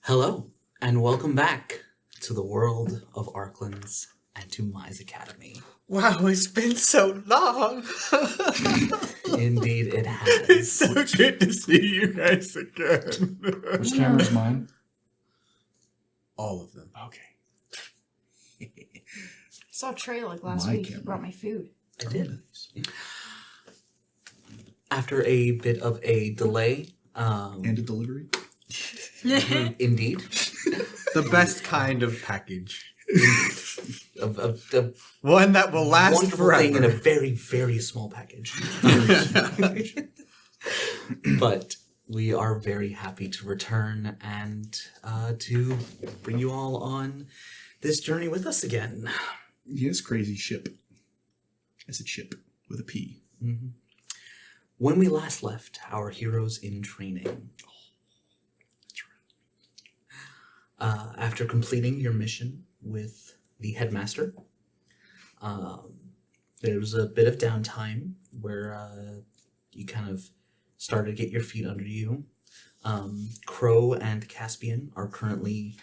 Hello, and welcome back to the world of Arklands and to Mize Academy. Wow, it's been so long. Indeed, it has. It's so good to see you guys again. Which camera's mine? All of them. Okay. I saw Trey like last My week. He camera. brought my food. I did. After a bit of a delay, And a delivery? indeed, The best kind of package. of One that will last wonderful forever. thing in a very, very small package. But we are very happy to return and to bring you all on this journey with us again. Yes, crazy ship. It's a ship with a P. Mm-hmm. When we last left our heroes in training, after completing your mission with the headmaster, there was a bit of downtime where you kind of started to get your feet under you. Crow and Caspian are currently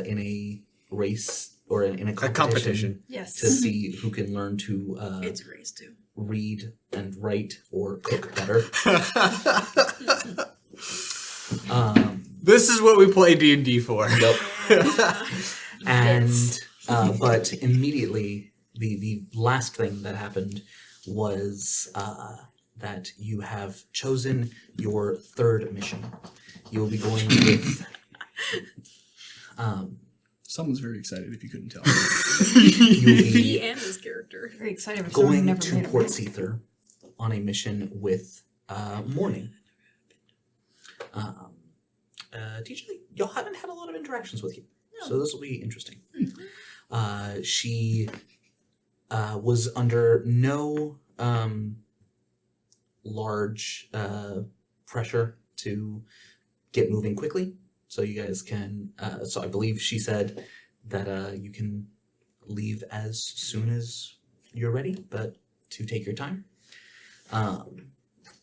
in a race or in a competition Yes. to see who can learn to It's a race too. read and write or cook better. This is what we play D&D for. Yep. And but immediately the last thing that happened was that you have chosen your third mission. You will be going with Someone's very excited if you couldn't tell. you'll He be and his character. Very excited for someone who going never to made a Port movie. Seether on a mission with Morning. TJ, y'all haven't had a lot of interactions with you, so this will be interesting. She was under no large pressure to get moving quickly, so you guys can. So I believe she said that you can leave as soon as you're ready, but to take your time.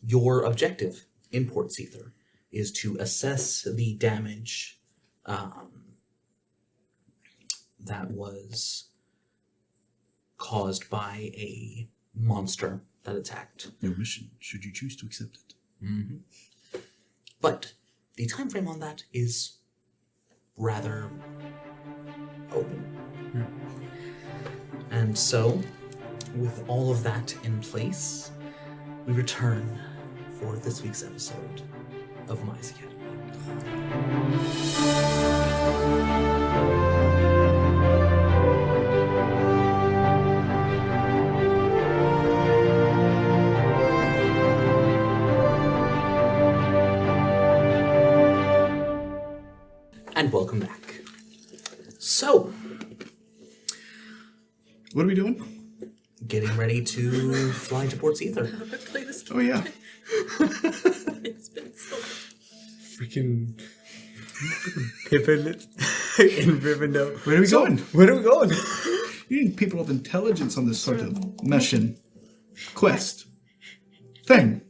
Your objective in Port Seether is to assess the damage that was caused by a monster that attacked. Your mission, should you choose to accept it. Mm-hmm. But the time frame on that is rather open. And so, with all of that in place, we return for this week's episode of Mize Academy. And welcome back. So, What are we doing? getting ready to fly to Port Seether. Play this Oh, yeah. It's been so Freaking Pippin in Rivendell. Where are we going? Where are we going? You need people of intelligence on this sort of mission, quest, thing.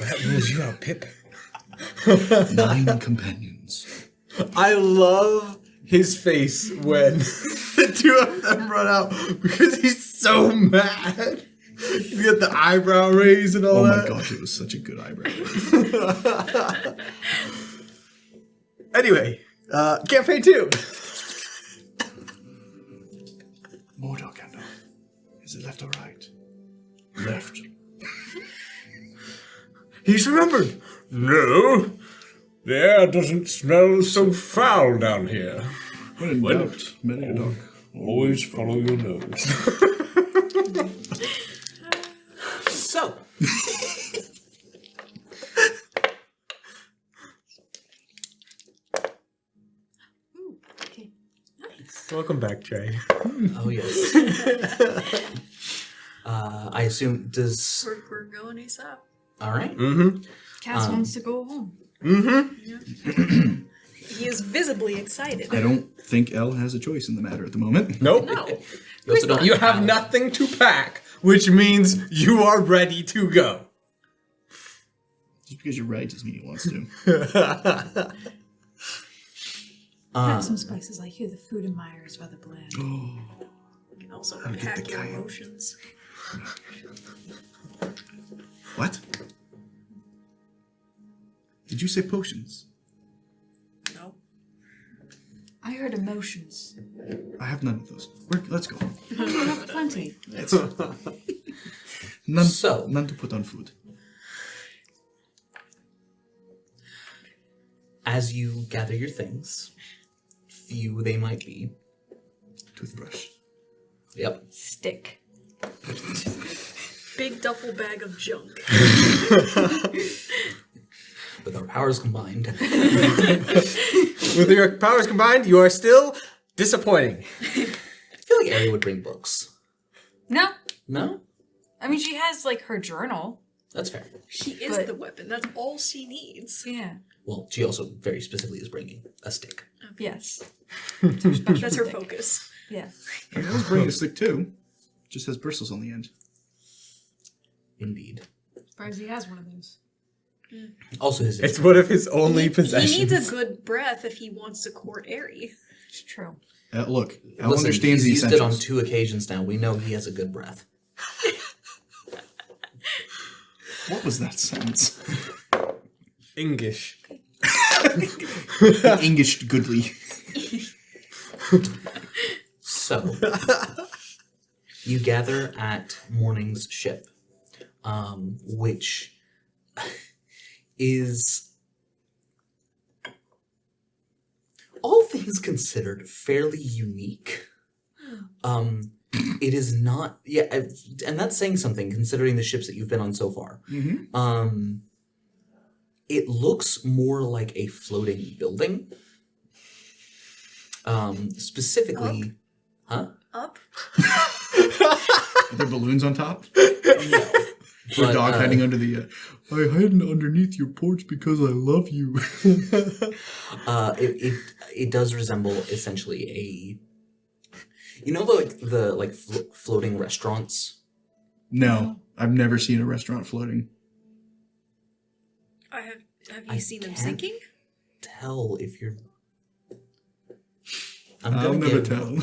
That rules you out, Pip. 9 companions. I love his face when the two of them run out because he's so mad. He's got the eyebrow raise and all Oh that. my gosh, it was such a good eyebrow. Anyway, campaign 2. Mordor, Gandalf. Is it left or right? Left. He's remembered. No, the air doesn't smell so foul down here. When in doubt, Meriadoc. Always follow your nose. So, Ooh, okay. nice. Welcome back, Trey. oh yes. I assume, does... We're going ASAP. All right. Mm-hmm. Cass wants to go home. Mm-hmm. He is visibly excited. I don't think Elle has a choice in the matter at the moment. Nope. No. You also don't You have nothing to pack, which means you are ready to go. Just because you're right doesn't mean he wants to. Have some spices. I hear the food in my ears by the blend. Oh, You can also I'll get the hack your cayenne. emotions. what? Did you say potions? No. I heard emotions. I have none of those. Let's go. I have plenty. None, So- none to put on food. As you gather your things, few they might be. Toothbrush. Yep. Stick. Big duffel bag of junk. With our powers combined. With your powers combined, you are still disappointing. I feel like Ari would bring books. No. No? I mean, she has, like, her journal. That's fair. She is But- the weapon. That's all she needs. Yeah. Well, she also very specifically is bringing a stick. Yes. That's her focus. Yes. I was bringing a stick too. Just has bristles on the end. Indeed. Surprised he has one of those. Also his It's one of his only possessions. He needs a good breath if he wants to court Airy. It's true. Look, Al Listen, understands he's the used it on essentials. 2 occasions now. We know he has a good breath. What was that sentence? English. English goodly. So, you gather at morning's ship, which is, all things considered, fairly unique. It is not, and that's saying something considering the ships that you've been on so far. Mm-hmm. It looks more like a floating building. Specifically, Up? Are there balloons on top? no. Or a But, dog hiding under the... I hid underneath your porch because I love you. It does resemble essentially a, you know, the floating restaurants. No, I've never seen a restaurant floating. Have I you seen them can't sinking? Tell if you're. I'll never tell.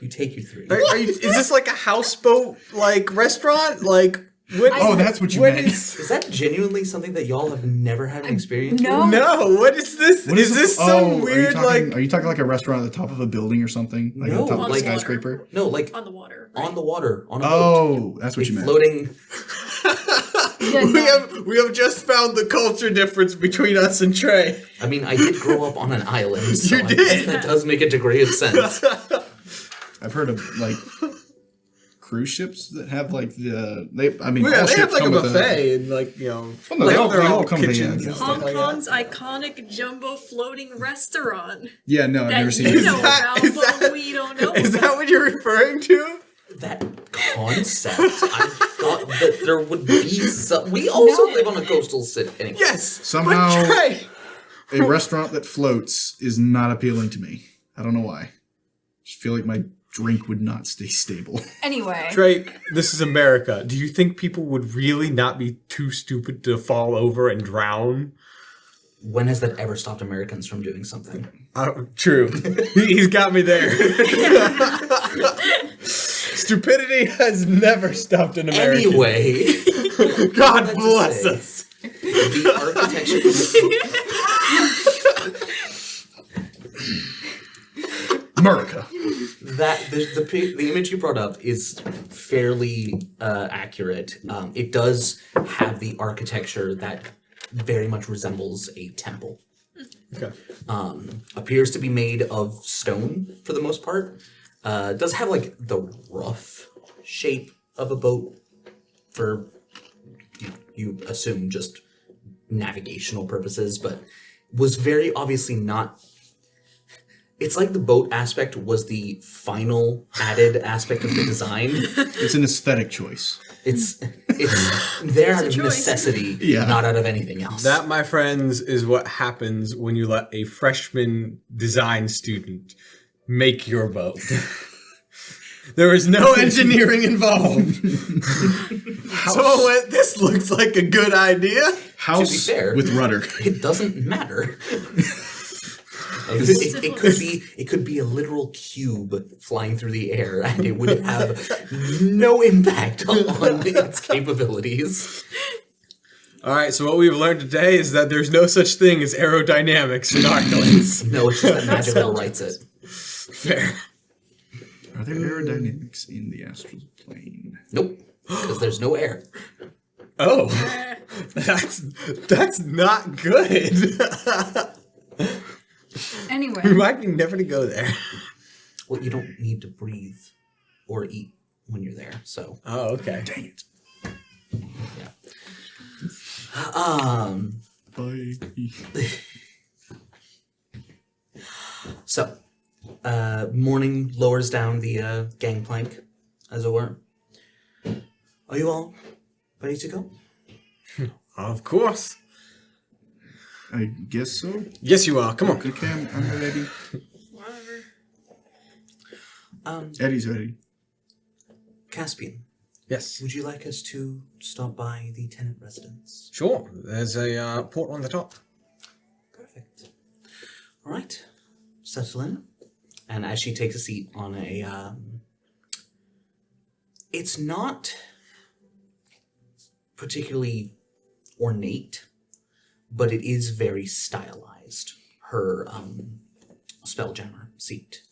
You take your 3. Is this like a houseboat restaurant? Like what? Oh, that's what you what meant. Is that genuinely something that y'all have never had an experience No. No, what is this? What is this some weird Are you talking like a restaurant at the top of a building or something? Like No, on top of a like- skyscraper? with? No, like On the water. on the water, on a boat. Oh, that's what A you meant. floating. we have just found the culture difference between us and Trey. I mean, I did grow up on an island, so You I did. guess that does make a degree of sense. I've heard of like cruise ships that have like the Well, yeah, all they have ships like a come with buffet and Well, no, like, they all they're all come with kitchens yeah. and stuff Hong like that. Kong's iconic jumbo floating restaurant Yeah, no, I've that never seen you it. know that- about, is but that- we don't know Is about. that what you're referring to? That concept, I thought that there would be some. We also live on a coastal city. Anyway. Yes. Somehow- But Trey, A restaurant that floats is not appealing to me. I don't know why. I just feel like my drink would not stay stable. Anyway. Trey, this is America. Do you think people would really not be too stupid to fall over and drown? When has that ever stopped Americans from doing something? True. He's got me there. Stupidity has never stopped an American. Anyway, God let's bless say, us. the architecture. America. That the image you brought up is fairly accurate. It does have the architecture that very much resembles a temple. Okay. Appears to be made of stone for the most part. Does have like the rough shape of a boat for you assume just navigational purposes, but was very obviously not. It's like the boat aspect was the final added aspect of the design. It's an aesthetic choice. It's there out a of choice. necessity, Yeah. not out of anything else. That, my friends, is what happens when you let a freshman design student make your boat. There is no engineering involved. Someone went, this looks like a good idea. House fair- with rudder. It doesn't matter. It could be a literal cube flying through the air, and it would have no impact on its capabilities. All right, so what we've learned today is that there's no such thing as aerodynamics in Arklands. No, it's just that magic overwrites it. Fair. Are there aerodynamics in the astral plane? Nope, because there's no air. Oh, that's not good. Anyway, We might be never to go there. Well, you don't need to breathe or eat when you're there, so. Oh, okay. Dang it. Bye. So, morning lowers down the gangplank, as it were. Are you all ready to go? Of course. I guess so. Yes, you are. Come on. Okay, I'm ready. Whatever. Eddie's ready. Caspian, Yes. would you like us to stop by the tenant residence? Sure. There's a port on the top. Perfect. All right, settle in. And as she takes a seat on a, it's not particularly ornate, but it is very stylized. Her spelljammer seat,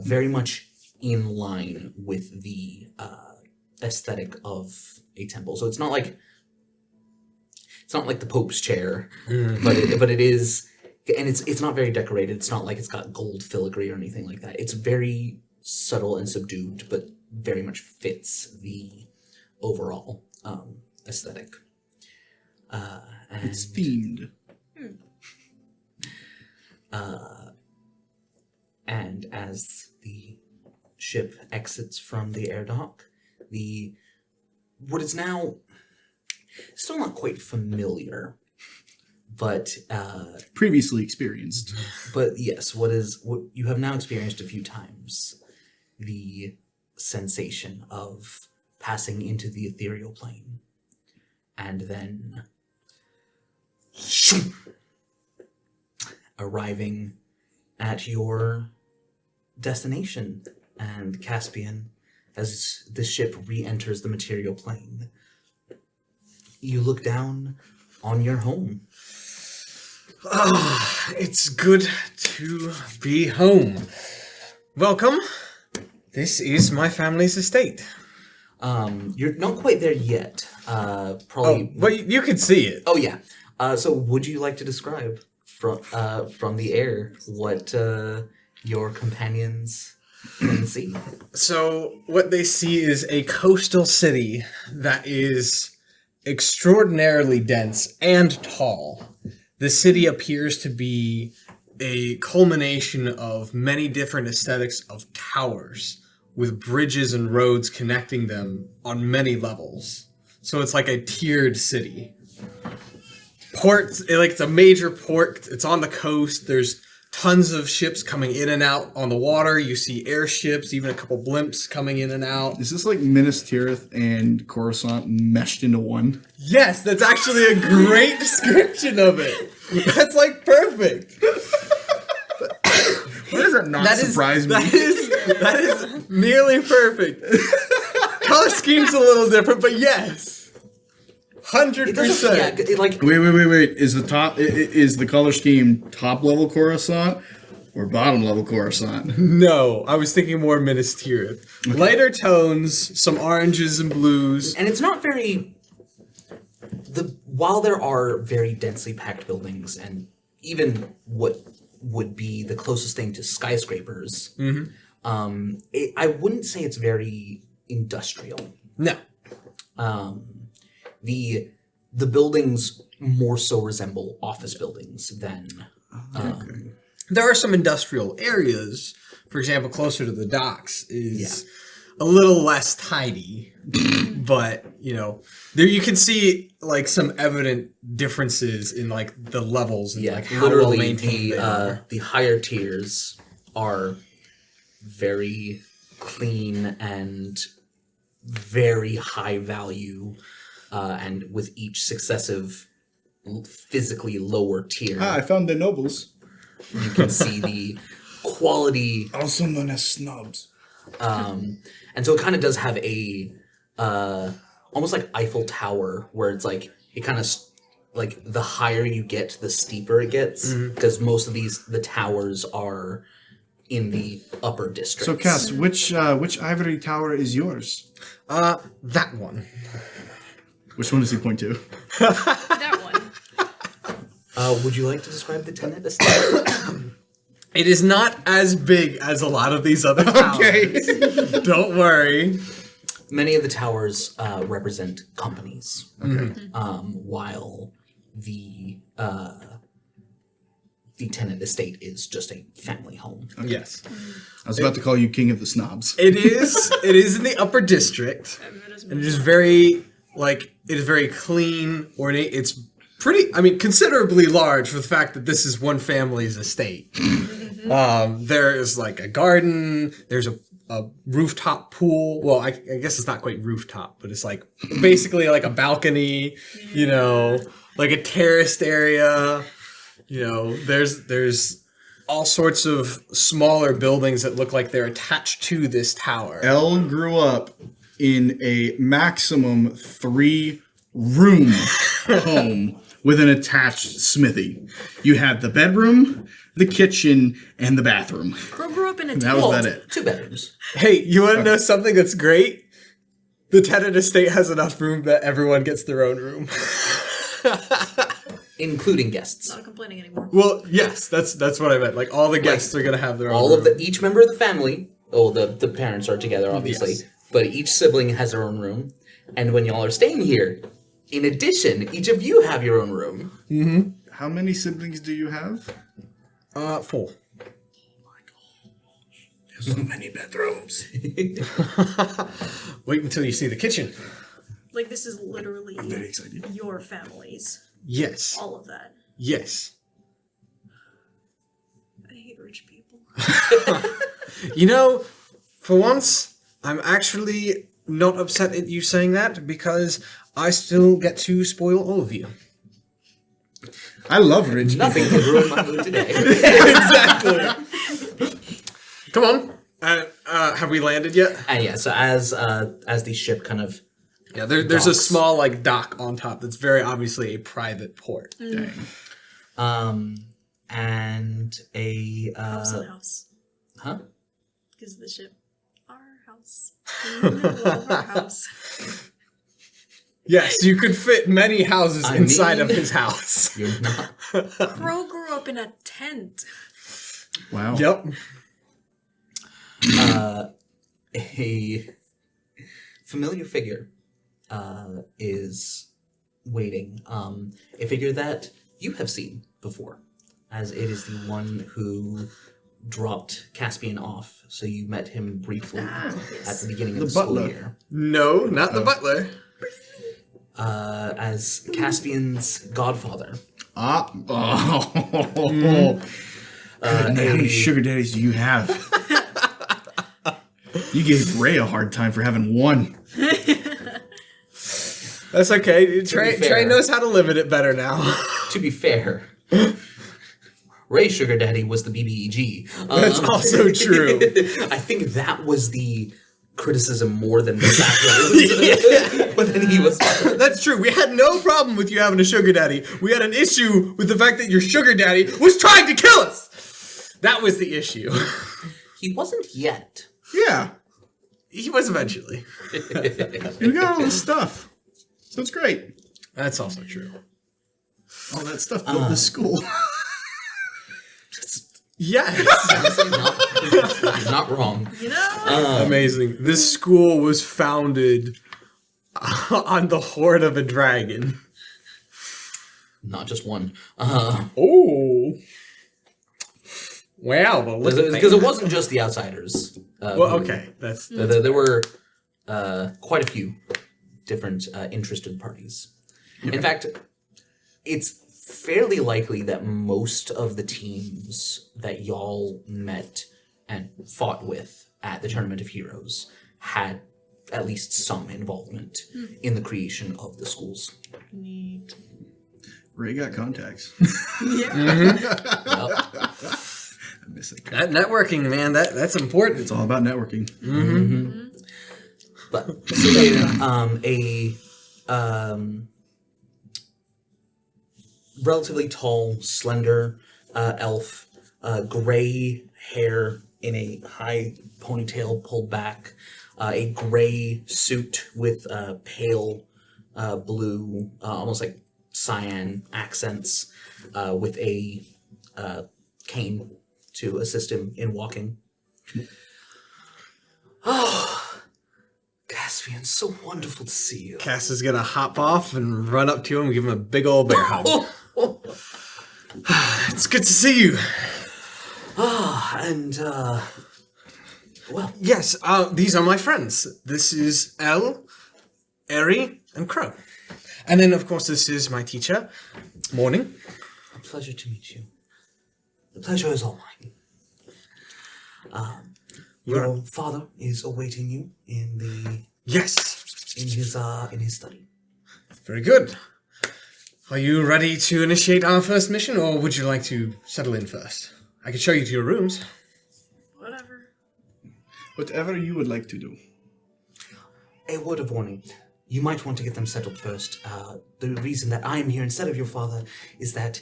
very much in line with the aesthetic of a temple. So it's not like the Pope's chair, but it is, and it's not very decorated. It's not like it's got gold filigree or anything like that. It's very subtle and subdued, but very much fits the overall aesthetic. And, It's themed. and as the ship exits from the air dock, what is now still not quite familiar, but Previously experienced. yes, what you have now experienced a few times, the sensation of passing into the ethereal plane, and then arriving at your destination. And Caspian, as the ship re-enters the material plane, you look down on your home. It's good to be home. Welcome. This is my family's estate. You're not quite there yet. Probably. Well, you can see it. Oh yeah. So would you like to describe from the air what your companions can see? So what they see is a coastal city that is extraordinarily dense and tall. The city appears to be a culmination of many different aesthetics of towers, with bridges and roads connecting them on many levels. So it's like a tiered city. Ports, it's a major port. It's on the coast. There's tons of ships coming in and out on the water. You see airships, even a couple blimps coming in and out. Is this like Minas Tirith and Coruscant meshed into one? Yes, that's actually a great description of it. That's like perfect. Why does that not surprise me? That is nearly perfect. Color scheme's a little different, but yes. 100%. Yeah, like Wait. Is the color scheme top level Coruscant or bottom level Coruscant? No, I was thinking more Minas Tirith. Lighter tones, some oranges and blues. and it's not very. While there are very densely packed buildings, and even what would be the closest thing to skyscrapers, I wouldn't say it's very industrial. No. The buildings more so resemble office buildings than. There are some industrial areas, for example, closer to the docks is a little less tidy. But, there you can see like some evident differences in like the levels and like how well literally maintained they are. the higher tiers are very clean and very high value, and with each successive physically lower tier. I found the nobles. You can see the quality, Also known as snobs. and so it kind of does have a almost like Eiffel Tower, where it's like it kind of like the higher you get, the steeper it gets, because most of the towers are in the upper districts. So, Cass, which ivory tower is yours? That one. Which one does he point to? That one. Would you like to describe the Tenet estate? It is not as big as a lot of these other towers. Okay. Don't worry. Many of the towers represent companies, while the Tenet estate is just a family home. Yes. I was about to call you king of the snobs. It is. It is in the upper district. And it is very, it is very clean, ornate. It's pretty, considerably large for the fact that this is one family's estate. There is like a garden, there's a rooftop pool. Well, I guess it's not quite rooftop, but it's like basically like a balcony, like a terraced area. There's all sorts of smaller buildings that look like they're attached to this tower. Elle grew up in a maximum 3-room home with an attached smithy. You had the bedroom, the kitchen, and the bathroom. Crow grew up in a That was tent. about it. 2 bedrooms. Hey, you want to know something that's great? The Tenet estate has enough room that everyone gets their own room. Including guests. Not complaining anymore. Well, yes, that's what I meant. Like all the guests are gonna have their own. All of room. each member of the family, the parents are together, obviously, Yes. but each sibling has their own room. And when y'all are staying here, in addition, each of you have your own room. How many siblings do you have? 4. So many bedrooms. Wait until you see the kitchen. Like, this is literally Very excited. your families. Yes. All of that. Yes. I hate rich people. For once, I'm actually not upset at you saying that because I still get to spoil all of you. I love rich Nothing people. can ruin my mood today. Exactly. Come on. Have we landed yet? And yeah, so as the ship kind of Yeah, there's a Docks. small dock on top that's very obviously a private port. Dang. and a House and house. huh? Because the ship. Our house. In the middle of our house. Yes, you could fit many houses I inside of mean- his house. You're not. Crow grew up in a tent. Wow. Yep. A familiar figure is waiting. A figure that you have seen before, as it is the one who dropped Caspian off. So you met him briefly at the beginning of The the school butler. year. No, not the butler. As Caspian's godfather. Ah. Oh. How many sugar daddies do you have? You gave Ray a hard time for having one. That's okay. Trey fair. knows how to limit it better now. To be fair, Ray's sugar daddy was the BBEG. That's also true. I think that was the criticism more than the fact that it was when he was. That's true. We had no problem with you having a sugar daddy. We had an issue with the fact that your sugar daddy was trying to kill us. That was the issue. He wasn't yet. Yeah. He was eventually. You got all this stuff. So it's great. That's also true. All that stuff built this school. Yes. He's not wrong. You know? Amazing. This school was founded on the horde of a dragon. Not just one. Oh. Wow. Well, Because it wasn't just the outsiders. Well, okay. That's There were quite a few different interested parties. In fact, it's fairly likely that most of the teams that y'all met and fought with at the Tournament of Heroes had at least some involvement in the creation of the schools. Neat. Ray got contacts. Yep. I miss it. That networking, man, that's important. It's all about networking. But so a relatively tall, slender elf, gray hair in a high ponytail pulled back, a gray suit with pale blue, almost like cyan accents, with a cane to assist him in walking. Oh, Caspian, so wonderful to see you. Cass is gonna hop off and run up to him and give him a big old bear hug. It's good to see you. And, well, Yes, these are my friends. This is Elle, Eri, and Crow. And then, of course, this is my teacher. Morning. a pleasure to meet you. The pleasure is all mine. Your father is awaiting you in Yes. his study. Very good. Are you ready to initiate our first mission, or would you like to settle in first? I can show you to your rooms. Whatever. Whatever you would like to do. A word of warning. You might want to get them settled first. The reason that I am here instead of your father is that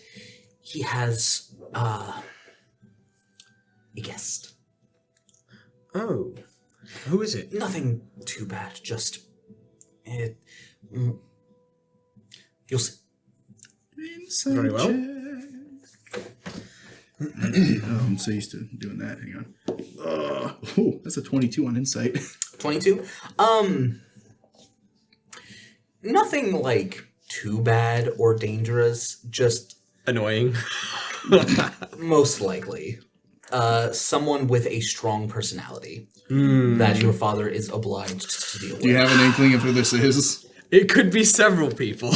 he has a guest. Oh. Who is it? Nothing too bad, just... you'll see. Very well. Oh, I'm so used to doing that. Hang on. Oh, that's a 22 on insight. 22? Nothing, like, too bad or dangerous, just Annoying. most likely. Someone with a strong personality that your father is obliged to deal with. Do you have an inkling of who this is? It could be several people.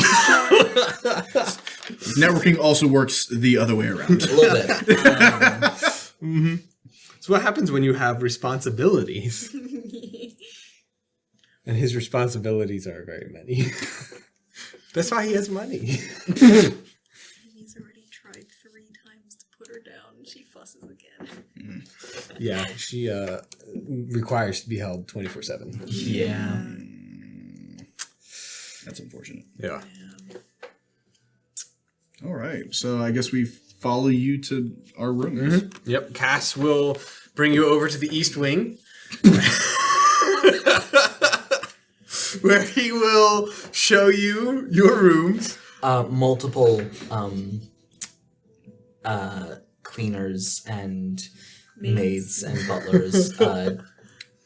Networking also works the other way around. A little bit. It's what happens when you have responsibilities. And his responsibilities are very many. That's why he has money. He's already tried 3 times to put her down. She fusses again. Yeah, she requires to be held 24/7. Yeah. That's unfortunate. Yeah. All right, so I guess we follow you to our rooms. Yep, Cass will bring you over to the East Wing. Where he will show you your rooms. Multiple cleaners and maids and butlers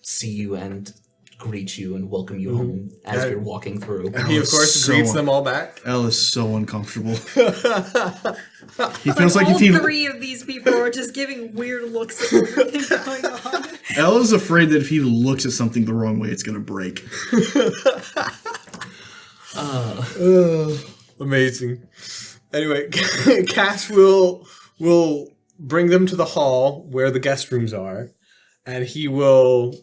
see you and greet you and welcome you home as you're walking through. He, of course, so greets them all back. Elle is so uncomfortable. He feels like All if he... 3 of these people are just giving weird looks at everything going on. Elle is afraid that if he looks at something the wrong way, it's going to break. Amazing. Anyway, Cass will bring them to the hall where the guest rooms are, and he will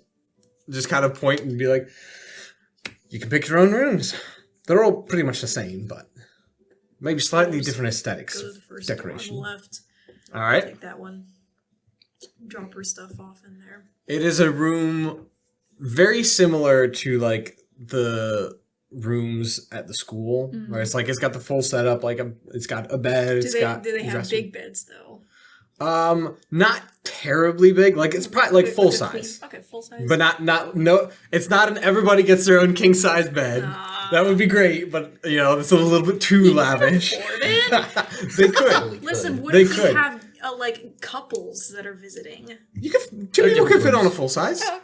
just kind of point and be like, you can pick your own rooms. They're all pretty much the same, but maybe slightly different aesthetics. Go to the first Decoration. door on the left. All right. Take that one. Drop her stuff off in there. It is a room very similar to like the rooms at the school, where it's like it's got the full setup, like it's got a bed. Do they have dresser. big beds though? Not terribly big. Like it's probably like full size. Okay, full size. But no, it's not an everybody gets their own king size bed. That would be great, but you know, it's a little bit too lavish. Afford it? They could. Listen, what They if we could. have like couples that are visiting? You could. 2 people could fit on a full size. Oh,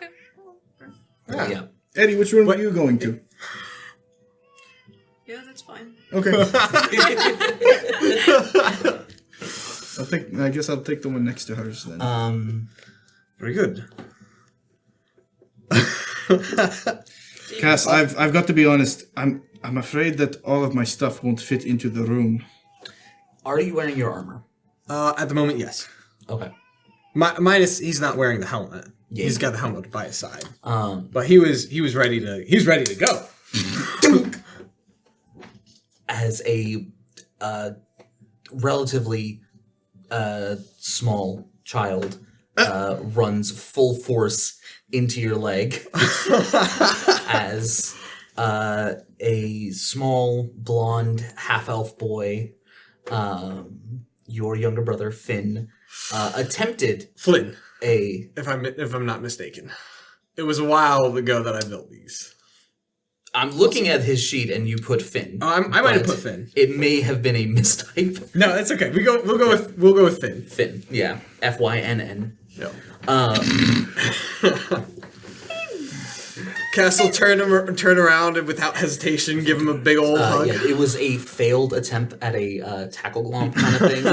okay. Yeah. Eddie, which room are you going to? Yeah, that's fine. Okay. I guess I'll take the one next to hers then. Very good. Cass, I've got to be honest. I'm afraid that all of my stuff won't fit into the room. Are you wearing your armor? At the moment, yes. Okay. Minus, he's not wearing the helmet. Yeah. He's got the helmet by his side. But he was ready to go. as a relatively small child runs full force into your leg as a small blonde half-elf boy, your younger brother Finn, attempted Flynn, a. if I'm not mistaken. It was a while ago that I built these. I'm looking at his sheet, and you put Finn. Oh, I might have but put Finn. It may have been a mistype. No, that's okay. We'll go with Finn. Finn, yeah, Fynn. No. Um, Castle turn around and without hesitation give him a big old hug. yeah, it was a failed attempt at a tackle glomp kind of thing,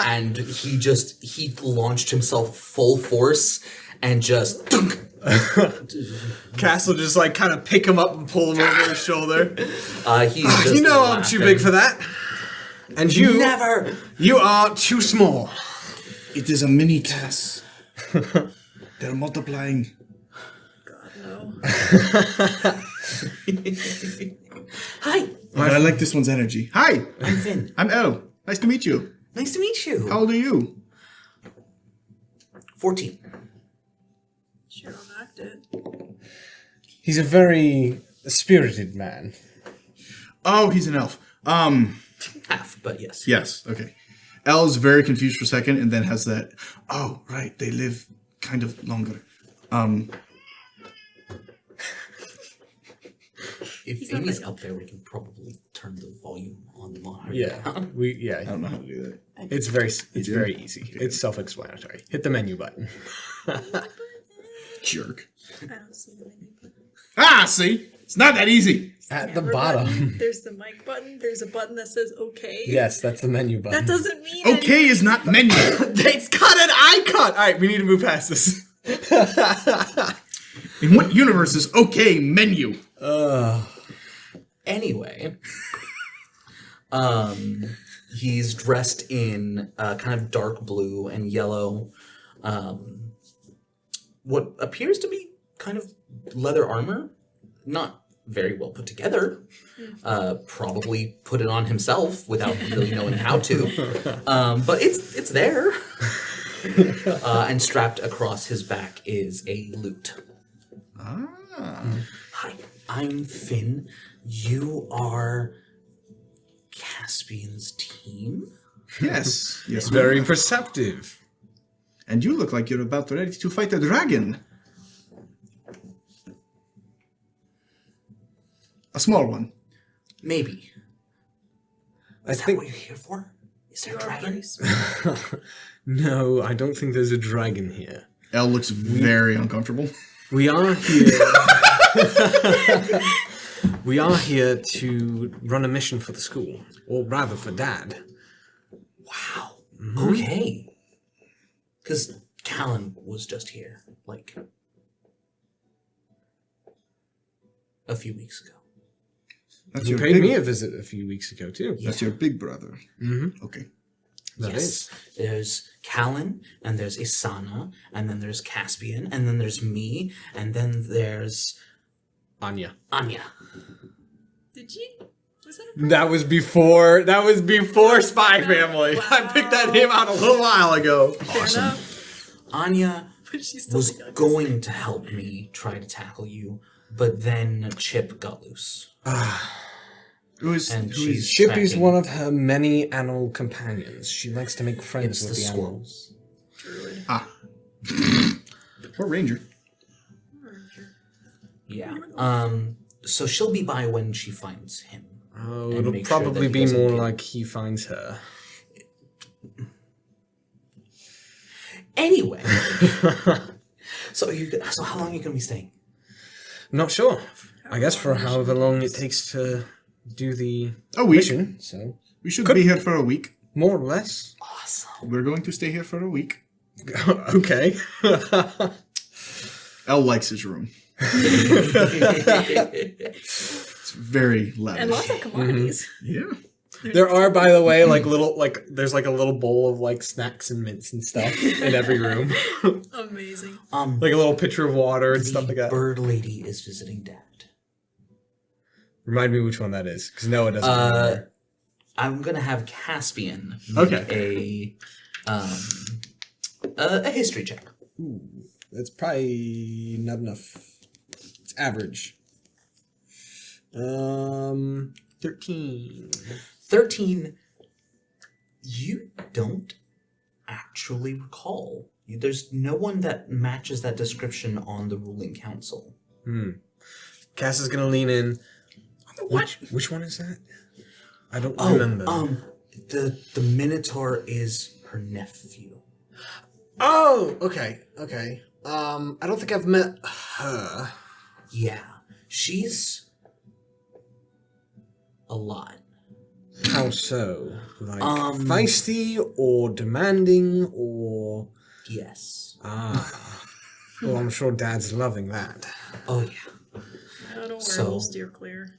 and he launched himself full force and just. Castle just like kind of pick him up and pull him over his shoulder. He's just You know I'm too big for that. And you Never. You are too small. It is a mini Tess. They're multiplying. God, no. Hi, But I like this one's energy. Hi, I'm Finn. I'm Elle. Nice to meet you. Nice to meet you. How old are you? 14. Sure, I'll act it. He's a very spirited man. Oh, he's an elf. Half, but yes. Yes, okay. Elle's very confused for a second and then has that, oh, right, they live kind of longer. If Amy's up there, we can probably turn the volume on the monitor. Yeah, I don't know how to do that. It's very easy. It's self-explanatory. Hit the menu button. Jerk. I don't see the menu button. Ah, see? It's not that easy. At the Camera bottom. button, there's the mic button. There's a button that says OK. Yes, that's the menu button. That doesn't mean Okay is not menu. It's got an icon. All right, we need to move past this. In what universe is okay menu? Anyway, he's dressed in kind of dark blue and yellow, what appears to be kind of leather armor, not very well put together. Probably put it on himself without really knowing how to, but it's there. And strapped across his back is a lute. Hi, I'm Finn. You are Caspian's team? Yes. Yes, Very perceptive. And you look like you're about ready to fight a dragon. A small one. Maybe. I Is that think what you're here for? Is there a you are dragon? pretty small. no. I don't think there's a dragon here. Elle looks very uncomfortable. We are here. We are here to run a mission for the school, or rather for Dad. Wow. Okay. Because Callan was just here, like, a few weeks ago. That's You your paid big, me a visit a few weeks ago too. That's your big brother. Mm-hmm. Okay. That Yes. is. There's Callan, and there's Isana, and then there's Caspian, and then there's me, and then there's Anya. Anya. Did you? Was that a That was before Spy Family. I picked that name out a little while ago. fair enough? Anya But she's still was the youngest. going to help me try to tackle you, but then Chip got loose. Who is And who is Chip is tracking. one of her many animal companions. She likes to make friends It's with the the squirrel. animals. Druid. or Ranger? Yeah. So she'll be by when she finds him. Oh, And it'll make sure probably that he be doesn't more get- like he finds her. Anyway. So how long are you gonna be staying? Not sure. I guess for however long it takes to do the A week. mission. So We should be here for a week. more or less. Awesome. We're going to stay here for a week. Okay. Elle likes his room. It's very lavish. And lots of commodities. Yeah. There are, by the way, there's like a little bowl of like snacks and mints and stuff in every room. Amazing. Like a little pitcher of water and stuff like that. Bird lady is visiting Dad. Remind me which one that is, because Noah doesn't remember. I'm gonna have Caspian Okay. a history check. Ooh, that's probably not enough. It's average. 13. 13. You don't actually recall. There's no one that matches that description on the ruling council. Cass is gonna lean in. Which one is that? I don't remember. The Minotaur is her nephew. Oh, okay. I don't think I've met her. Yeah, she's a lot. How so? Like feisty or demanding or Yes. Well, I'm sure Dad's loving that. Oh yeah. I don't So- we'll steer clear.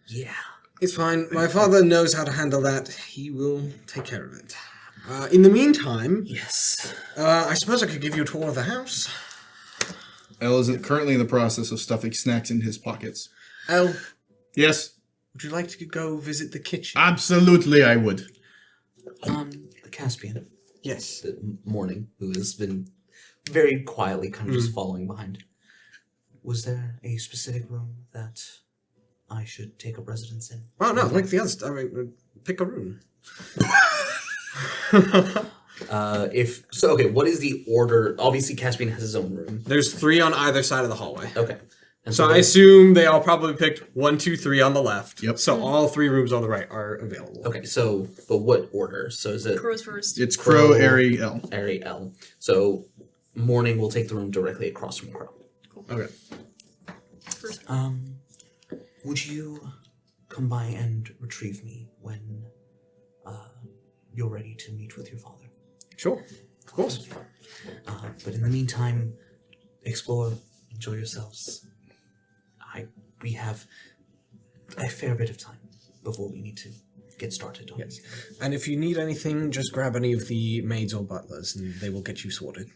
Yeah. It's fine. My father knows how to handle that. He will take care of it. In the meantime, Yes. I suppose I could give you a tour of the house. El is currently in the process of stuffing snacks in his pockets. El, Yes, would you like to go visit the kitchen? absolutely I would. Caspian, Yes. the morning, who has been very quietly kind of just following behind. Was there a specific room that I should take up residence in? Oh, no, like the others. I mean, pick a room. What is the order? Obviously, Caspian has his own room. There's 3 on either side of the hallway. Okay. And So I assume they all probably picked 1, 2, 3 on the left. Yep. So all 3 rooms on the right are available. Okay, so, but what order? So is it Crow's first. It's Crow, Crow. Airy, El. Ari L? So, morning will take the room directly across from Crow. Okay. First. Would you come by and retrieve me when you're ready to meet with your father? Sure. Of course. But in the meantime, explore, enjoy yourselves. We have a fair bit of time before we need to get started on Yes. And if you need anything, just grab any of the maids or butlers and they will get you sorted.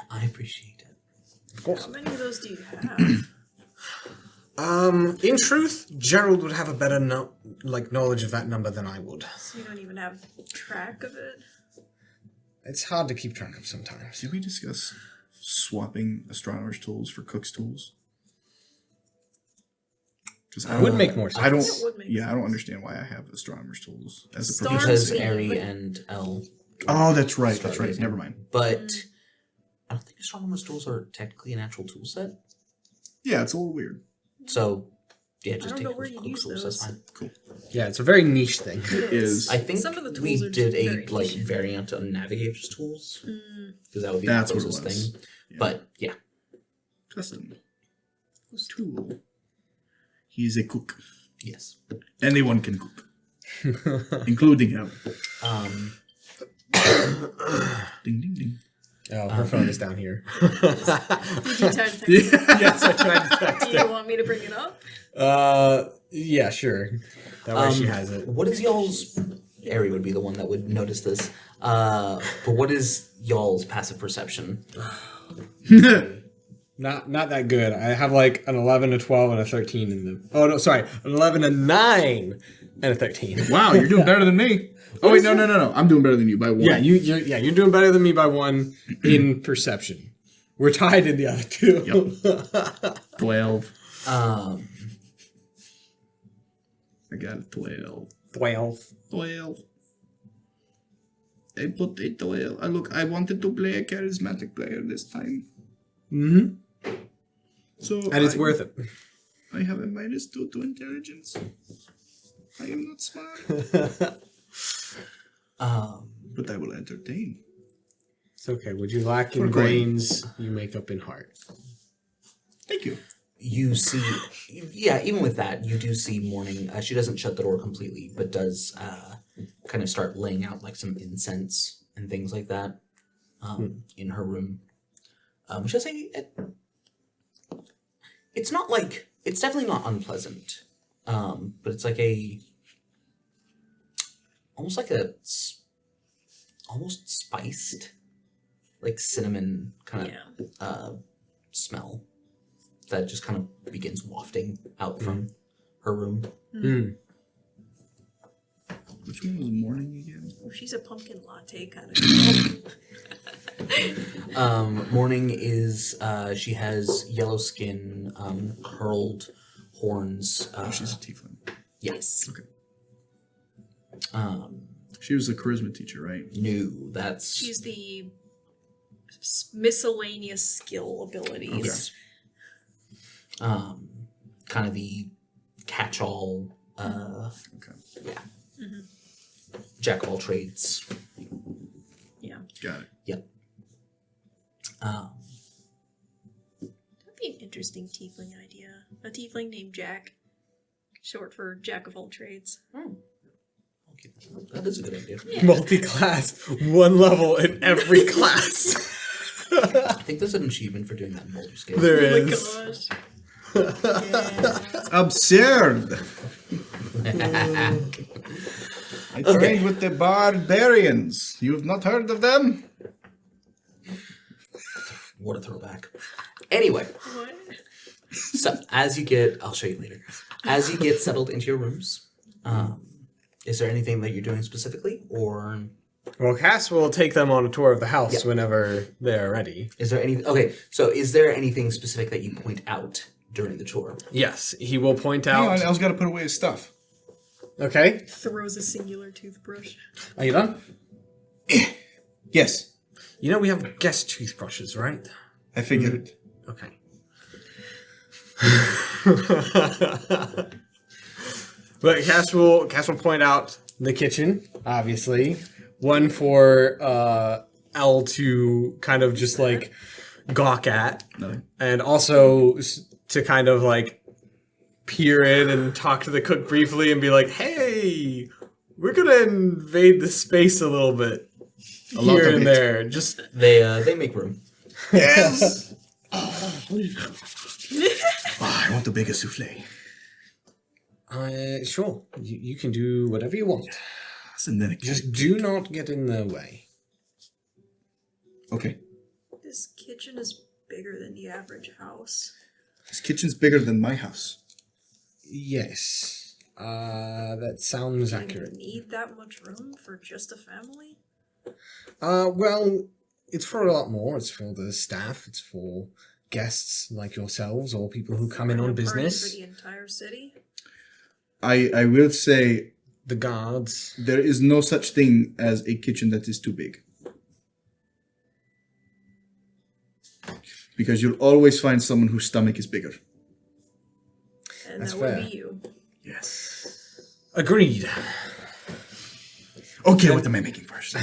I appreciate it. Of course. How many of those do you have? In truth, Gerald would have a better knowledge of that number than I would. So you don't even have track of it? It's hard to keep track of sometimes. Did we discuss swapping astronomer's tools for cook's tools? Because It would make more sense. I don't. It would make Yeah, I don't understand why I have astronomer's tools as a Star- proficiency. Because Darn. Ari and L. Oh, that's right. That's right. Stargazing. Never mind. But I don't think astronomer's tools are technically an actual tool set. Yeah, it's a little weird. So, yeah, just don't take know where those you cook use tools. That's those. fine. Cool. Yeah, it's a very niche thing. It is. I think Some of the we tools are did a very like niche. variant on navigator's tools because that would be That's the what it closest was. thing. Yeah. But yeah, Custom tool. He's a cook. yes. Anyone can cook, including him. Ding ding ding. Oh, her phone is down here. Did you try to text it? Yes, I tried to text Do you want me to bring it up? Yeah, sure. That way she has it. What is y'all's? Ari would be the one that would notice this. But what is y'all's passive perception? Not that good. I have like an 11, a 12, and a 13 in the... Oh, no, sorry. An 11, a 9, and a 13. Wow, you're doing better than me. Oh wait, no. I'm doing better than you by 1. Yeah, you're doing better than me by 1 in perception. We're tied in the other 2. 12. Um, I got a 12. 12. 12. I put a 12. Look, I wanted to play a charismatic player this time. Mm-hmm. So And it's worth it. I have a -2 to intelligence. I am not smart, but I will entertain. It's okay. What you lack We're in going. brains, you make up in heart. Thank you. you see, yeah, even with that, you do see morning. She doesn't shut the door completely, but does kind of start laying out like some incense and things like that in her room. Which I say, it's not like, it's definitely not unpleasant, but it's like almost spiced, like cinnamon kind of smell that just kind of begins wafting out from her room. Mm. Which one was morning again? Oh, she's a pumpkin latte kind of girl. Morning is she has yellow skin, curled horns. She's a tiefling. Yes. Okay. Um, She was a charisma teacher, right? no, that's She's the miscellaneous skill abilities. kind of the catch-all. Okay. Yeah. Jack of all trades. Yeah. Got it. Yep. That'd be an interesting tiefling idea. A tiefling named Jack. Short for Jack of all trades. Okay, that is a good idea. Multi-class, one level in every class. I think there's an achievement for doing that in Baldur's Gate. There Oh my is. gosh. Absurd! I trained with the barbarians. You have not heard of them? What a throwback. Anyway, What? so as you get, I'll show you later. As you get settled into your rooms, is there anything that you're doing specifically, or Well, Cass will take them on a tour of the house Yeah. whenever they're ready. is there any? Okay, so is there anything specific that you point out during the tour? Yes, he will point Hang out. on, El's got to put away his stuff. Okay, Throws a singular toothbrush. are you done? Yes, You know we have guest toothbrushes, right? I figured it. Okay. But Cass will point out the kitchen, obviously. One for L to kind of just like gawk at, Nothing. and also to kind of like peer in and talk to the cook briefly and be like, "Hey, we're gonna invade the space a little bit lot here of and it. there." Just They make room. Yes! I want the biggest souffle. sure, you can do whatever you want. And then Just do not get in the way. okay. This kitchen is bigger than the average house. This kitchen's bigger than my house. Yes, that sounds Do you accurate. need that much room for just a family? Well, it's for a lot more. It's for the staff. It's for guests like yourselves or people who come in on A party business. for the entire city? I will say The guards. there is no such thing as a kitchen that is too big. Because you'll always find someone whose stomach is bigger. And That's that would fair. be you. Yes. Agreed. Okay, what am I making first?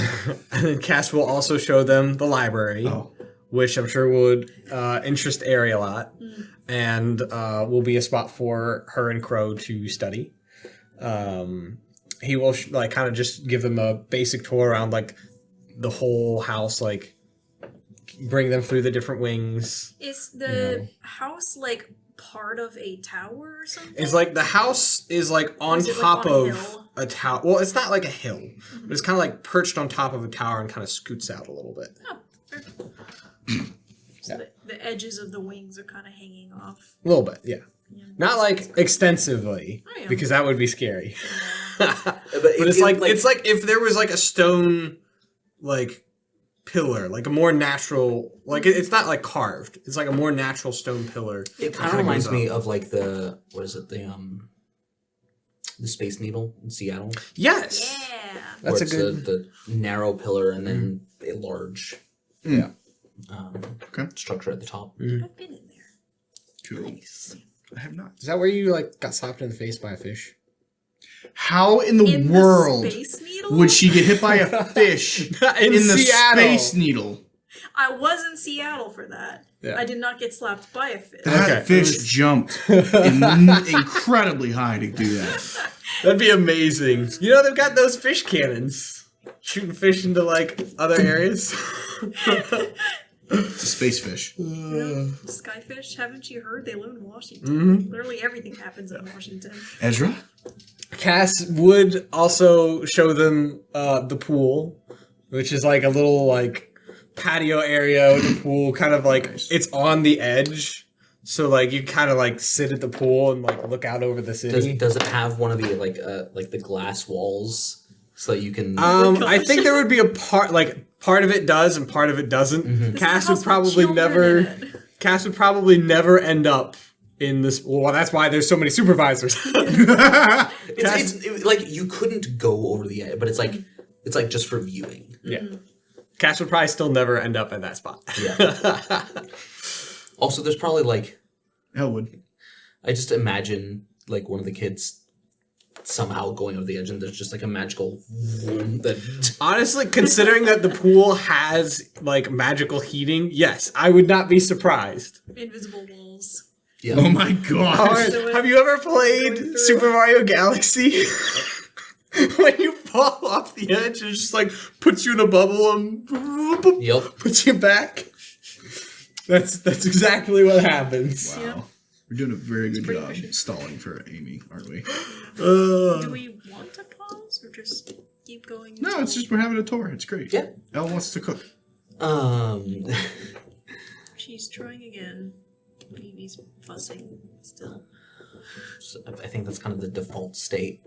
And then Cass will also show them the library, Oh. which I'm sure would interest Ari a lot, and will be a spot for her and Crow to study. He will like kind of just give them a basic tour around like the whole house, like bring them through the different wings. Is the house like part of a tower or something? It's like the house is like on is it, like, top on a of hill? a tower. Well, it's not like a hill, but it's kind of like perched on top of a tower and kind of scoots out a little bit. Oh, fair. So the edges of the wings are kind of hanging off. A little bit, yeah. Not like extensively, Oh, yeah. because that would be scary. But It's like if there was like a stone like pillar, like a more natural, like it's not like carved. It's like a more natural stone pillar. it kind of reminds me of like the Space Needle in Seattle. Yes, Yeah. that's where a it's good. the narrow pillar and then a large Yeah. Okay. structure at the top. I've been in there. Cool. I have not. Is that where you like got slapped in the face by a fish? How in the In world the Space Needle? would she get hit by a fish In the Seattle. Space Needle? I was in Seattle for that. Yeah. I did not get slapped by a fish. That Okay. fish jumped incredibly high to do that. That'd be amazing. You know they've got those fish cannons, shooting fish into like other areas. It's a space fish. Skyfish, haven't you heard? They live in Washington. Literally everything happens in Washington. Ezra? Cass would also show them the pool, which is like a little like patio area with a pool, kind of like it's on the edge. So like you kind of like sit at the pool and like look out over the city. Does it have one of the like the glass walls so that you can. I think there would be a part of it does and part of it doesn't. Mm-hmm. Cass would probably never. Cass would probably never end up in this. Well, that's why there's so many supervisors. It's like you couldn't go over the edge, but it's like just for viewing. Yeah. Cass would probably still never end up at that spot. Yeah. Also, there's probably like. Elwood. I just imagine like one of the kids somehow going over the edge, and there's just like a magical room that. Honestly, considering that the pool has like magical heating, yes, I would not be surprised. Invisible walls. Yeah. Oh my god. Have you ever played Super Mario Galaxy? When you fall off the edge, it just like puts you in a bubble and Yep. puts you back. That's exactly what happens. Wow. Yeah. We're doing a very good pretty job efficient. stalling for Amy, aren't we? Do we want to pause or just keep going? No, until- it's just we're having a tour. It's great. Yeah. Elle wants to cook. She's trying again. He's fussing still. So I think that's kind of the default state.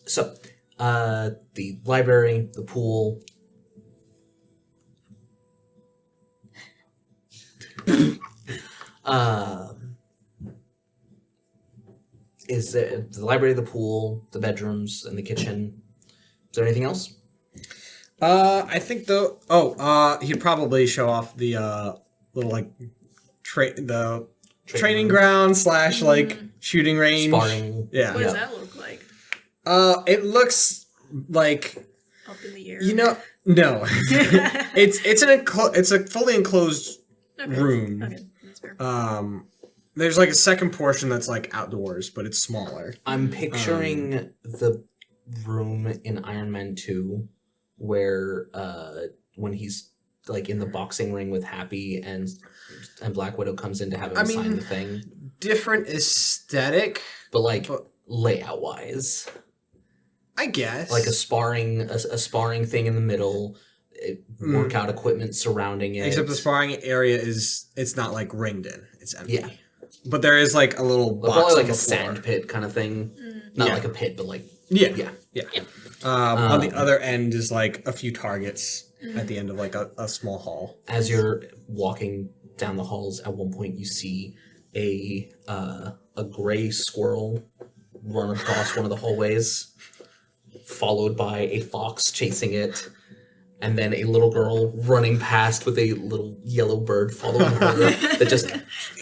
So, the library, the pool. Is there the library, the pool, the bedrooms, and the kitchen? Is there anything else? I think he'd probably show off the little like training ground / like shooting range. Sparring. Yeah. What does that look like? It looks like Up in the air? no. It's a fully enclosed room. Okay, that's fair. There's like a second portion that's like outdoors, but it's smaller. I'm picturing the room in Iron Man 2 where when he's like in the boxing ring with Happy and Black Widow comes in to have him sign the thing. Different aesthetic, But layout wise. I guess. Like a sparring thing in the middle, workout equipment surrounding it. Except the sparring area it's not like ringed in. It's empty. Yeah. But there is like a little box Probably on like the a floor. sand pit kind of thing. Not like a pit, but like Yeah. yeah. On the other end is like a few targets at the end of like a small hall. As you're walking down the halls, at one point you see a gray squirrel run across one of the hallways, followed by a fox chasing it, and then a little girl running past with a little yellow bird following her that just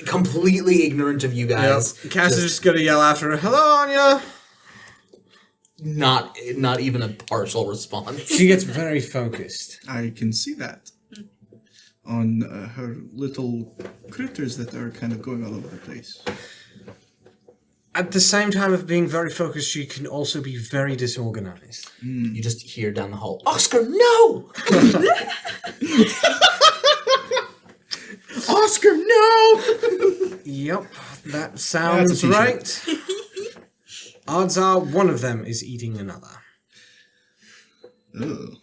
completely ignorant of you guys. Cass is just gonna yell after her, "Hello, Anya!" Not even a partial response. She gets very focused. I can see that on her little critters that are kind of going all over the place. At the same time of being very focused, she can also be very disorganized. You just hear down the hall, Oscar, no! Oscar, no! Yep, that sounds t-shirt. right. Odds are one of them is eating another. Ugh.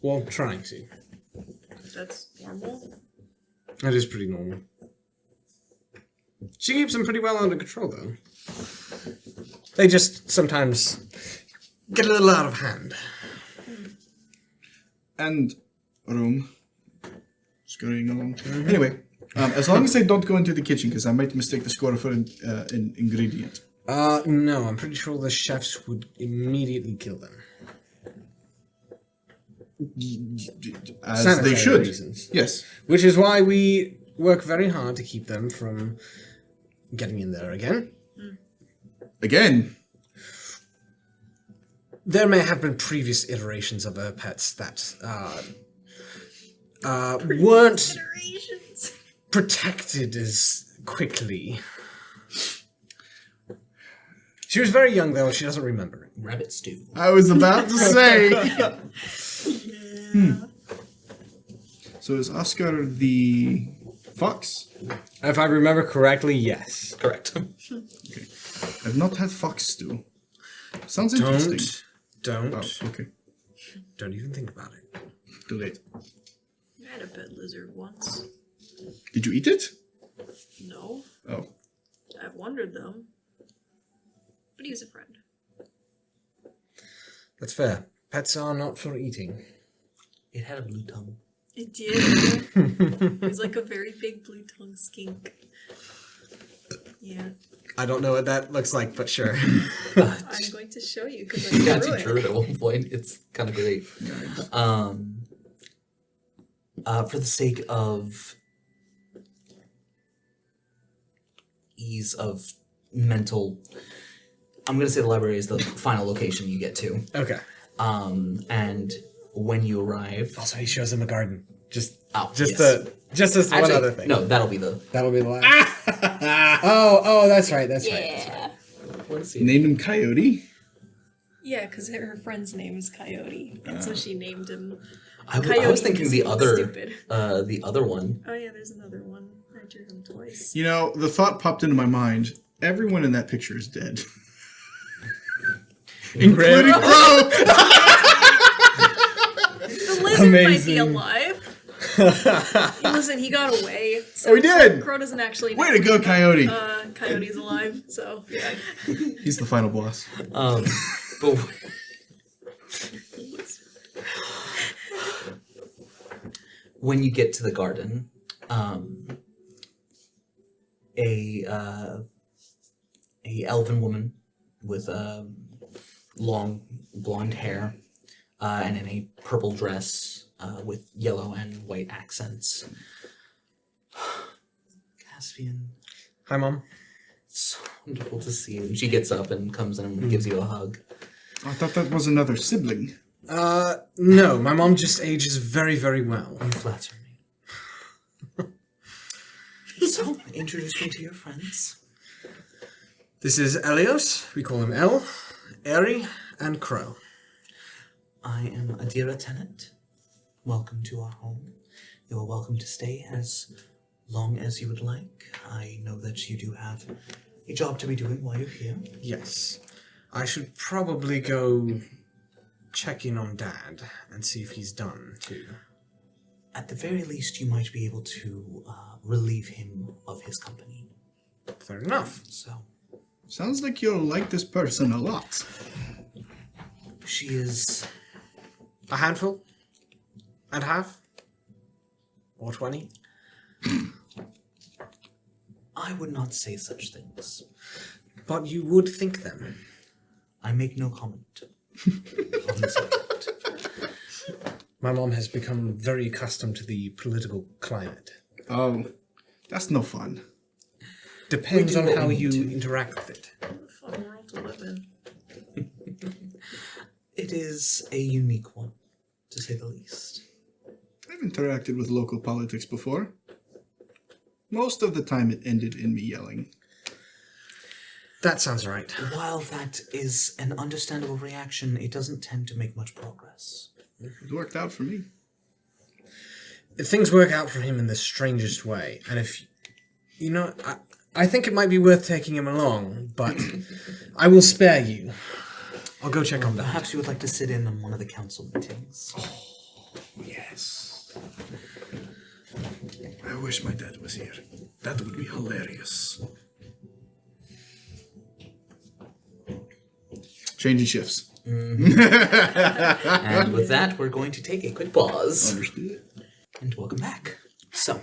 Well, trying to. That's normal. That is pretty normal. She keeps them pretty well under control, though. They just sometimes get a little out of hand. And room. Scurrying along. Anyway, as long as I don't go into the kitchen, because I might mistake the score for an ingredient. No, I'm pretty sure the chefs would immediately kill them. As Sanitary they should. reasons. Yes. Which is why we work very hard to keep them from getting in there again. Again. There may have been previous iterations of her pets that weren't Iterations. protected as quickly. She was very young, though. She doesn't remember it. Rabbit stew. I was about to say. So is Oscar the fox? If I remember correctly, yes. Correct. Okay. I've not had fox stew. Sounds interesting. Don't. Oh, okay. Don't even think about it. Too late. I had a pet lizard once. Did you eat it? No, Oh. I've wondered though. But he was a friend. That's fair. Pets are not for eating. It had a blue tongue. It did. It was like a very big blue tongue skink. Yeah. I don't know what that looks like, but sure. I'm going to show you because I You drew actually drew it. it at one point. It's kind of great. For the sake of ease of mental, I'm going to say the library is the final location you get to. Okay. And when you arrive, Also, he shows them a garden. Just yes. as one Actually, other thing. No, that'll be the. That'll be the last. oh, that's right. That's right. Yeah. Named him Coyote. Yeah, because her friend's name is Coyote, and so she named him. I was Coyote thinking because the he looks other, stupid. the other one. Oh yeah, there's another one. I drew him twice. You know, the thought popped into my mind. Everyone in that picture is dead. Including Crow! The lizard might be Amazing. alive. Listen, he got away. So Oh, he did! Crow doesn't actually. Way to go, Coyote! Coyote's alive, so yeah. He's the final boss. But when you get to the garden, a elven woman with long blonde hair and in a purple dress with yellow and white accents. Caspian, Hi, Mom. it's so wonderful to see you. And she gets up and comes in and gives you a hug. I thought that was another sibling. No, my mom just ages very, very well. You flatter me. So, introduce me to your friends. This is Elios. We call him El, Eri, and Crow. I am Adira Tenet. Welcome to our home. You are welcome to stay as long as you would like. I know that you do have a job to be doing while you're here. Yes. I should probably go check in on Dad and see if he's done, too. At the very least, you might be able to relieve him of his company. Fair enough. So, Sounds like you'll like this person a lot. she is... A handful? And half? Or 20? I would not say such things. But you would think them. I make no comment on the subject. My mom has become very accustomed to the political climate. Oh, that's no fun. Depends We on do what how we need you to. interact with it. What a fun world to live in. It is a unique one, to say the least. I've interacted with local politics before. Most of the time it ended in me yelling. That sounds right. While that is an understandable reaction, it doesn't tend to make much progress. It worked out for me. If things work out for him in the strangest way, and if... You know, I think it might be worth taking him along, but I will spare you. I'll go check on Dad. Perhaps you would like to sit in on one of the council meetings. Yes. I wish my dad was here. That would be hilarious. Changing shifts. And with that, we're going to take a quick pause Understood. and welcome back. So,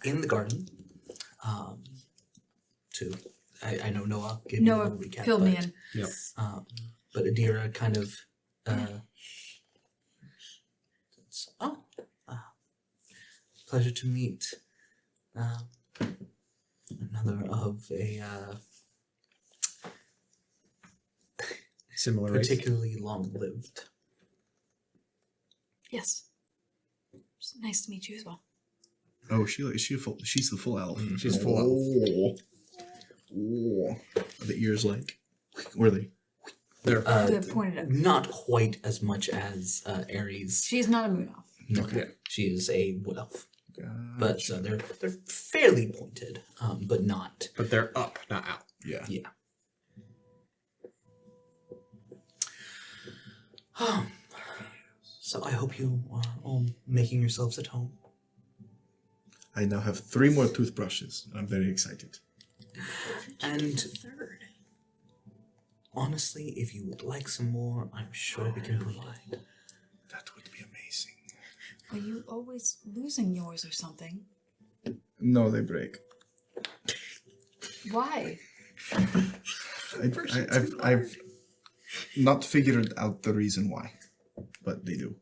in the garden, I know Noah gave you a Noah recap, filled me but, in. Yep. But Adira kind of, pleasure to meet another of a Similar race. particularly long-lived. Yes. It's nice to meet you as well. Oh, she's the full elf. She's full elf. Oh. Are the ears like? Were they? They're They're pointed up. Not quite as much as Ares. She's not a moon elf. No, Yeah. she is a wood elf. But they're fairly pointed, but not. but they're up, not out. Yeah. Yeah. So I hope you are all making yourselves at home. I now have 3 more toothbrushes. I'm very excited. And Third. Honestly, if you would like some more, I'm sure we can provide. That would be amazing. Are you always losing yours or something? No, they break. Why? I've not figured out the reason why, but they do.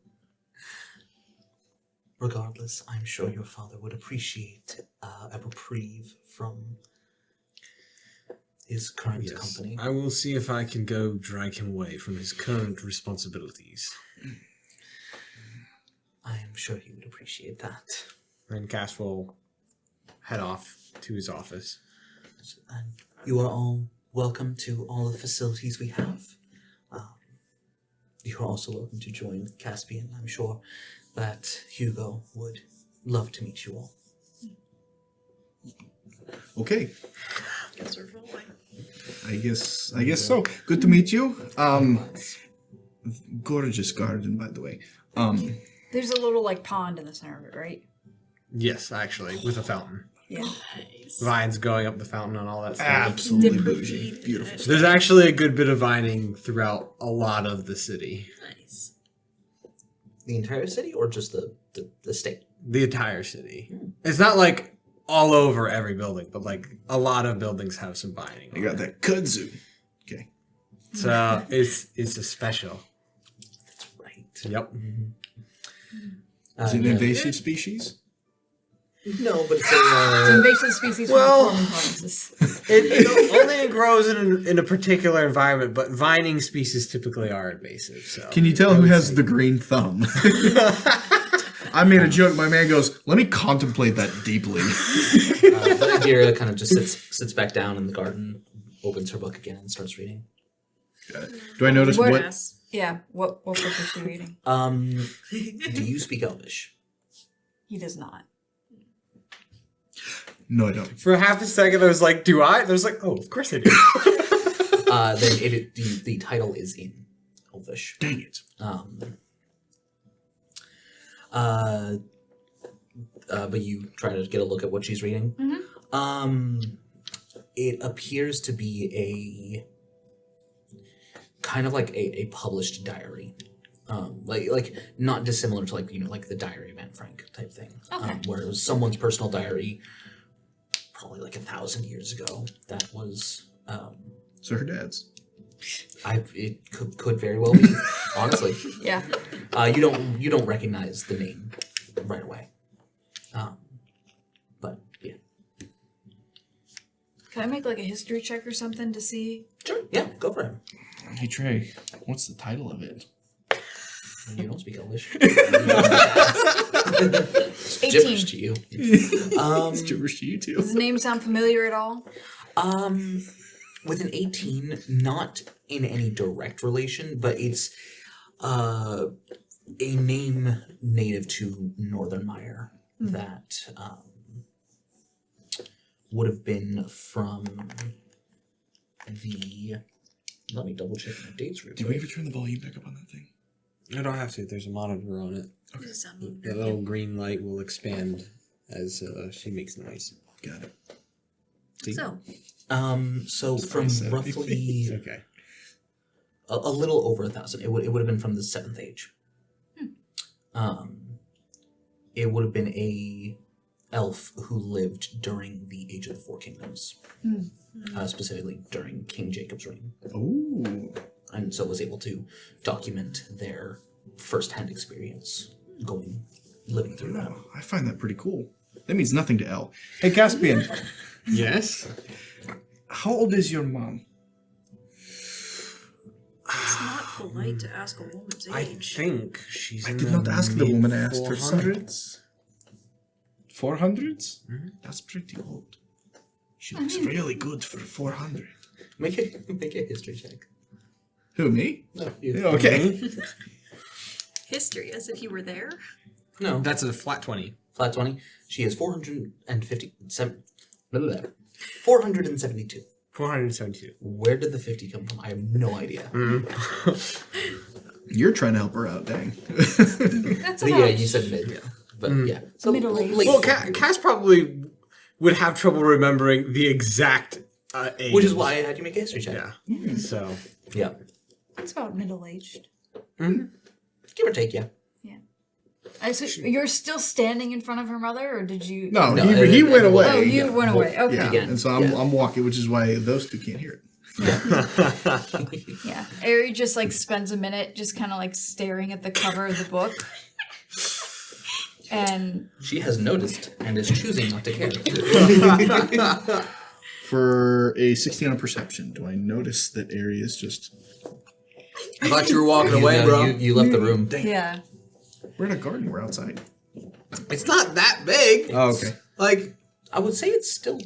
Regardless, I'm sure your father would appreciate a reprieve from his current company. I will see if I can go drag him away from his current responsibilities. I am sure he would appreciate that. And Cass will head off to his office. And you are all welcome to all the facilities we have. You're also welcome to join Caspian. I'm sure that Hugo would love to meet you all. Okay, Guess we're following. I guess so. Good to meet you. Gorgeous garden, by the way. There's a little like pond in the center of it, right? Yes, actually, with a fountain. Yeah. Nice. Vines going up the fountain and all that stuff. Absolutely Dipper bougie. feet. Beautiful. There's actually a good bit of vining throughout a lot of the city. Nice. The entire city or just the state? The entire city. It's not like all over every building, but like a lot of buildings have some vining. You got that kudzu. Okay. So it's a special. That's right. Yep. Is it an Yeah. invasive species? No, but it's It's an invasive species Well- from performing provinces. It only grows in a particular environment, but vining species typically are invasive. So Can you tell who has the green thumb? I made a joke. My man goes, "Let me contemplate that deeply." but Adira kind of just sits back down in the garden, opens her book again, and starts reading. Do I notice What- what? Yes. Yeah. What book is she reading? Do you speak Elvish? He does not. No, I don't. For half a second, I was like, "Do I?" There's like, "Oh, of course I do." Then the title is in Elvish. Dang it. But you try to get a look at what she's reading. It appears to be a kind of like a published diary, like not dissimilar to like the Diary of Anne Frank type thing, Okay. where it was someone's personal diary, probably like 1,000 years ago. That was So her dad's. it could very well be, honestly. Yeah. You don't recognize the name right away. But yeah. Can I make like a history check or something to see? Sure. Yeah, go for it. Hey Trey, what's the title of it? You don't speak English. 18. Gibberish to you. It's gibberish to you too. Does the name sound familiar at all? With an 18, not in any direct relation, but it's a name native to Northern Mire that would have been from the. Let me double check my dates real Did we quick. ever turn the volume back up on that thing? I don't have to. There's a monitor on it. Does it sound mean? The little green light will expand as she makes noise. Got it. So, So from said roughly Okay. a little over 1,000, it would have been from the 7th Age. It would have been a elf who lived during the Age of the Four Kingdoms, specifically during King Jacob's reign, Ooh. and so was able to document their first-hand experience living through that. I find that pretty cool. That means nothing to Elle. Hey Caspian, Yes. how old is your mom? it's not polite to ask a woman's I age. think she's. I in did not ask the woman. I asked her son. mid-400s. 400s? That's pretty old. She looks really good for 400. Make a history check. Who, me? No, you. Yeah, okay. History, as if you were there. No, That's a flat 20. flat 20. She is 472. 472. Where did the 50 come from? I have no idea. You're trying to help her out, dang. That's But about yeah, you said mid. But yeah. So Middle age. late Well, 40s. Cass probably would have trouble remembering the exact Which is why I had you make a history check. Yeah. So. Yeah. It's about middle-aged. Give or take, yeah. So you're still standing in front of her mother, or did you? No, No, he went away. Oh, you went away. Okay. Yeah, Again, and so I'm walking, which is why those two can't hear it. Yeah. Ari just like spends a minute just kind of like staring at the cover of the book. And She has noticed and is choosing not to care. For a 16 on perception, do I notice that Ari is just... I thought you were walking You away, know, bro. You left the room. yeah. We're in a garden, we're outside. It's not that big. Oh, okay. Like, I would say it's still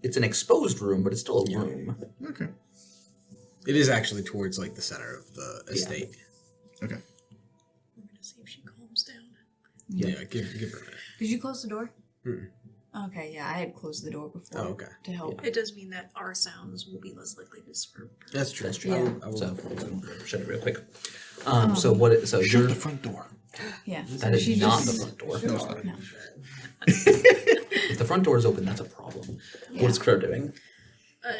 it's an exposed room, but it's still a room. Okay. it is actually towards like the center of the estate. Okay. We're gonna see if she calms down. Yeah, give her a minute. Did you close the door? Mm-mm. Okay, yeah, I had closed the door before. Oh, okay. To help. It does mean that our sounds will be less likely to disturb. That's true. That's true. Yeah. I will So shut it real quick. So what? So Shut you're the front door. Yeah. that is she not just- the front door. No, it's not. No. If the front door is open, that's a problem. Yeah. What's Crow doing?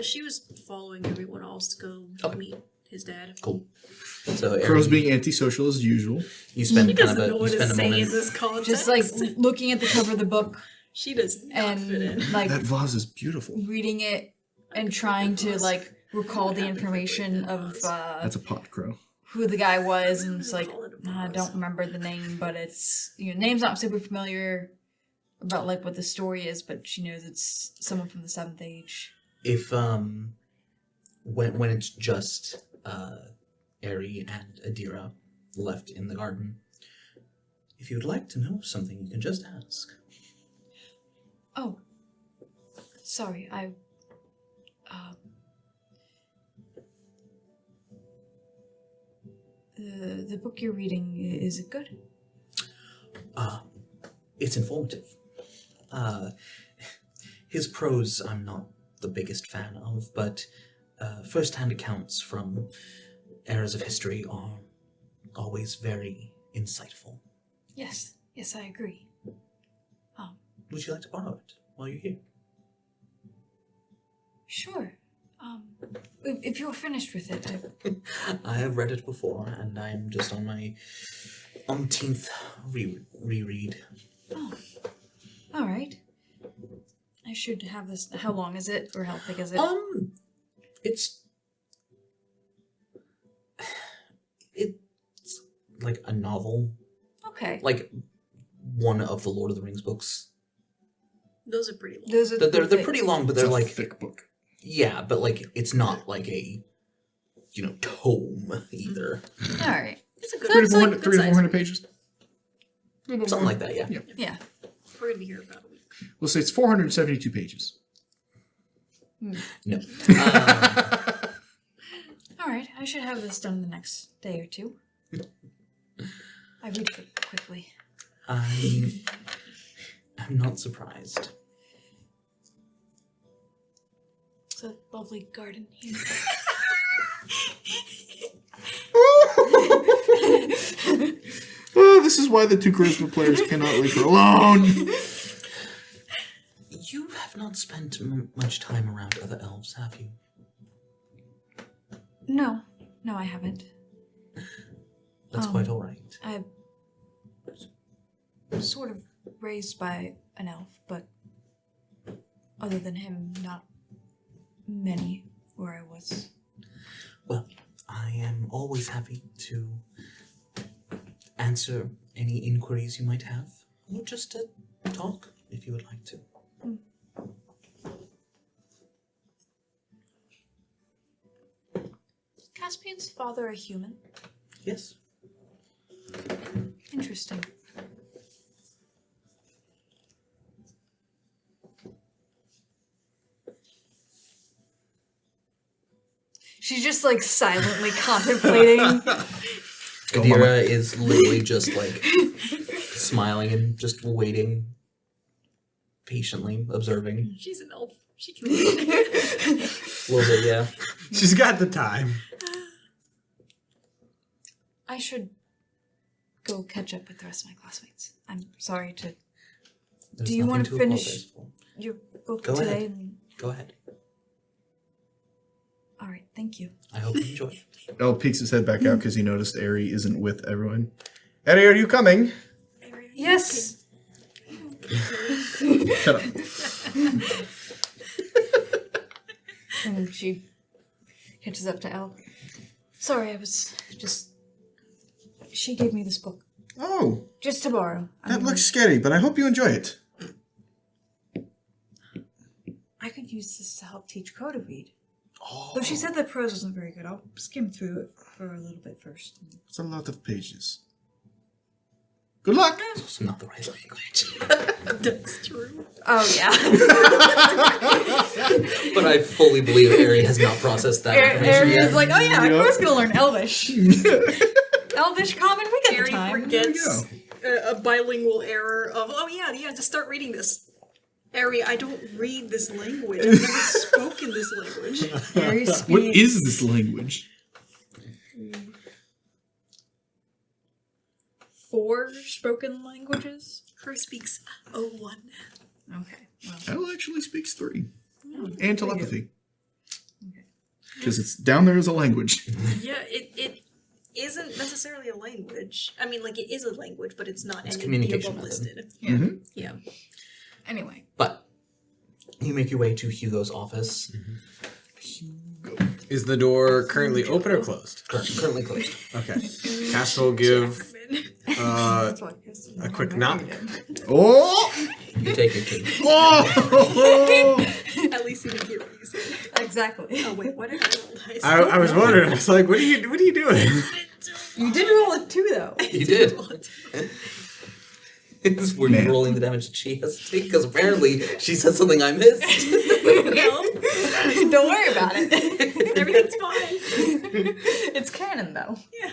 She was following everyone else to go Okay. meet his dad. Cool. So Crow's Aaron, being antisocial as usual. you spend She kind doesn't of know you what to spend a say in moment. this context. Just like looking at the cover of the book she does not fit in. and like That vase is beautiful. reading it and trying to like recall the information of That's a pot, Crow. who the guy was, and it's like Call it a I vase. don't remember the name, but it's name's not super familiar about like what the story is, but she knows it's someone from the 7th Age. If when it's just Ari and Adira left in the garden, if you would like to know something, you can just ask. Oh, sorry, the book you're reading, is it good? It's informative. His prose I'm not the biggest fan of, but first-hand accounts from eras of history are always very insightful. Yes, I agree. Would you like to borrow it while you're here? Sure. If you're finished with it, I have read it before, and I am just on my umpteenth reread. all right. I should have this. How long is it, or how thick is it? It's like a novel, Okay. like one of the Lord of the Rings books. Those are pretty long. Those are They're thick. pretty long, but It's they're a like thick book. yeah, but like it's not like a tome either. All right. It's a good 3 to it's like 400, good 3 to size. 400 pages. Something like that, yeah. Yeah. We're gonna be here about a week. We'll say it's 472 pages. No. All right. I should have this done in the next day or two. I read quickly. I'm not surprised. It's a lovely garden here. Oh, this is why the two charisma players cannot leave her alone. You have not spent much time around other elves, have you? No, I haven't. That's quite all right. I was sort of raised by an elf, but other than him, not many where I was. Well, I am always happy to answer any inquiries you might have, or just to talk if you would like to. Caspian's father a human? Yes. Interesting. She's just like silently contemplating. Adira is literally just like smiling and just waiting, patiently observing. She's an elf. She can A little bit, yeah. She's got the time. I should go catch up with the rest of my classmates. I'm sorry to There's Do you wanna nothing finish- apologize for. your book Go today. ahead. And Go ahead. All right, thank you. I hope you enjoy. El peeks his head back out because he noticed Ari isn't with everyone. Ari, are you coming? Yes. Shut up. And she catches up to Elle. Sorry, I was just. She gave me this book. Oh, Just to borrow. that looks scary, but I hope you enjoy it. I could use this to help teach Crow to read. Though she said that prose wasn't very good. I'll skim through it for a little bit first. It's a lot of pages. Good luck. It's also not the right language. That's true. Oh, yeah. But I fully believe Ari has not processed that information Ari yet. is like, oh, yeah, Yep. of course gonna learn Elvish. Elvish Common, we got the Harry time. forgets a bilingual error of, oh yeah, just start reading this. Harry, I don't read this language. I've never spoken this language. Harry What speaks. is this language? 4 spoken languages? Crow speaks O1. Okay, well. El actually speaks 3. Oh, And telepathy. Okay. Because it's down there as a language. Yeah, it isn't necessarily a language. I mean, like, it is a language, but it's not It's any of the communication above method. listed. Yeah. Mhm. Yeah. Anyway. But you make your way to Hugo's office. Is the door currently open or closed? Currently closed. Okay. Castle will give Jackman. That's what I guess a quick knock. Oh! You take your key. Oh! At least he didn't hear what you said. Exactly. Oh wait, what did I roll? I was wondering. I was like, what are you doing? You did roll a 2, though. You did. Were you rolling the damage that she has to take? Because apparently she said something I missed. Don't worry about it. Everything's fine. It's canon, though. Yeah.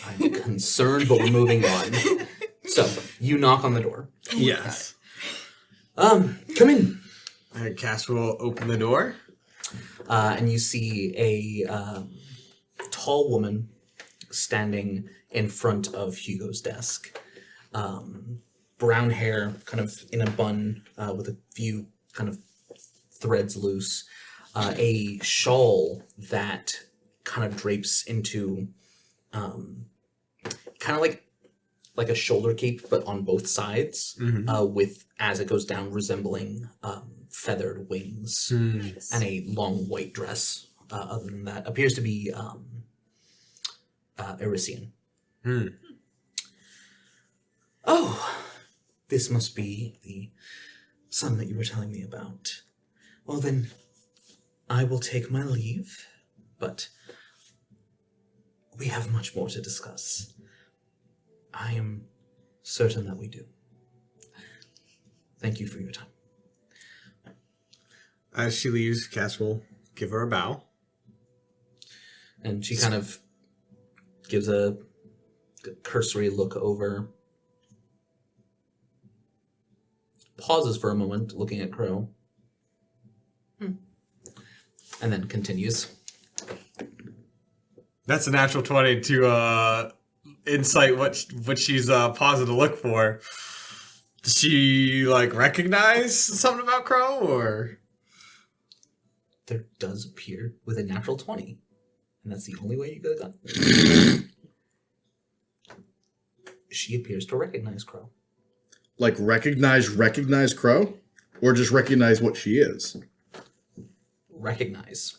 I'm concerned, but we're moving on. So, you knock on the door. Yes. Come in. Cass will open the door. And you see a tall woman standing in front of Hugo's desk. Brown hair, kind of in a bun, with a few kind of threads loose. A shawl that kind of drapes into kind of like a shoulder cape, but on both sides, with, as it goes down, resembling feathered wings, and a long white dress. Other than that, appears to be Erisian. Oh, this must be the son that you were telling me about. Well then, I will take my leave, but we have much more to discuss. I am certain that we do. Thank you for your time. As she leaves, Cass will give her a bow. And she kind of gives a cursory look over, pauses for a moment, looking at Crow, and then continues. That's a natural 20 to insight what she's pausing to look for. Does she recognize something about Crow, or? There does appear with a natural 20. And that's the only way you could have done it. She appears to recognize Crow. Like recognize Crow? Or just recognize what she is? Recognize.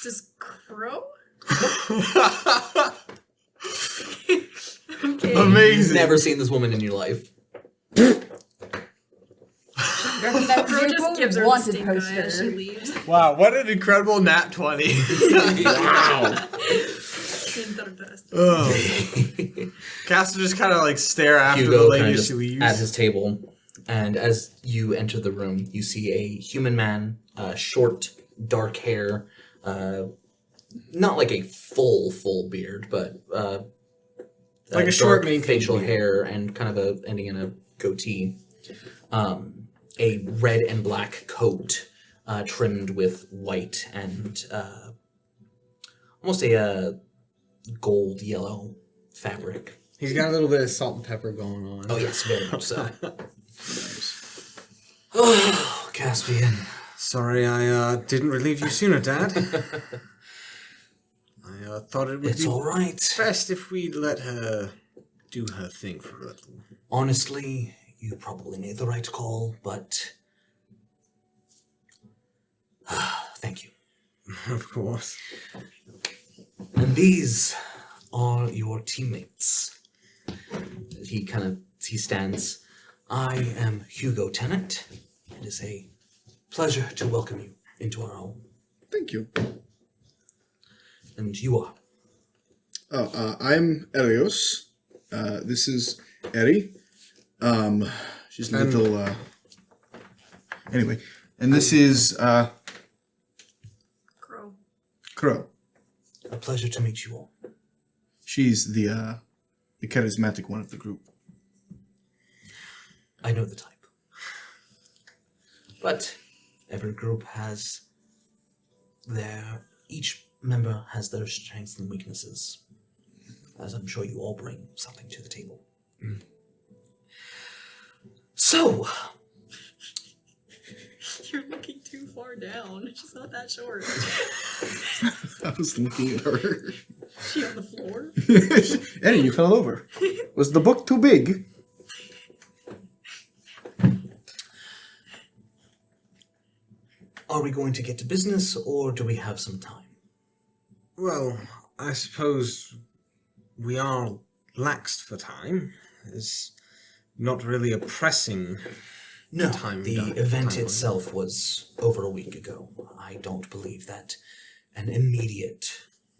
Does Crow? Amazing. Never seen this woman in your life. Crow just gives her the stink eye as she leaves. Wow, what an incredible nat 20. Wow. Oh. Cass will just kind of stare after Hugo the lady kind of as she leaves. at his table, and as you enter the room, you see a human man, short, dark hair, not like a full beard, but Like a short dark main facial beard. hair and kind of ending in a goatee. A red and black coat, trimmed with white and almost a gold yellow fabric. He's got a little bit of salt and pepper going on. Oh yes, very much so. Oh, Caspian. Sorry I didn't relieve you sooner, Dad. I thought it would It's be all right. best if we let her do her thing for a little. Honestly, you probably made the right call, but thank you. Of course. And these are your teammates. He stands. I am Hugo Tenet. It is a pleasure to welcome you into our home. Thank you. And you are. I'm Elios. This is Eri. She's a little. Anyway, and this is Crow. Crow. A pleasure to meet you all. She's the charismatic one of the group. I know the type. But every group has each member has their strengths and weaknesses. As I'm sure you all bring something to the table. So, You're looking too far down. She's not that short. I was looking at her. She on the floor? Eddie, you fell over. Was the book too big? are we going to get to business, or do we have some time? Well, I suppose we are laxed for time. It's not really a pressing No, time. the event itself was over a week ago. I don't believe that an immediate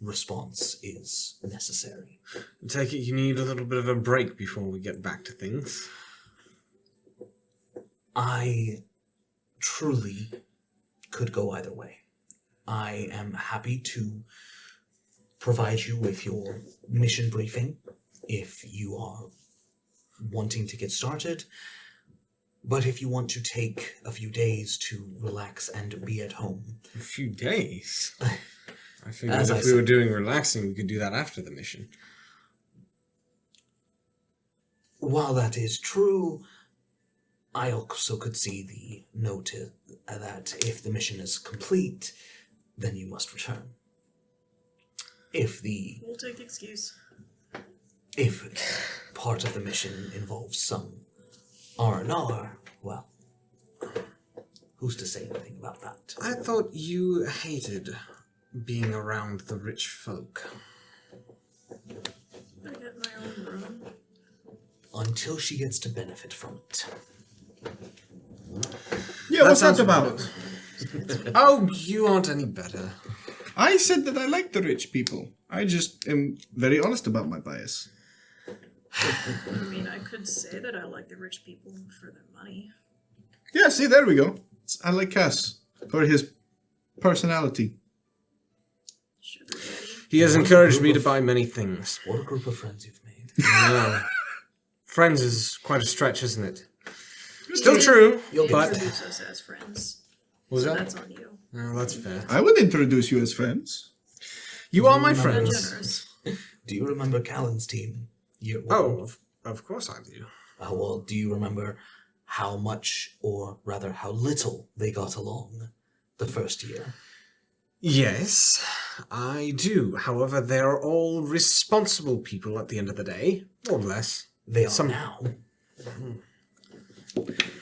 response is necessary. I take it you need a little bit of a break before we get back to things. I truly could go either way. I am happy to provide you with your mission briefing if you are wanting to get started. But if you want to take a few days to relax and be at home. A few days? I figured As if I we said- were doing relaxing, we could do that after the mission. While that is true, I also could see the note that if the mission is complete, then you must return. If We'll take the excuse. part of the mission involves some R&R, well, who's to say anything about that? I thought you hated being around the rich folk. I get my own room. Until she gets to benefit from it. Yeah, That what's that sounds about? Oh, you aren't any better. I said that I like the rich people. I just am very honest about my bias. I mean, I could say that I like the rich people for their money. Yeah, see, there we go. I like Cass for his personality. Sugar daddy. He has encouraged me to buy many things. What a group of friends you've made. No. Friends is quite a stretch, isn't it? Still true, You but... introduce us as friends. Was So that? that's on you. No, that's fair. I would introduce you as friends. You are my Remember- Not friends. generous. Do you remember Callan's team? Year one? Oh, of course I do. Well, do you remember how much, or rather how little, they got along the first year? Yes, I do. However, they're all responsible people at the end of the day, more or less. They are Some- now.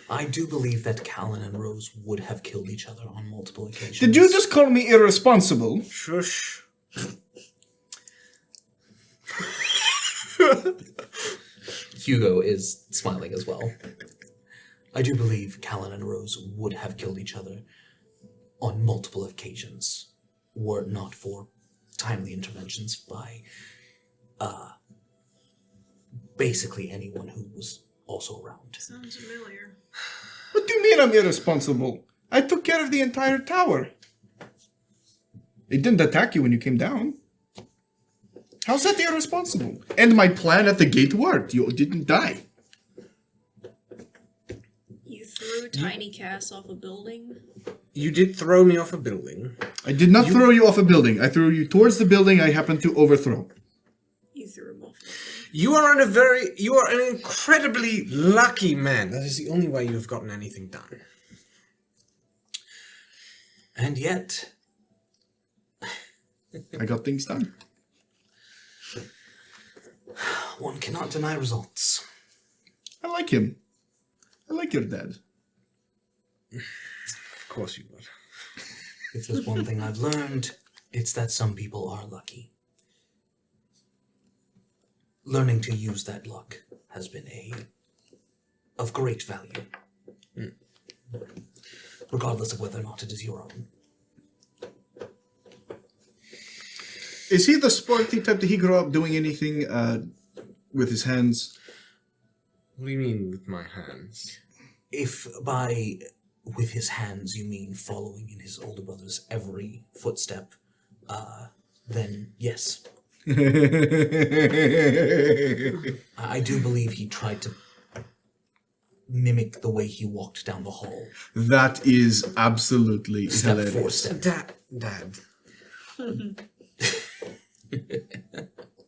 I do believe that Callan and Rose would have killed each other on multiple occasions. Did you just call me irresponsible? Shush. Hugo is smiling as well. I do believe Callan and Rose would have killed each other on multiple occasions, were it not for timely interventions by basically anyone who was also around. Sounds familiar. What do you mean I'm irresponsible? I took care of the entire tower. It didn't attack you when you came down. How's that irresponsible? And my plan at the gate worked. You didn't die. You threw Tiny Cass off a building. You did throw me off a building. I did not throw you off a building. I threw you towards the building I happened to overthrow. You threw him off a building. You are an incredibly lucky man. That is the only way you have gotten anything done. And yet, I got things done. one cannot deny results. I like him. I like your dad. Of course you would. If there's one thing I've learned, it's that some people are lucky. Learning to use that luck has been of great value. Regardless of whether or not it is your own. Is he the sporty type? Did he grow up doing anything with his hands? What do you mean with my hands? If with his hands you mean following in his older brother's every footstep, then yes. I do believe he tried to mimic the way he walked down the hall. That is absolutely Step hilarious. for step. Dad.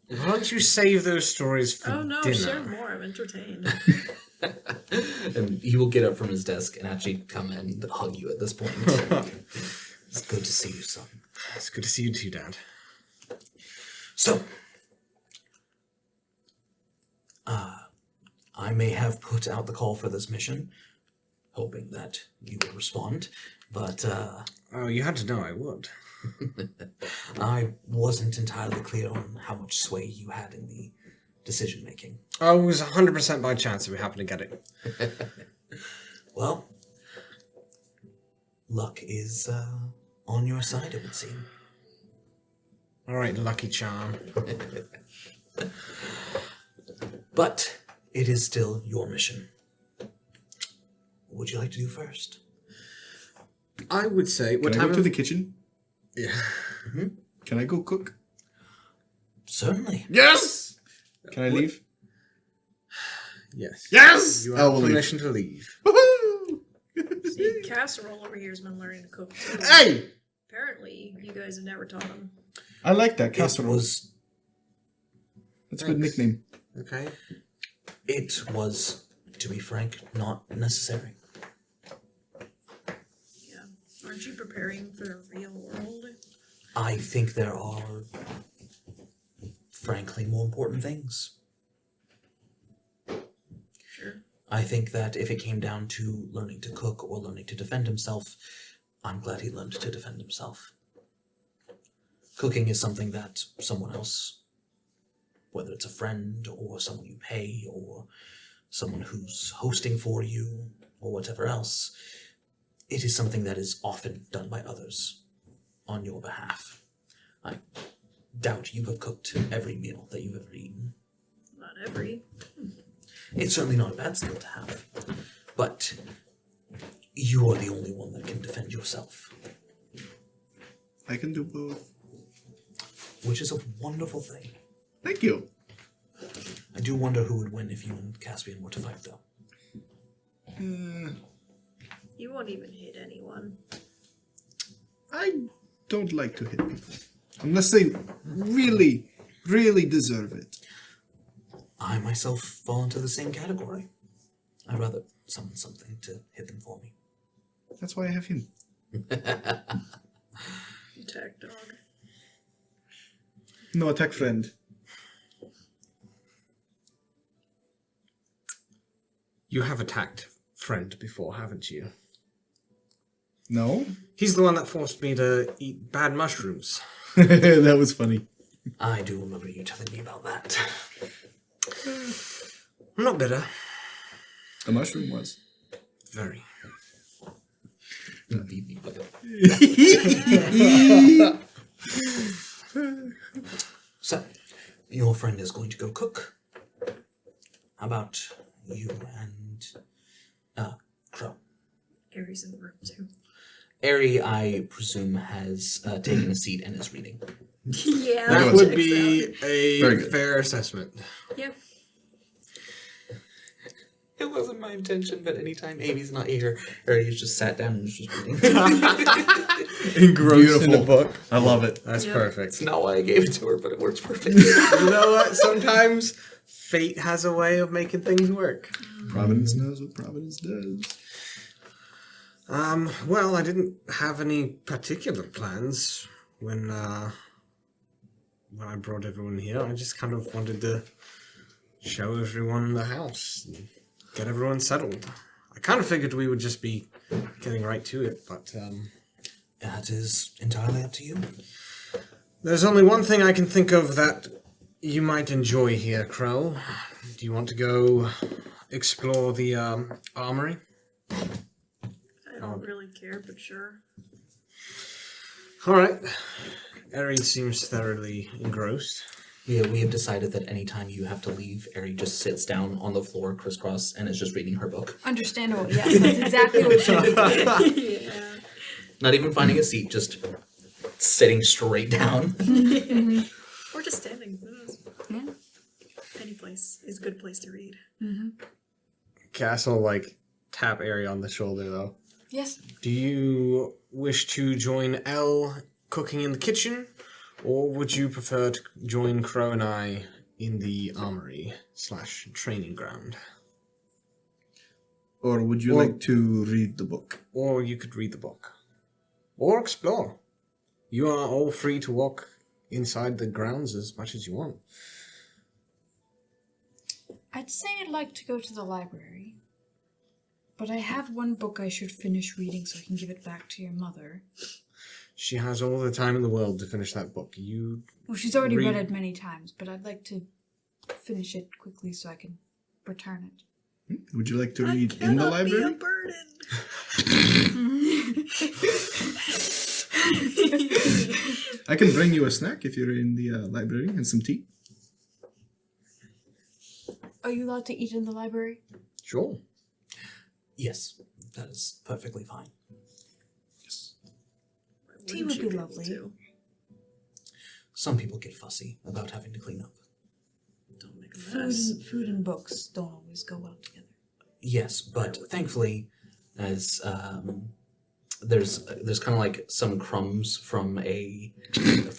Why don't you save those stories for Oh no, dinner? share more. I'm entertained. And he will get up from his desk and actually come and hug you at this point. It's good to see you, son. It's good to see you too, Dad. So, I may have put out the call for this mission, hoping that you would respond, but Oh, you had to know I would. I wasn't entirely clear on how much sway you had in the decision-making. Oh, it was 100% by chance that we happened to get it. Well, luck is on your side, it would seem. All right, lucky charm. But it is still your mission. What would you like to do first? I would say... Can I go to the kitchen? Yeah. Can I go cook? Certainly. Yes! Can I leave? Yes. Yes! You I have will leave. permission to leave. Woohoo! See, Casserole over here has been learning to cook too. Hey! Apparently, you guys have never taught him. I like that, It casserole. was, That's a good Thanks. nickname. Okay. to be frank, not necessary. Yeah. Aren't you preparing for the real world? I think there are, frankly, more important things. Sure. I think that if it came down to learning to cook or learning to defend himself, I'm glad he learned to defend himself. Cooking is something that someone else, whether it's a friend or someone you pay or someone who's hosting for you or whatever else, it is something that is often done by others on your behalf. I doubt you have cooked every meal that you've ever eaten. Not every. It's certainly not a bad skill to have, but you are the only one that can defend yourself, I can do both. which is a wonderful thing. Thank you. I do wonder who would win if you and Caspian were to fight, though. You won't even hit anyone. I don't like to hit people. Unless they really, really deserve it. I myself fall into the same category. I'd rather summon something to hit them for me. That's why I have him. Attack dog. No, attack friend. You have attacked friend before, haven't you? No? He's the one that forced me to eat bad mushrooms. That was funny. I do remember you telling me about that. I'm not bitter. The mushroom was. Very. Beat me, but- So, your friend is going to go cook. How about you and Crow? Aries in the room too. Airy, I presume, has taken a seat and is reading. Yeah, That That was- would be a Very good. fair assessment. Yeah. It wasn't my intention, but anytime Amy's not here, Airy's just sat down and is just reading. Engrossed in a Beautiful. book. I love it. That's Yeah. perfect. It's not why I gave it to her, but it works perfect. You know what? Sometimes fate has a way of making things work. Providence knows what Providence does. Well, I didn't have any particular plans when I brought everyone here. I just kind of wanted to show everyone the house and get everyone settled. I kind of figured we would just be getting right to it, but That is entirely up to you. there's only one thing I can think of that you might enjoy here, Crow. Do you want to go explore the armory? I don't really care, but sure. All right. Eri seems thoroughly engrossed. We have decided that anytime you have to leave, Ari just sits down on the floor crisscross and is just reading her book. Understandable. Yes, that's exactly what she did. Yeah. Not even finding a seat, just sitting straight down. Or just standing. Who knows? Yeah. Any place is a good place to read. Castle, like, tap Eri on the shoulder, though. Yes. Do you wish to join Elle cooking in the kitchen, or would you prefer to join Crow and I in the armory / training ground? Or would you Or- like to read the book? Or you could read the book. Or explore. You are all free to walk inside the grounds as much as you want. I'd say I'd like to go to the library. But I have one book I should finish reading so I can give it back to your mother. She has all the time in the world to finish that book. Well, she's already read Read- it many times, but I'd like to finish it quickly so I can return it. Would you like to read in the Cannot be a library? burden. I can bring you a snack if you're in the library and some tea. Are you allowed to eat in the library? Sure. Yes, that is perfectly fine. Tea Wouldn't would you be able lovely. to? Some people get fussy about having to clean up. Don't make a mess. Food and books don't always go well together. Yes, but thankfully, as there's kind of like some crumbs from a Like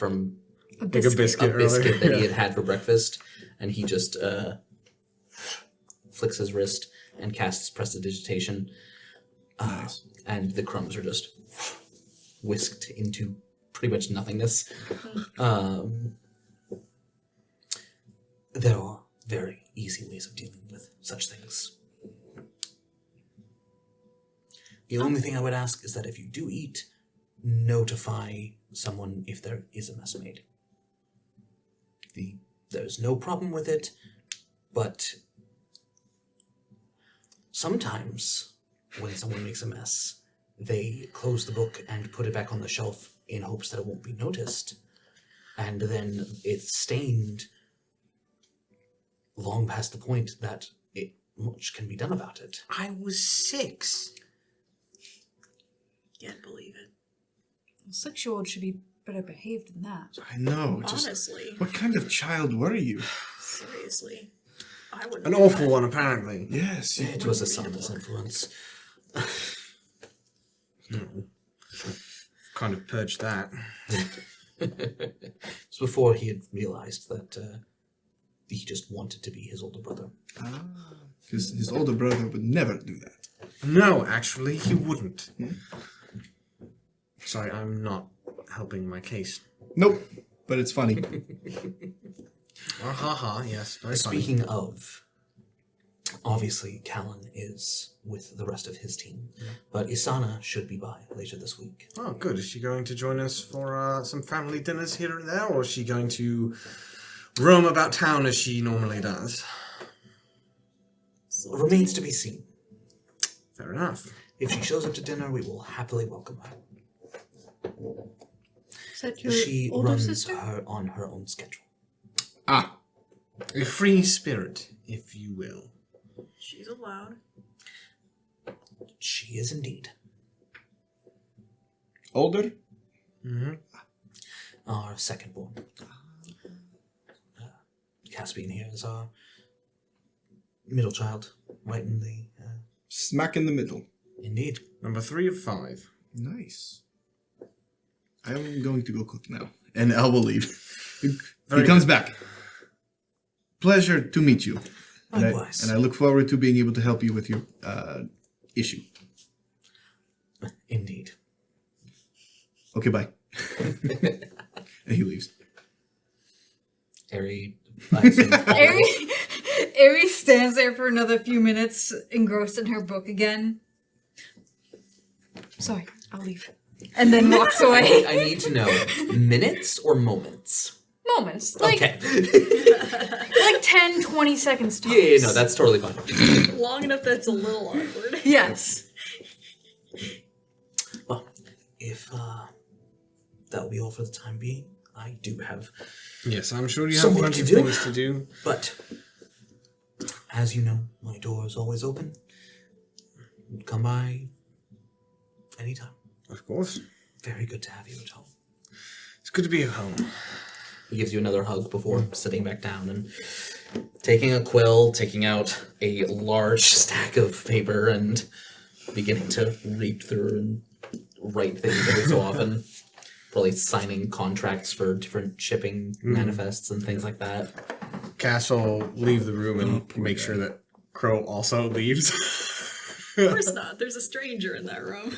a biscuit a biscuit earlier. that he had for breakfast, and he just flicks his wrist and casts prestidigitation, Nice. and the crumbs are just whisked into pretty much nothingness. There are very easy ways of dealing with such things. The only thing I would ask is that if you do eat, notify someone if there is a mess made. There's no problem with it, but sometimes when someone makes a mess, they close the book and put it back on the shelf in hopes that it won't be noticed, and then it's stained long past the point that much can be done about it. I was 6. Can't believe it. A 6-year-old should be better behaved than that. I know. Just Honestly. what kind of child were you? Seriously. I wouldn't An do awful that. one, apparently. Yes. You, It was a son's influence. Kind of purged that. It's before he had realized that he just wanted to be his older brother. because his older brother would never do that. No, actually, he wouldn't. Sorry, I'm not helping my case. Nope. But it's funny. Yes, very funny. Speaking of, obviously Callan is with the rest of his team, but Isana should be by later this week. Oh, good. Is she going to join us for some family dinners here and there, or is she going to roam about town as she normally does? Remains to be seen. Fair enough. If she shows up to dinner, we will happily welcome her. Is that your She older runs sister? her on her own schedule. Ah. A free spirit, if you will. She's allowed. She is indeed. Older? Mm-hmm. Our second born. Caspian here is our middle child, right in the... Smack in the middle. Indeed. Number 3 of 5. Nice. I'm going to go cook now. And Al will leave. Very He comes back. Pleasure to meet you. Likewise. And I look forward to being able to help you with your issue. Indeed. Okay, bye. And he leaves. Ari, I assume, follows. Ari stands there for another few minutes, engrossed in her book again. Sorry, I'll leave. And then walks away. I need to know minutes or moments. Moments. Like, Okay. like 10, 20 seconds tops. Yeah, no, that's totally fine. Long enough that it's a little awkward. Yes. Well, if that'll be all for the time being, I do have. Yes, I'm sure you Some have work plenty to of do. things to do. But as you know, my door is always open. Come by anytime. Of course. Very good to have you at home. It's good to be at home. He gives you another hug before sitting back down and taking a quill, taking out a large stack of paper and beginning to read through and write things every so often. Probably signing contracts for different shipping manifests and things like that. Cass will leave the room and make sure that Crow also leaves. Of course not. There's a stranger in that room.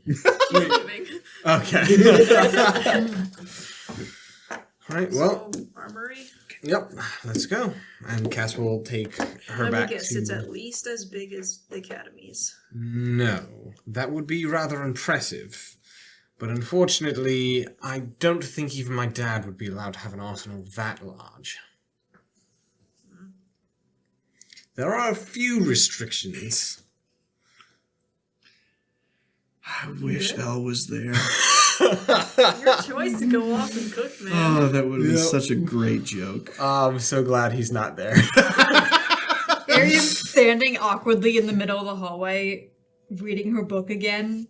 She's leaving. Okay. All right, well, So, armory. yep, let's go. And Cass will take her Let back me guess, to... it's at least as big as the academies. No, that would be rather impressive. But unfortunately, I don't think even my dad would be allowed to have an arsenal that large. There are a few restrictions. I wish Elle was there. Your choice to go off and cook, man. Oh, that would have been Yep. such a great joke. Oh, I'm so glad he's not there. Ari's standing awkwardly in the middle of the hallway, reading her book again,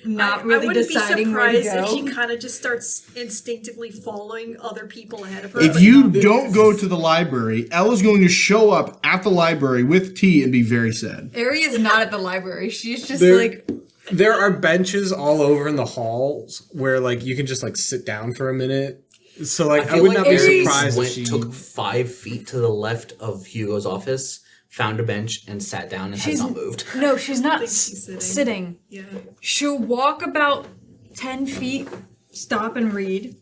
not really I wouldn't deciding where to be surprised go. if she kind of just starts instinctively following other people ahead of her. If but you not- don't go to the library, Elle is going to show up at the library with tea and be very sad. Ari is not at the library. She's just There- like, There are benches all over in the halls where, like, you can just, like, sit down for a minute. So, like, I feel would like not be Aries surprised if went, she... took 5 feet to the left of Hugo's office, found a bench, and sat down and has not moved. no, she's not think she's sitting. sitting. Yeah. She'll walk about 10 feet, stop and read.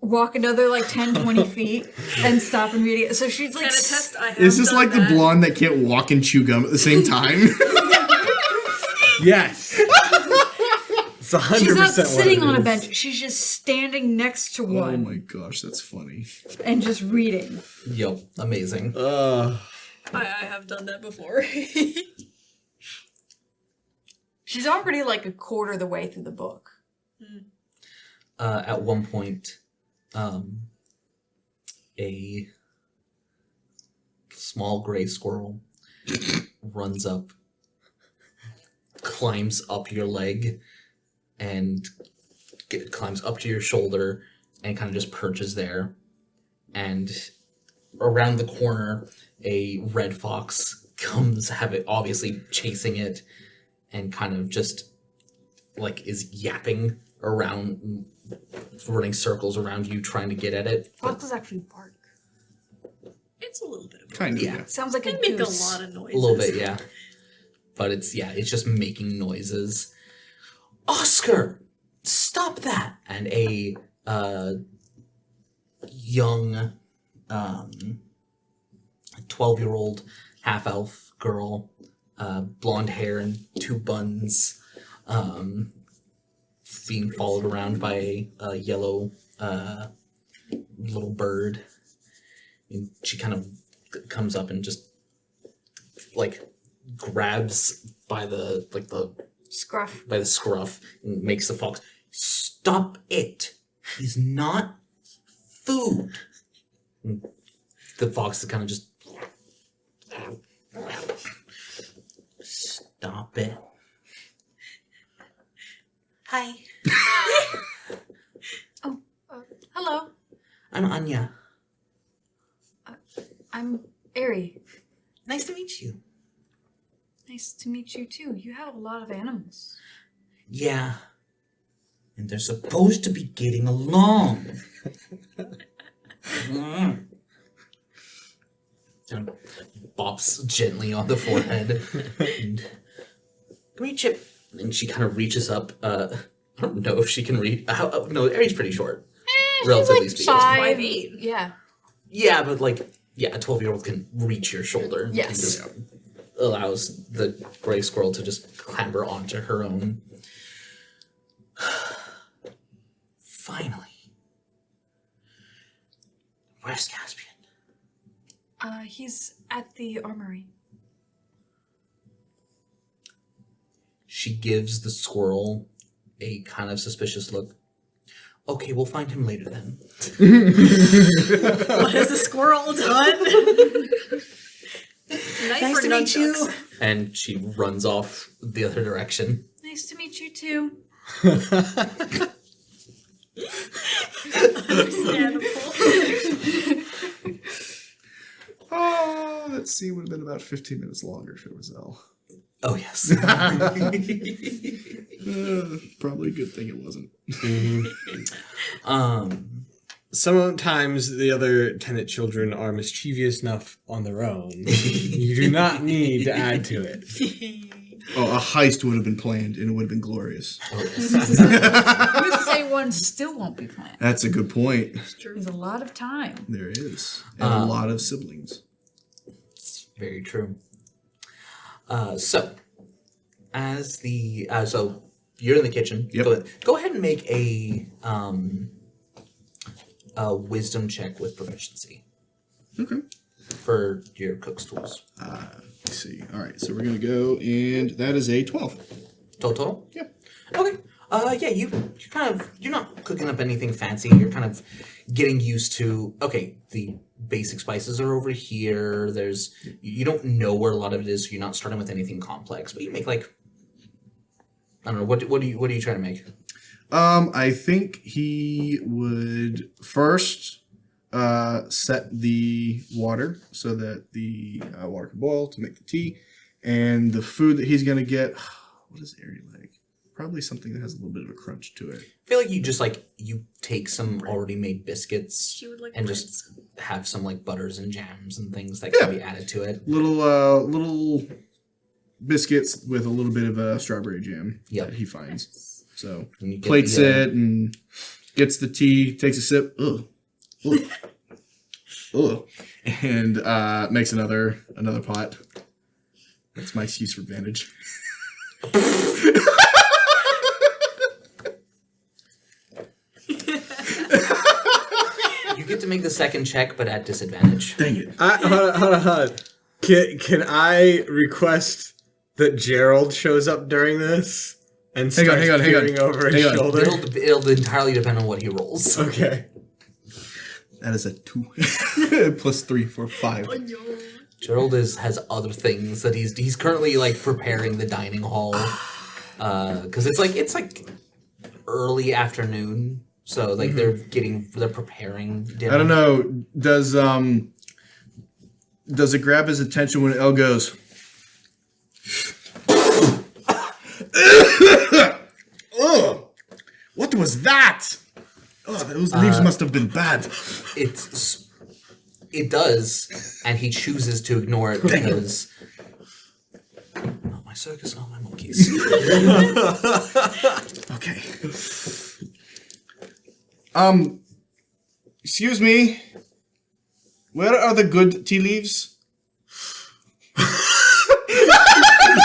Walk another like 10, 20 feet, and stop and read it. So she's like, Can attest I have Is this done like the that. blonde that can't walk and chew gum at the same time? Yes! It's 100% she's not what sitting it on a is. bench. She's just standing next to Oh one my gosh, that's funny. and just reading. Yep, amazing. I have done that before. She's already like a quarter of the way through the book. At one point, a small gray squirrel runs up, climbs up your leg, and climbs up to your shoulder, and kind of just perches there. And around the corner, a red fox comes, obviously chasing it, and kind of just like is yapping around, running circles around you, trying to get at it. But Foxes actually bark. It's a little bit of Kind of, Yeah. yeah. Sounds like They a make goose. a lot of noises. a little bit, yeah. But it's just making noises. Oscar, stop that! And a young 12-year-old half-elf girl, blonde hair and 2 buns, being followed around by a yellow little bird. And she kind of comes up and just like grabs by the Scruff. scruff and makes the fox stop it. He's not food. And the fox is kind of just stop it. Hi, Hello, I'm Anya. I'm Ari. Nice to meet you. Nice to meet you too. You have a lot of animals. Yeah. And they're supposed to be getting along. And bops gently on the forehead. And Come here, Chip. And she kind of reaches up. I don't know if she can read. No, Aries pretty short. Relatively speaking. 5'8". Yeah. Yeah, but like, yeah, a 12-year-old can reach your shoulder. Yes. And just allows the gray squirrel to just clamber onto her own. Finally. Where's Caspian? He's at the armory. She gives the squirrel a kind of suspicious look. Okay, we'll find him later then. What has the squirrel done? Nice to meet you. And she runs off the other direction. Nice to meet you too. Oh, that scene would have been about 15 minutes longer if it was Elle. Oh, yes. Probably a good thing it wasn't. Sometimes the other Tenet children are mischievous enough on their own. You do not need to add to it. Oh, a heist would have been planned and it would have been glorious. Who's to say one still won't be planned? That's a good point. There's a lot of time. There is. And a lot of siblings. It's very true. So you're in the kitchen. Yep. Go ahead and make a wisdom check with proficiency Okay. for your cook's tools. Let's see. All right, so we're going to go, and that is a 12. Total? Yeah. Okay. Yeah, you're not cooking up anything fancy. You're kind of getting used to, okay, the basic spices are over here. You don't know where a lot of it is, so you're not starting with anything complex. But you make like, I don't know, what are you trying to make? I think he would first set the water so that the water can boil to make the tea, and the food that he's going to get, what is Ari like? Probably something that has a little bit of a crunch to it. I feel like you take some already made biscuits She would like and breads. just have some like butters and jams and things that can be added to it. Little biscuits with a little bit of strawberry jam that he finds. So And you get plates the, it and gets the tea, takes a sip, and makes another pot. That's my excuse for advantage. You get to make the second check, but at disadvantage. Dang it. Hold on. Can I request that Gerald shows up during this and starts peering over his shoulder? It'll entirely depend on what he rolls. Okay. That is a 2 plus 3 for 5. Gerald has other things that he's currently like preparing the dining hall because it's like early afternoon, so like they're preparing dinner. I don't know. Does it grab his attention when Elle goes? Ugh! What was that? Oh, those leaves must have been bad. It does, and he chooses to ignore it because not my circus, not my monkeys. Okay. Excuse me. Where are the good tea leaves?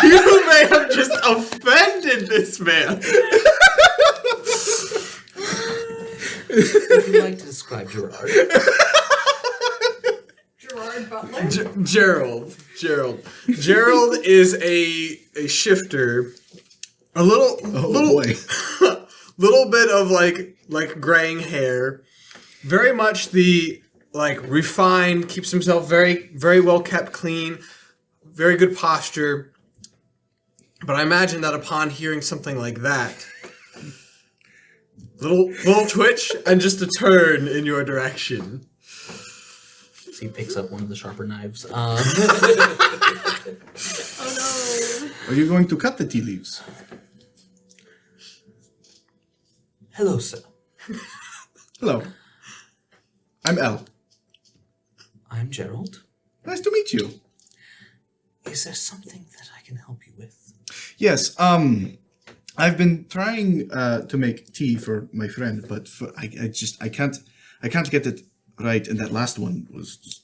You may have just offended this man. Would you like to describe Gerard? Gerard Butler. Gerald. Gerald is a shifter. A little little bit of like graying hair. Very much the refined, keeps himself very, very well kept clean, very good posture. But I imagine that upon hearing something like that, little twitch and just a turn in your direction. So he picks up one of the sharper knives. Oh no. Are you going to cut the tea leaves? Hello, sir. Hello. I'm Elle. I'm Gerald. Nice to meet you. Is there something that I can help you with? Yes. I've been trying to make tea for my friend, but I can't get it right, and that last one was just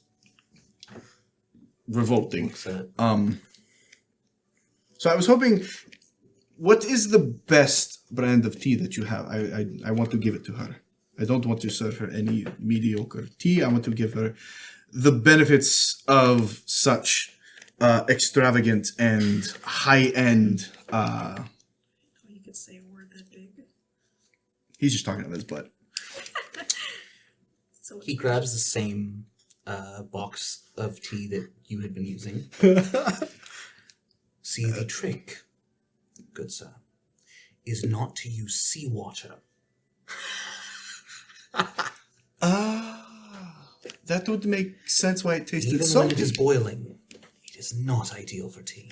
revolting. So, So I was hoping, what is the best brand of tea that you have? I want to give it to her. I don't want to serve her any mediocre tea. I want to give her the benefits of such extravagant and high-end. You could say a word that big. He's just talking out of his butt. So he grabs the same box of tea that you had been using. See, the trick, good sir, is not to use seawater. That would make sense why it tasted Even salty. when it is boiling, it is not ideal for tea.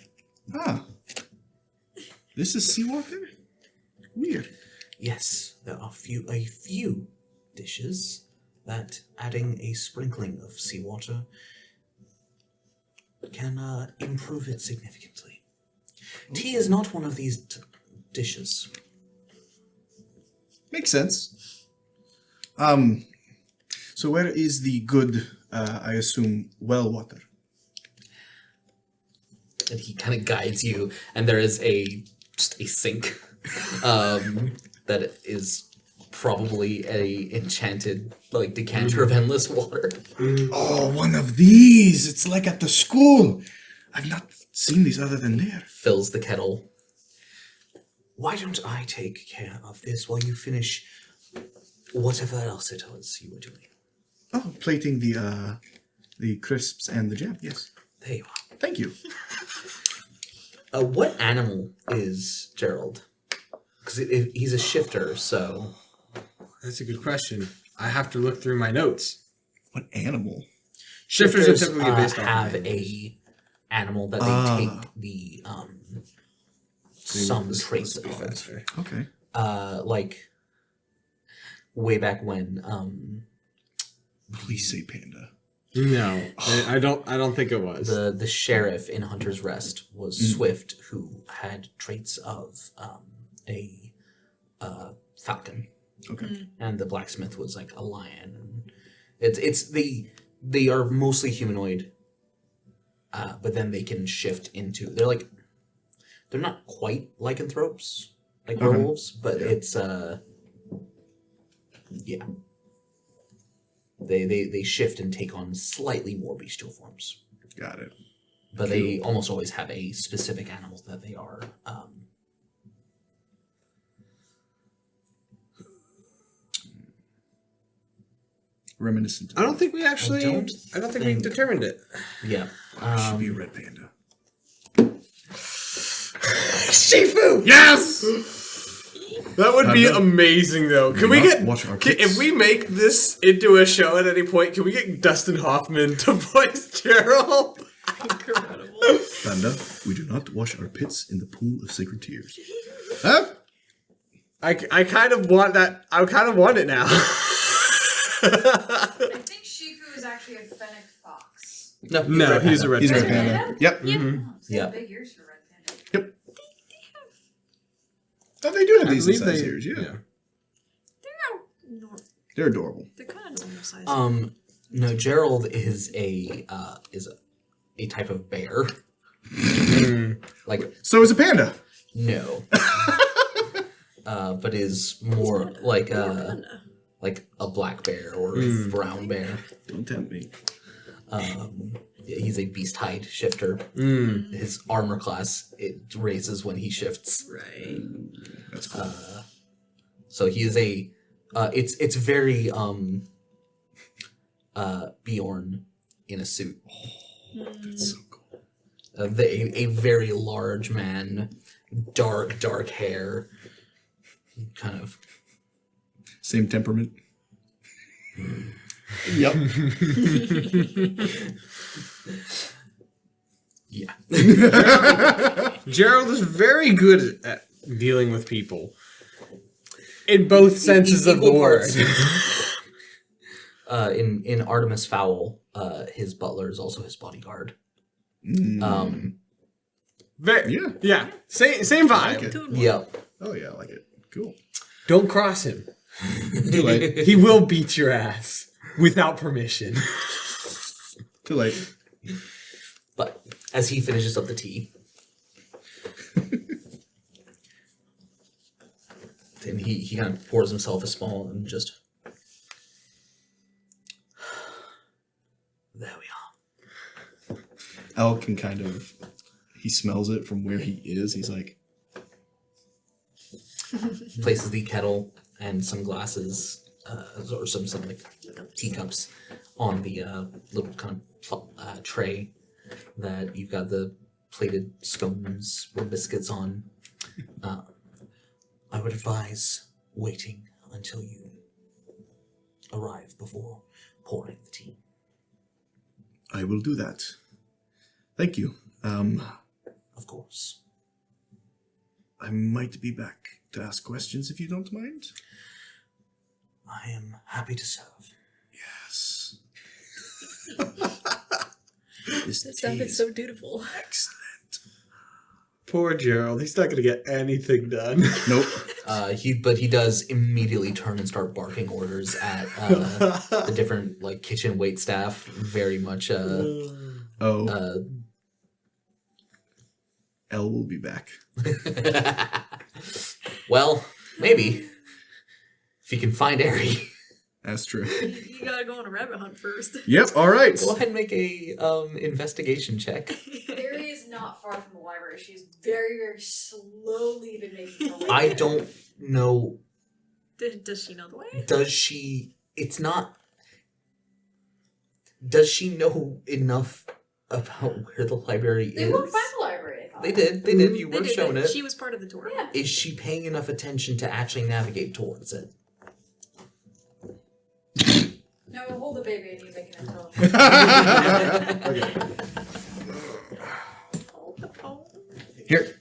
This is seawater? Weird. Yes, there are a few dishes that adding a sprinkling of seawater can improve it significantly. Tea is not one of these dishes. Makes sense. So where is the good, I assume, well water? And he kind of guides you, and there is just a sink that is probably a enchanted decanter of endless water. Oh, one of these! It's like at the school! I've not seen these other than there. Fills the kettle. Why don't I take care of this while you finish whatever else it was you were doing? Oh, plating the crisps and the jam, yes. There you are. Thank you. What animal is Gerald? Because he's a shifter, so... That's a good question. I have to look through my notes. What animal? Shifters are typically based have on a animal that they take the some traits of. faster. Okay. Like way back when Please say panda. No, I don't think it was. the sheriff in Hunter's Rest was Swift, who had traits of a falcon. Okay. And the blacksmith was like a lion. They are mostly humanoid, but then they can shift into they're not quite lycanthropes like werewolves, but it's yeah. They shift and take on slightly more bestial forms, Got it. but they almost always have a specific animal that they are. Reminiscent. I don't think we actually. I don't think we determined it. Yeah. Should be a red panda. Shifu! Yes! That would be amazing, though. Can we get... Watch our if we make this into a show at any point, can we get Dustin Hoffman to voice Gerald? incredible. Panda, we do not wash our pits in the pool of sacred tears. Huh? I kind of want that. I kind of want it now. I think Shifu is actually a fennec fox. No, he's a red He's a panda. red panda. Yep. Oh, so Yeah. big ears for red panda. Yep. Oh, they do have I these believe size they- ears, yeah. They're not They're adorable. they're kind of normal size. No, Gerald is a type of bear. Like So is a panda. no, but is more like a black bear or brown bear. Don't tempt me. He's a beast hide shifter. His armor class it raises when he shifts. Right. That's cool. So he is a. It's very Bjorn in a suit. That's so cool. A very large man, dark hair, kind of. Same temperament. Yep. Yeah. Gerald is very good at dealing with people. In both senses of the Equal word. parts. In Artemis Fowl, his butler is also his bodyguard. Yeah. Same vibe. it. Yep. Oh yeah, I like it. Cool. Don't cross him. Too late. He will beat your ass without permission. Too late. But as he finishes up the tea, and he kind of pours himself a small and just. There we are. Al can kind of. He smells it from where he is. He's like, Places the kettle and some glasses, or some like teacups on the little kind of tray that you've got the plated scones or biscuits on. I would advise waiting until you arrive before pouring the tea. I will do that. Thank you. Of course. I might be back to ask questions if you don't mind. I am happy to serve. Yes. This That tea sounded is so dutiful. excellent. Poor Gerald. He's not going to get anything done. Nope. But he does immediately turn and start barking orders at the different like kitchen wait staff. Very much. Elle will be back. Well, maybe if you can find Ari. That's true. You gotta go on a rabbit hunt first. Yep. All right. Go ahead and make a investigation check. Barry is not far from the library. She's very, very slowly been making her way. I there. don't know. Does she know the way? Does she? It's not. Does she know enough about where the library They is? won't find the library, I thought. They did. They did. You were They did, shown it. She was part of the tour. Yeah. Is she paying enough attention to actually navigate towards it? No, hold the baby and you make an intel. Here.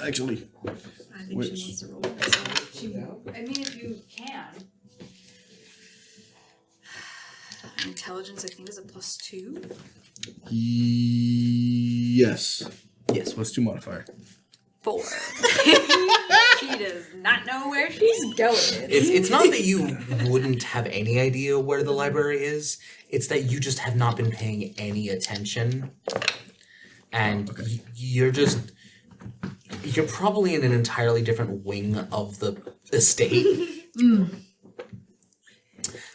Actually. I think Which- she wants to roll it. So. I mean, if you can. Intelligence, I think, is a +2. Yes. Yes. What's 2 modifier? 4. She does not know where she's going. It's not that you wouldn't have any idea where the library is. It's that you just have not been paying any attention. And you're probably in an entirely different wing of the estate.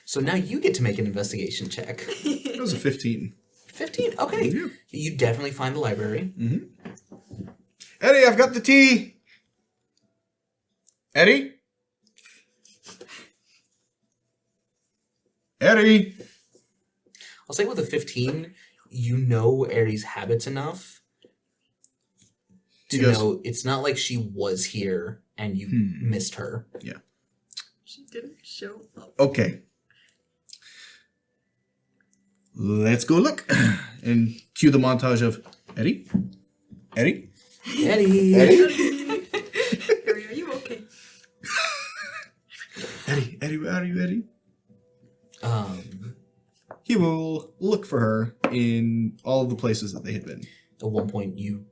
So now you get to make an investigation check. That was a 15. 15, okay. Yeah. You definitely find the library. Eddie, I've got the tea. Eddie? Eddie? I'll say with a 15, you know Aries' habits enough to Yes. know it's not like she was here and you missed her. Yeah. She didn't show up. Okay. Let's go look. And cue the montage of Eddie? Eddie? Eddie! Harry, are you okay? Eddie? Eddie, where are you, Eddie? Um, He will look for her in all of the places that they had been. at one point, you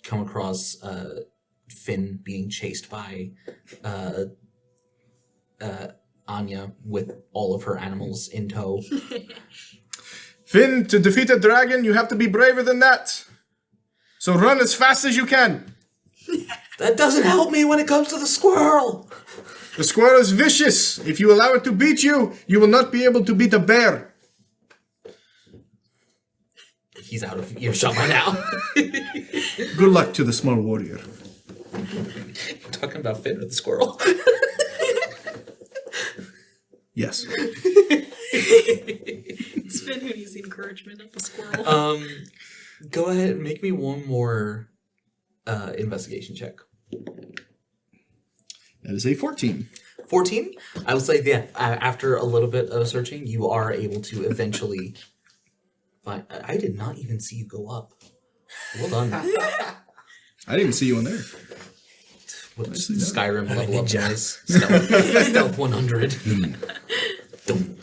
come across Finn being chased by Anya with all of her animals in tow. Finn, to defeat a dragon, you have to be braver than that. So run as fast as you can. That doesn't help me when it comes to the squirrel! The squirrel is vicious. If you allow it to beat you, you will not be able to beat a bear. He's out of earshot by now. Good luck to the small warrior. Talking about Finn or the squirrel? Yes. It's Finn who needs the encouragement of the squirrel. Go ahead and make me one more investigation check. That is a 14. 14? I would say, yeah, after a little bit of searching, you are able to eventually find... I did not even see you go up. Well done. I didn't even see you in there. With Skyrim level up noise. Stealth 100. Dum.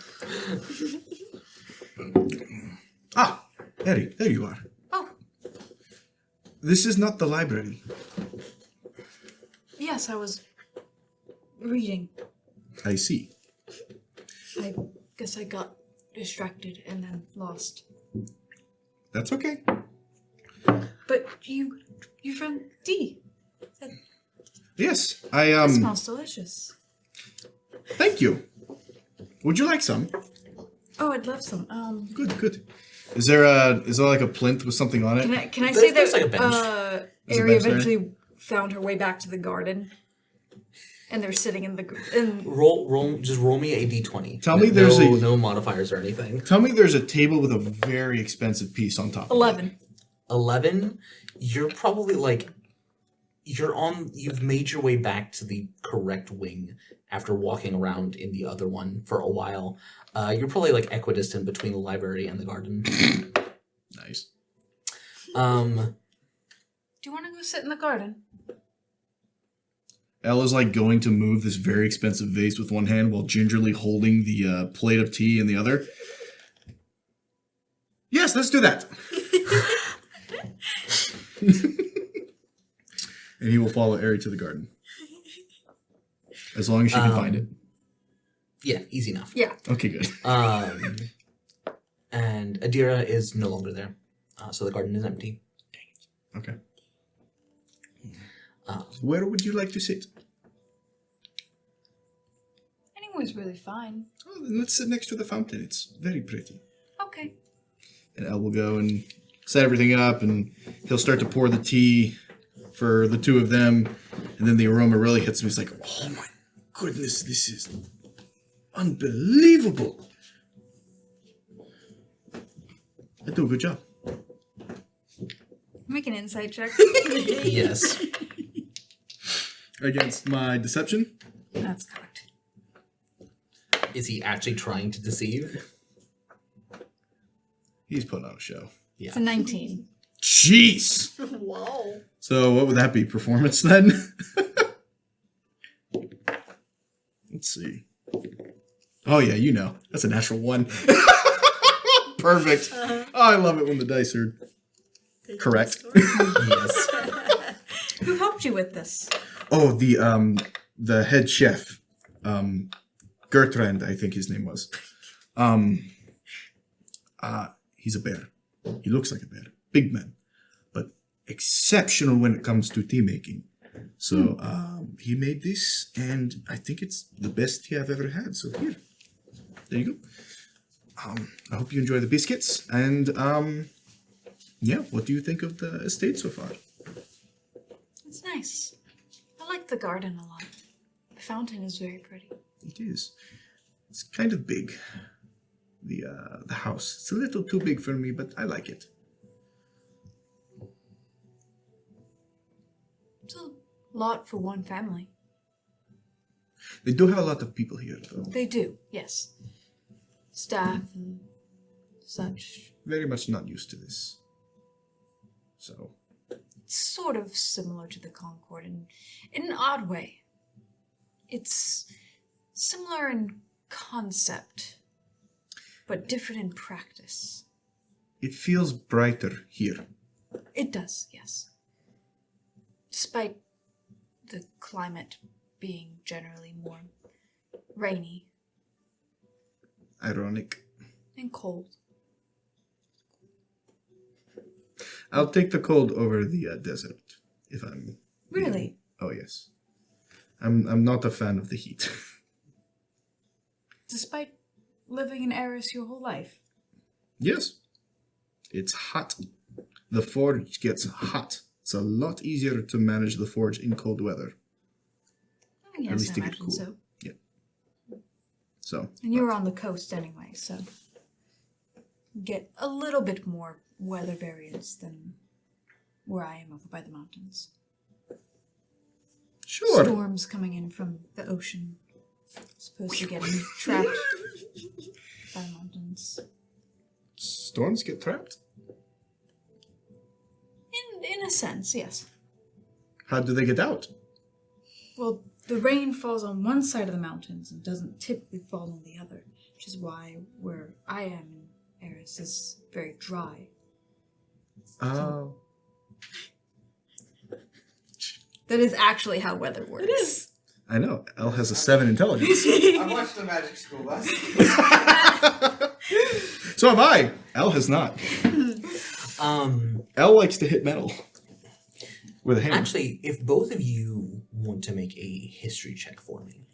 Ah, Eddie, there you are. Oh. This is not the library. Yes, I was reading. I see. I guess I got distracted and then lost. That's okay. But your friend D. Yes, That smells delicious. Thank you. Would you like some? Oh, I'd love some. Good. Is there like a plinth with something on it? Can I say There's that like a bench. There's a Ari bench there? eventually found her way back to the garden, and they're sitting in the Roll me a d20. Tell me there's no modifiers or anything. Tell me there's a table with a very expensive piece on top. 11. 11. You're probably like you've made your way back to the correct wing after walking around in the other one for a while. You're probably like equidistant between the library and the garden. Nice. Do you want to go sit in the garden? Ella's like going to move this very expensive vase with one hand while gingerly holding the plate of tea in the other. Yes, let's do that. And he will follow Ari to the garden. As long as she can find it. Yeah, easy enough. Yeah. Okay, good. And Adira is no longer there, so the garden is empty. Okay. Where would you like to sit? Anywhere's really fine. Oh, then let's sit next to the fountain. It's very pretty. Okay. And El will go and set everything up, and he'll start to pour the tea for the two of them. And then the aroma really hits him. He's like, oh my goodness, this is unbelievable. I do a good job. Make an insight check. Yes. Against my deception. That's correct. Is he actually trying to deceive? He's putting on a show. Yeah. It's a 19. Jeez! Wow. So what would that be? Performance then? Let's see. Oh yeah, you know. That's a natural 1. Perfect. Oh, I love it when the dice are correct. Yes. Who helped you with this? Oh, the head chef, Gertrand, I think his name was. He's a bear. He looks like a bear. Big man. But exceptional when it comes to tea making. So, he made this, and I think it's the best tea I've ever had. So here. There you go. I hope you enjoy the biscuits. And, yeah, what do you think of the estate so far? It's nice. I like the garden a lot. The fountain is very pretty. It is. It's kind of big. The house. It's a little too big for me, but I like it. It's a lot for one family. They do have a lot of people here, though. They do, yes. Staff and such. Very much not used to this. So, It's sort of similar to the Concord in an odd way. It's similar in concept, but different in practice. it feels brighter here. It does, yes. Despite the climate being generally more rainy Ironic. and cold. I'll take the cold over the desert, if I'm... Really? Oh, yes. I'm not a fan of the heat. Despite living in Eris your whole life? Yes. It's hot. The forge gets hot. It's a lot easier to manage the forge in cold weather. Oh, yes, At least I to get imagine cool. so. So, And you were on the coast anyway, so get a little bit more weather variance than where I am over by the mountains. sure. Storms coming in from the ocean, supposed to get trapped by the mountains. Storms get trapped? In a sense, yes. How do they get out? Well, the rain falls on one side of the mountains and doesn't typically fall on the other, which is why where I am in Eris is very dry. Oh. That is actually how weather works. It is. I know. Elle has a 7 intelligence. I watched the Magic School Bus. So have I. Elle has not. Elle likes to hit metal with a hammer. Actually, if both of you want to make a history check for me.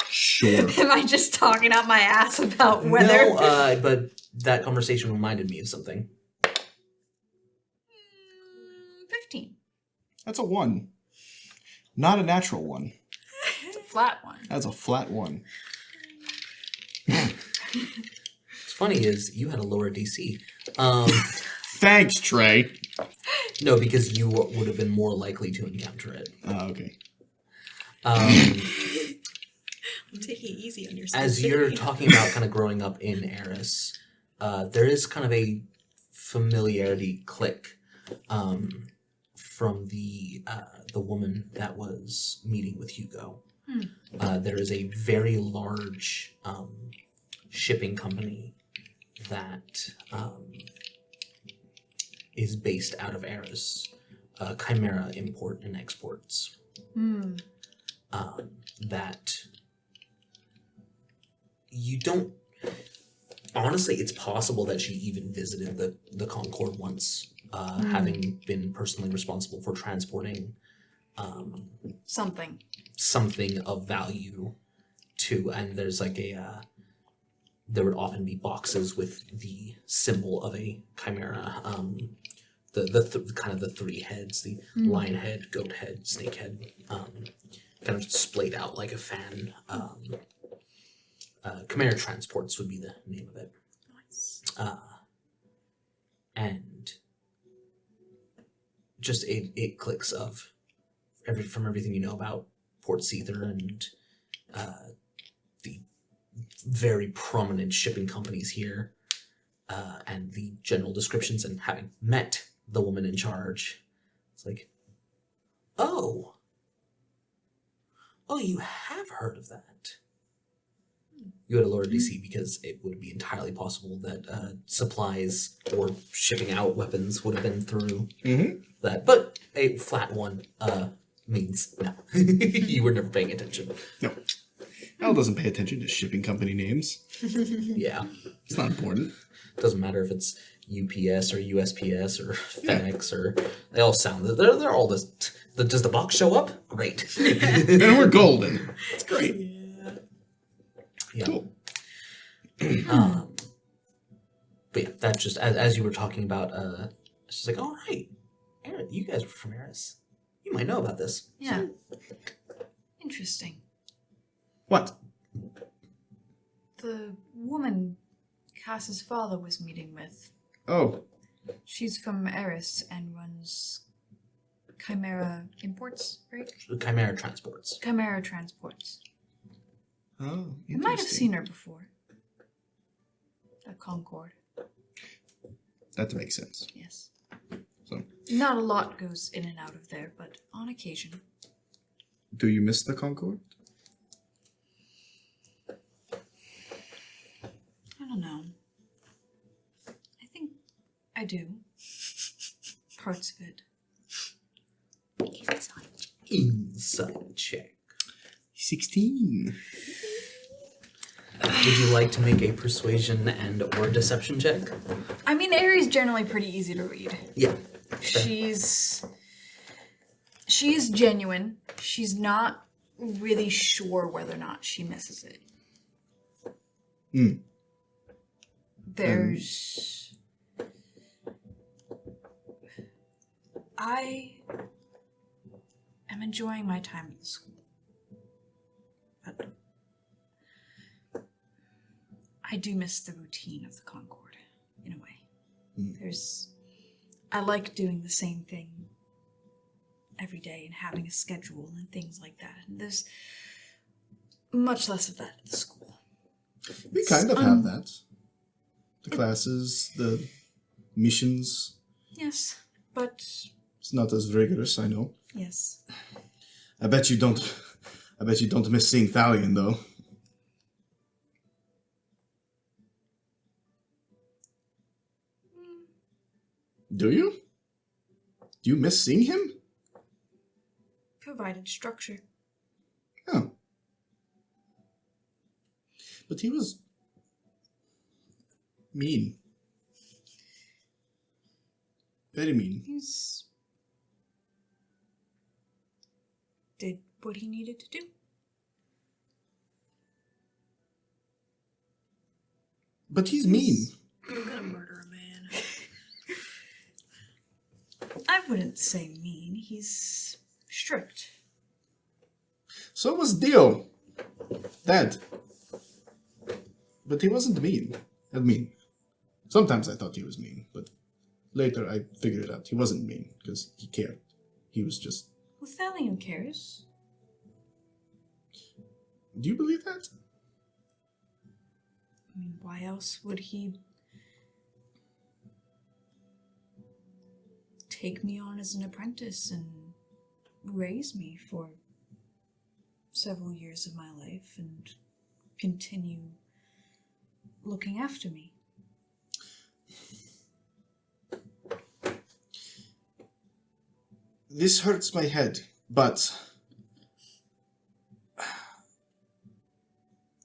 Sure. Am I just talking out my ass about weather? No, but that conversation reminded me of something. 15. That's a 1. Not a natural 1. It's a flat one. That's a flat 1. What's funny is you had a lower DC. Thanks, Trey. No, because you would have been more likely to encounter it. Oh, okay. I'm taking it easy on yourself. As you're talking about kind of growing up in Eris, there is kind of a familiarity click from the woman that was meeting with Hugo. There is a very large shipping company that is based out of Eris, Chimera Import and Exports. That you don't. Honestly, it's possible that she even visited the Concorde once, having been personally responsible for transporting something of value to. And there's like there would often be boxes with the symbol of a chimera. Kind of the 3 heads: the lion head, goat head, snake head, kind of splayed out like a fan. Chimera Transports would be the name of it. Nice. And just it clicks of from everything you know about Port Seether and the very prominent shipping companies here, and the general descriptions, and having met the woman in charge, it's like, oh, you have heard of that. You had a lower DC because it would be entirely possible that supplies or shipping out weapons would have been through that. But a flat 1 means no. You were never paying attention. No. Elle doesn't pay attention to shipping company names. Yeah. It's not important. Doesn't matter if it's UPS or USPS or FedEx or they all sound. They're all this. Does the box show up? Great. And we're golden. It's great. Yeah. Cool. But yeah, that's just as you were talking about. It's just like, all right, Aaron, you guys were from Eris. You might know about this. Yeah. Interesting. What? The woman Cass's father was meeting with. Oh. She's from Eris and runs Chimera Imports, right? Chimera Transports. Chimera Transports. Oh, I might have seen her before. At Concorde. That makes sense. Yes. So, Not a lot goes in and out of there, but on occasion. do you miss the Concorde? I don't know. I think I do. Parts of it. Inside check. 16. Would you like to make a persuasion and or deception check? I mean, Aries generally pretty easy to read. Yeah. She's genuine. She's not really sure whether or not she misses it. There's I am enjoying my time at the school. But I do miss the routine of the Concorde, in a way. I like doing the same thing every day and having a schedule and things like that. And there's much less of that at the school. We kind of have that. The classes, the missions. Yes, but It's not as rigorous, I know. yes. I bet you don't miss seeing Thalion, though. Do you? Do you miss seeing him? provided structure. Oh. But he was mean. Very mean. He's did what he needed to do. But he's mean. I'm gonna murder a man. I wouldn't say mean. He's strict. So was Dio. Dad. But he wasn't mean. Sometimes I thought he was mean, but later I figured it out. He wasn't mean because he cared. He was just... Well, Thalion cares. Do you believe that? I mean, why else would he take me on as an apprentice and raise me for several years of my life and continue looking after me? This hurts my head, but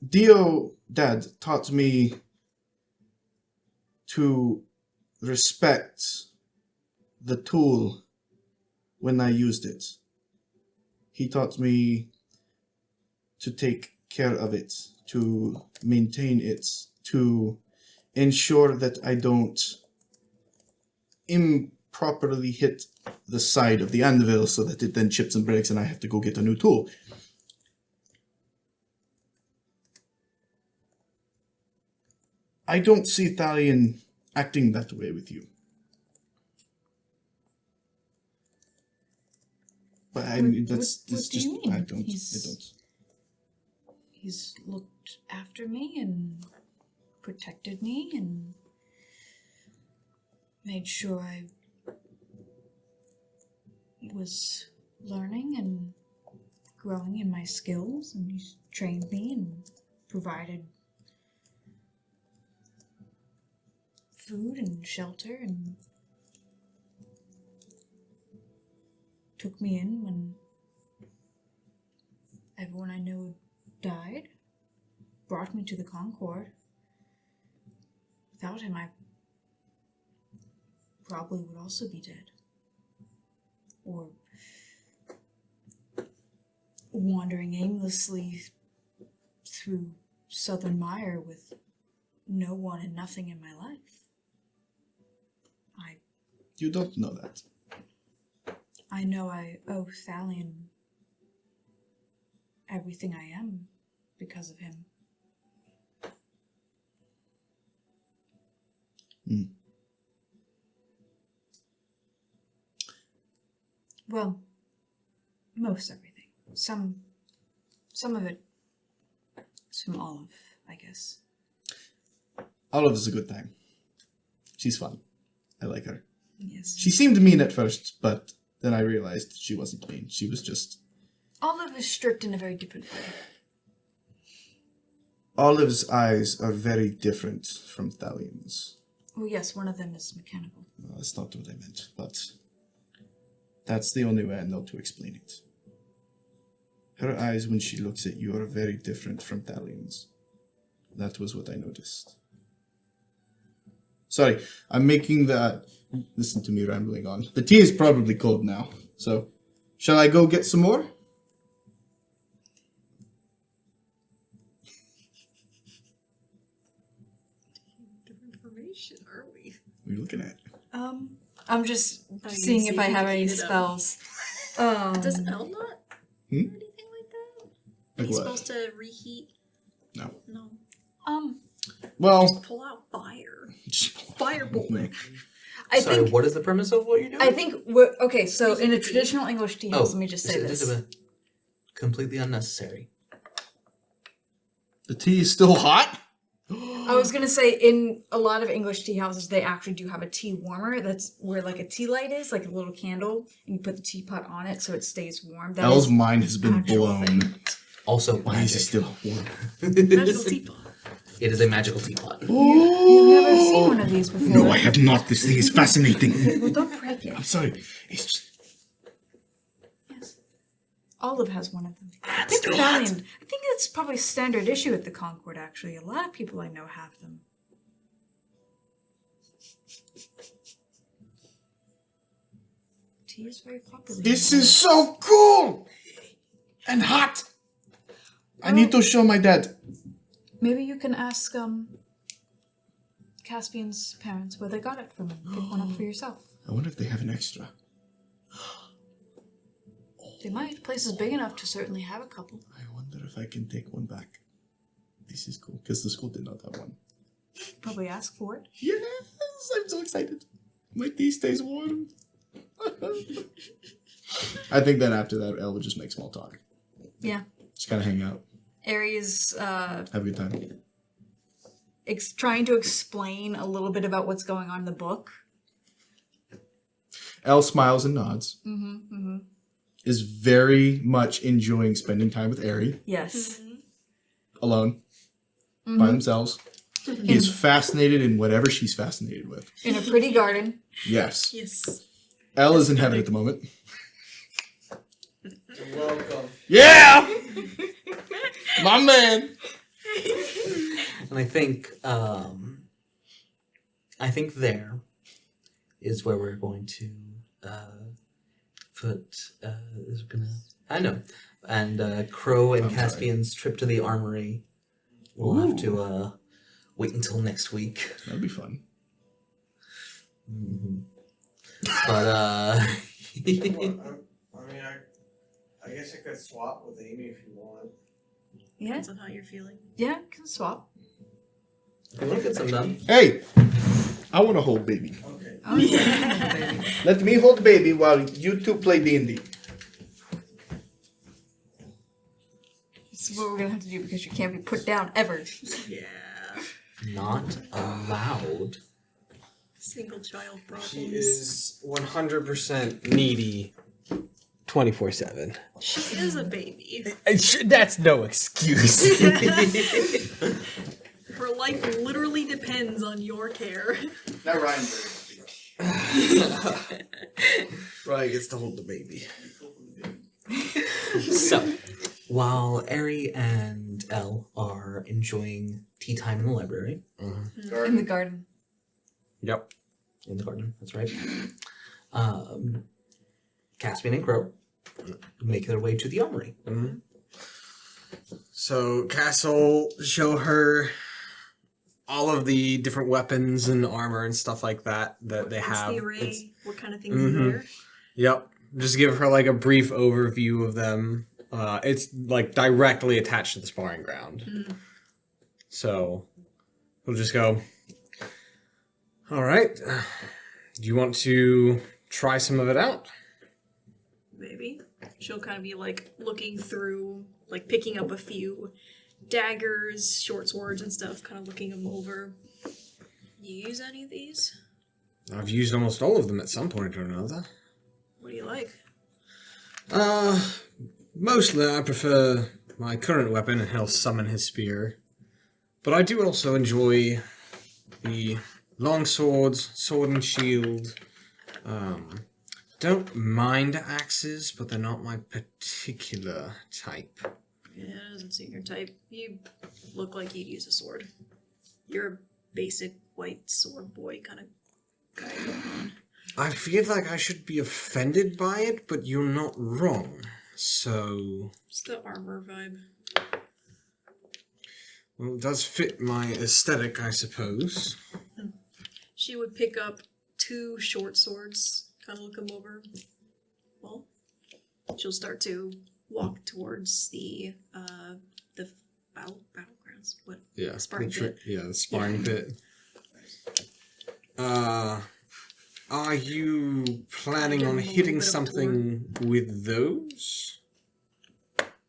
Dio, Dad, taught me to respect the tool when I used it. He taught me to take care of it, to maintain it, to ensure that I don't improperly hit the side of the anvil so that it then chips and breaks and I have to go get a new tool. I don't see Thalion acting that way with you. But I mean, that's what do just you mean? I don't. He's looked after me and protected me and made sure I was learning and growing in my skills, and he's trained me and provided food and shelter and took me in when everyone I know died, brought me to the Concord. Without him, I probably would also be dead. Or wandering aimlessly through Southern Mire with no one and nothing in my life. You don't know that. I know I owe Thalion everything I am because of him. Well, most everything. Some of it is from Olive, I guess. Olive is a good time. She's fun. I like her. Yes. She seemed mean at first, but then I realized she wasn't mean. She was just... Olive is strict in a very different way. Olive's eyes are very different from Thalion's. Well, yes, one of them is mechanical. No, that's not what I meant, but that's the only way I know to explain it. Her eyes, when she looks at you, are very different from Thalion's. That was what I noticed. Sorry, I'm making the... Listen to me rambling on. The tea is probably cold now, so... Shall I go get some more? Different information, are we? What are you looking at? I'm just Oh, seeing you if see I if you have can any heat it up. spells. Does L not Hmm? do anything like that? Like He's what? supposed to reheat. No. No. Well... Pull out fire. Firebolt. I Sorry, think what is the premise of what you're doing? I think we're okay. So in a traditional English tea house, let me just say this: completely unnecessary. The tea is still hot? I was gonna say in a lot of English tea houses, they actually do have a tea warmer. That's where like a tea light is, like a little candle, and you put the teapot on it so it stays warm. That Elle's is mind has been actual blown. thing. Also, Why is it magic. still warm? Magical teapot. It is a magical teapot. You've never seen one of these before. No, I have not. This thing is fascinating. Well, don't break it. I'm sorry. It's just... Yes. Olive has one of them. I think Valiant. I think it's probably standard issue at the Concord, actually. A lot of people I know have them. Tea is very popular. This is so cool and hot. I need to show my dad. Maybe you can ask Caspian's parents where they got it from and pick one up for yourself. I wonder if they have an extra. They might. The place is big enough to certainly have a couple. I wonder if I can take one back. This is cool, because the school did not have one. Probably ask for it. Yes, I'm so excited. My tea stays warm. I think then after that, Elle would just make small talk. Yeah. Just kind of hang out. Aries Have a good time. trying to explain a little bit about what's going on in the book. Elle smiles and nods. Is very much enjoying spending time with Ari. Yes. Alone. By themselves. He is fascinated in whatever she's fascinated with. In a pretty garden. Yes. Yes. Elle is in heaven at the moment. You're welcome. Yeah! My man! And I think there is where we're going to put is gonna I know. And Crow and Caspian's trip to the armory. We'll have to wait until next week. That'd be fun. But Well, I mean, I guess I could swap with Amy if you want. Yeah. Depends on how you're feeling. Yeah, can swap. we'll get some done. Hey! I want to hold baby. Okay. Oh, yeah. Let me hold baby while you two play D&D. This is what we're gonna have to do because you can't be put down ever. Yeah. Not allowed. Single child problems. She is 100% needy 24/7. She is a baby. That's no excuse. Her life literally depends on your care. Now Ryan. Ryan gets to hold the baby. So, while Ari and Elle are enjoying tea time in the library, In the garden. Yep. in the garden, that's right, Caspian and Crow make their way to the armory. So Castle show her all of the different weapons and armor and stuff like that they What's have. the array? It's- What kind of things are there? Yep. Just give her like a brief overview of them. It's like directly attached to the sparring ground. So we'll just go. All right. Do you want to try some of it out? Maybe. She'll kind of be like looking through, like picking up a few daggers, short swords and stuff, kind of looking them over. You use any of these? I've used almost all of them at some point or another. What do you like? Mostly I prefer my current weapon, and he'll summon his spear. But I do also enjoy the long swords, sword and shield. Don't mind axes, but they're not my particular type. Yeah, it doesn't seem your type. You look like you'd use a sword. You're a basic white sword boy kind of guy going on. I feel like I should be offended by it, but you're not wrong. So, It's the armor vibe. well, it does fit my aesthetic, I suppose. She would pick up 2 short swords, kind of look them over. Well, she'll start to walk towards the battlegrounds. What? Yeah, Sparring pit. Yeah, the sparring pit. Are you planning Give on them a little hitting bit of something with those?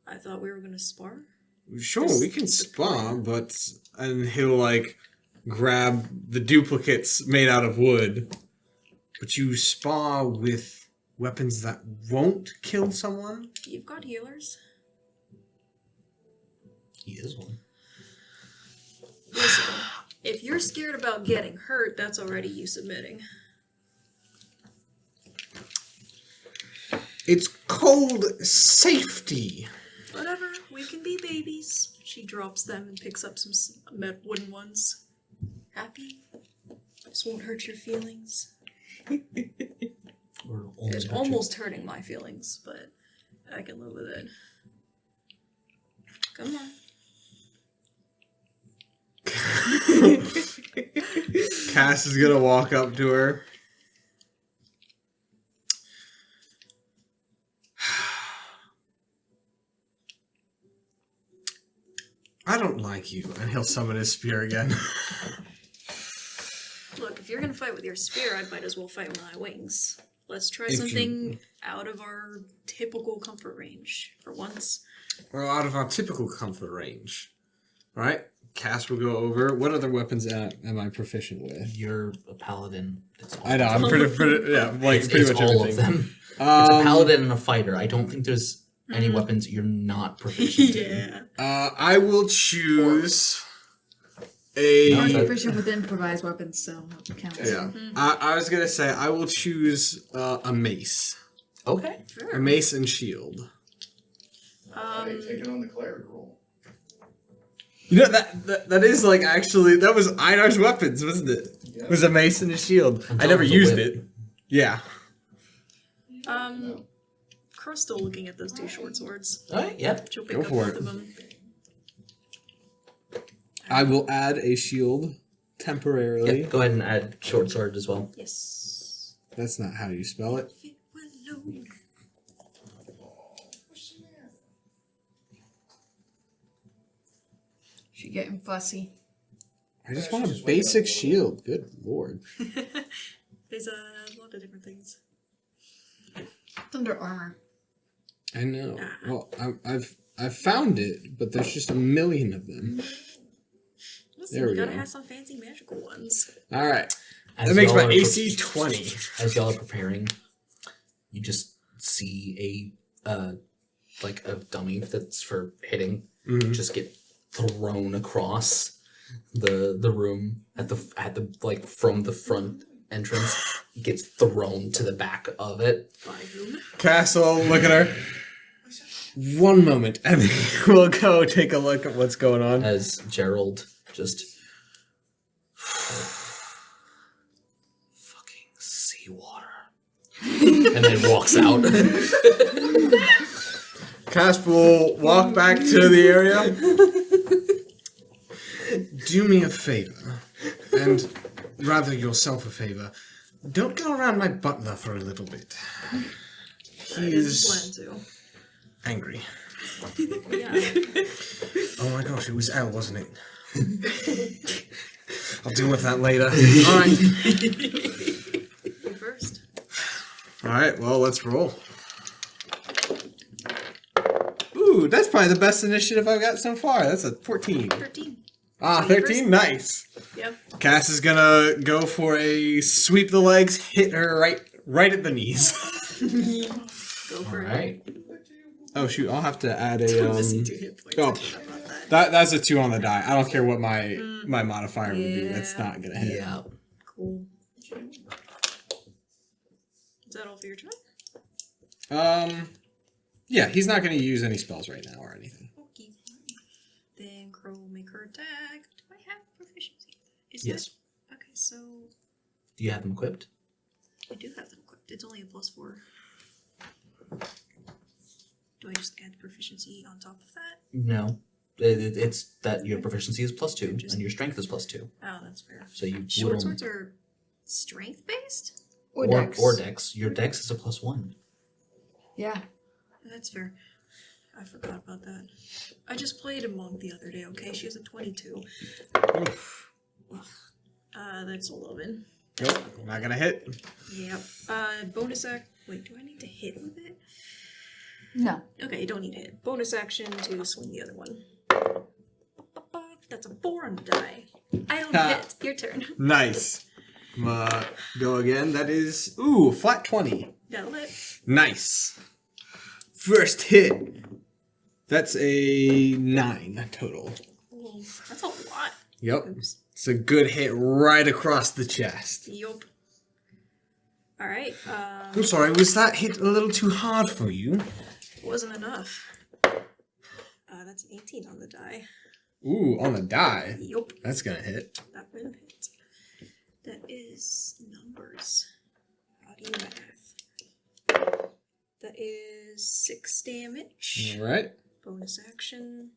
I thought we were gonna spar. Sure, we can spar, but and he'll like grab the duplicates made out of wood. But you spar with weapons that won't kill someone? You've got healers. He is one. Listen, if you're scared about getting hurt, that's already you submitting. It's called safety. Whatever, we can be babies. She drops them and picks up some wooden ones. Happy? This won't hurt your feelings. Or only It's touch it. almost hurting my feelings, but I can live with it. Come on. Cass is gonna walk up to her. I don't like you, and he'll summon his spear again. Look, if you're gonna fight with your spear, I might as well fight with my wings. Let's try If something out of our typical comfort range for once. We're out of our typical comfort range. Alright, Cass will go over. What other weapons am I proficient with? You're a paladin. It's all I know, I'm pretty yeah, like it's, pretty it's much all everything. of them. It's a Um, paladin and a fighter. I don't think there's any weapons you're not proficient in. Yeah. I will choose No, a. but- Proficient with improvised weapons, so it counts. Yeah, I was gonna say I will choose a mace, Okay. a Sure. mace and shield. Hey, taking on the cleric role. You know that is like actually that was Einar's weapons, wasn't it? Yeah. It was a mace and a shield. I Until never it was a used whip. it. Yeah. Crow's still looking at those two short swords. Alright, yep. She'll pick Go up for both it. of them. I will add a shield temporarily. Yep. Go ahead and add short sword as well. Yes. That's not how you spell it. It will load. She getting fussy. I just want a basic shield. Good lord. There's a lot of different things. It's under armor. I know. Well, I've found it, but there's just a million of them. Listen, There you we gotta go. have some fancy magical ones. All right. As That makes y'all my are AC 20. As y'all are preparing, you just see like a dummy that's for hitting Mhm. just get thrown across the room at the like from the front entrance, gets thrown to the back of it. By whom? Castle, look at her. One moment, and then we'll go take a look at what's going on. As Gerald just fucking seawater. And then walks out. Casp will walk back to the area. Do me a favor, and rather yourself a favor. Don't go around my butler for a little bit. I He didn't is plan angry. to. Yeah. Oh my gosh, it was L, wasn't it? I'll deal with that later. Alright. You first. Alright, well, let's roll. Ooh, that's probably the best initiative I've got so far. That's a 14. 13. Ah, So you 13? first? Nice. Yep. Cass is gonna go for a sweep the legs, hit her right at the knees. Go for it. Alright. Oh shoot, I'll have to add I'm a missing 2 hit points. oh. I forgot about that. That's a 2 on the die. I don't care what my modifier would be. That's Yeah. not gonna hit. Yeah. Cool. Is that all for your turn? Yeah, he's not gonna use any spells right now or anything. Okay. Then Crow will make her attack. Do I have proficiency? Is Yes. that- Okay, so Do you have them equipped? I do have them equipped. It's only a +4. Do I just add proficiency on top of that? No. It's that your proficiency is +2 and your strength is +2. Oh, that's fair. So you Short would swords are strength based? Or dex. or dex. Your dex is a +1. Yeah. That's fair. I forgot about that. I just played a monk the other day, okay? She has a 22. Oof. That's 11. Nope, not gonna hit. Yep. Bonus act. Wait, do I need to hit with it? No. Okay, you don't need to hit. Bonus action to swing the other one. That's a 4 on the die. I don't Ha. hit. Your turn. Nice. Go again. That is flat 20. That'll hit. Nice. First hit. That's a 9 total. Oh, that's a lot. Yep. Oops. It's a good hit right across the chest. Yup. Alright, I'm sorry, was that hit a little too hard for you? wasn't enough. That's an 18 on the die. Ooh, on the die. Yup, That's gonna hit. that will hit. That is numbers. How do you math? That is 6 damage. Alright. Bonus action.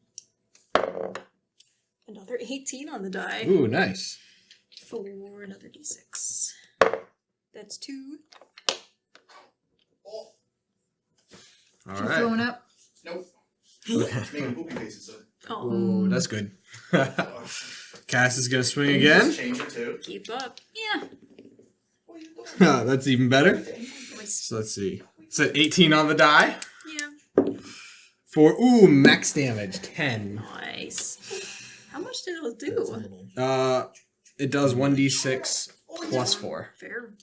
Another 18 on the die. Ooh, nice. For another d6. That's 2. She's Alright. throwing up. Nope. Okay. Making poopy faces. Oh, Ooh, that's good. Cass is gonna swing again. Change it too. keep up. Yeah. That's even better. So let's see. So 18 on the die. Yeah. For, ooh, max damage, 10. Nice. How much did it do? It does 1d6 plus 4. Fair.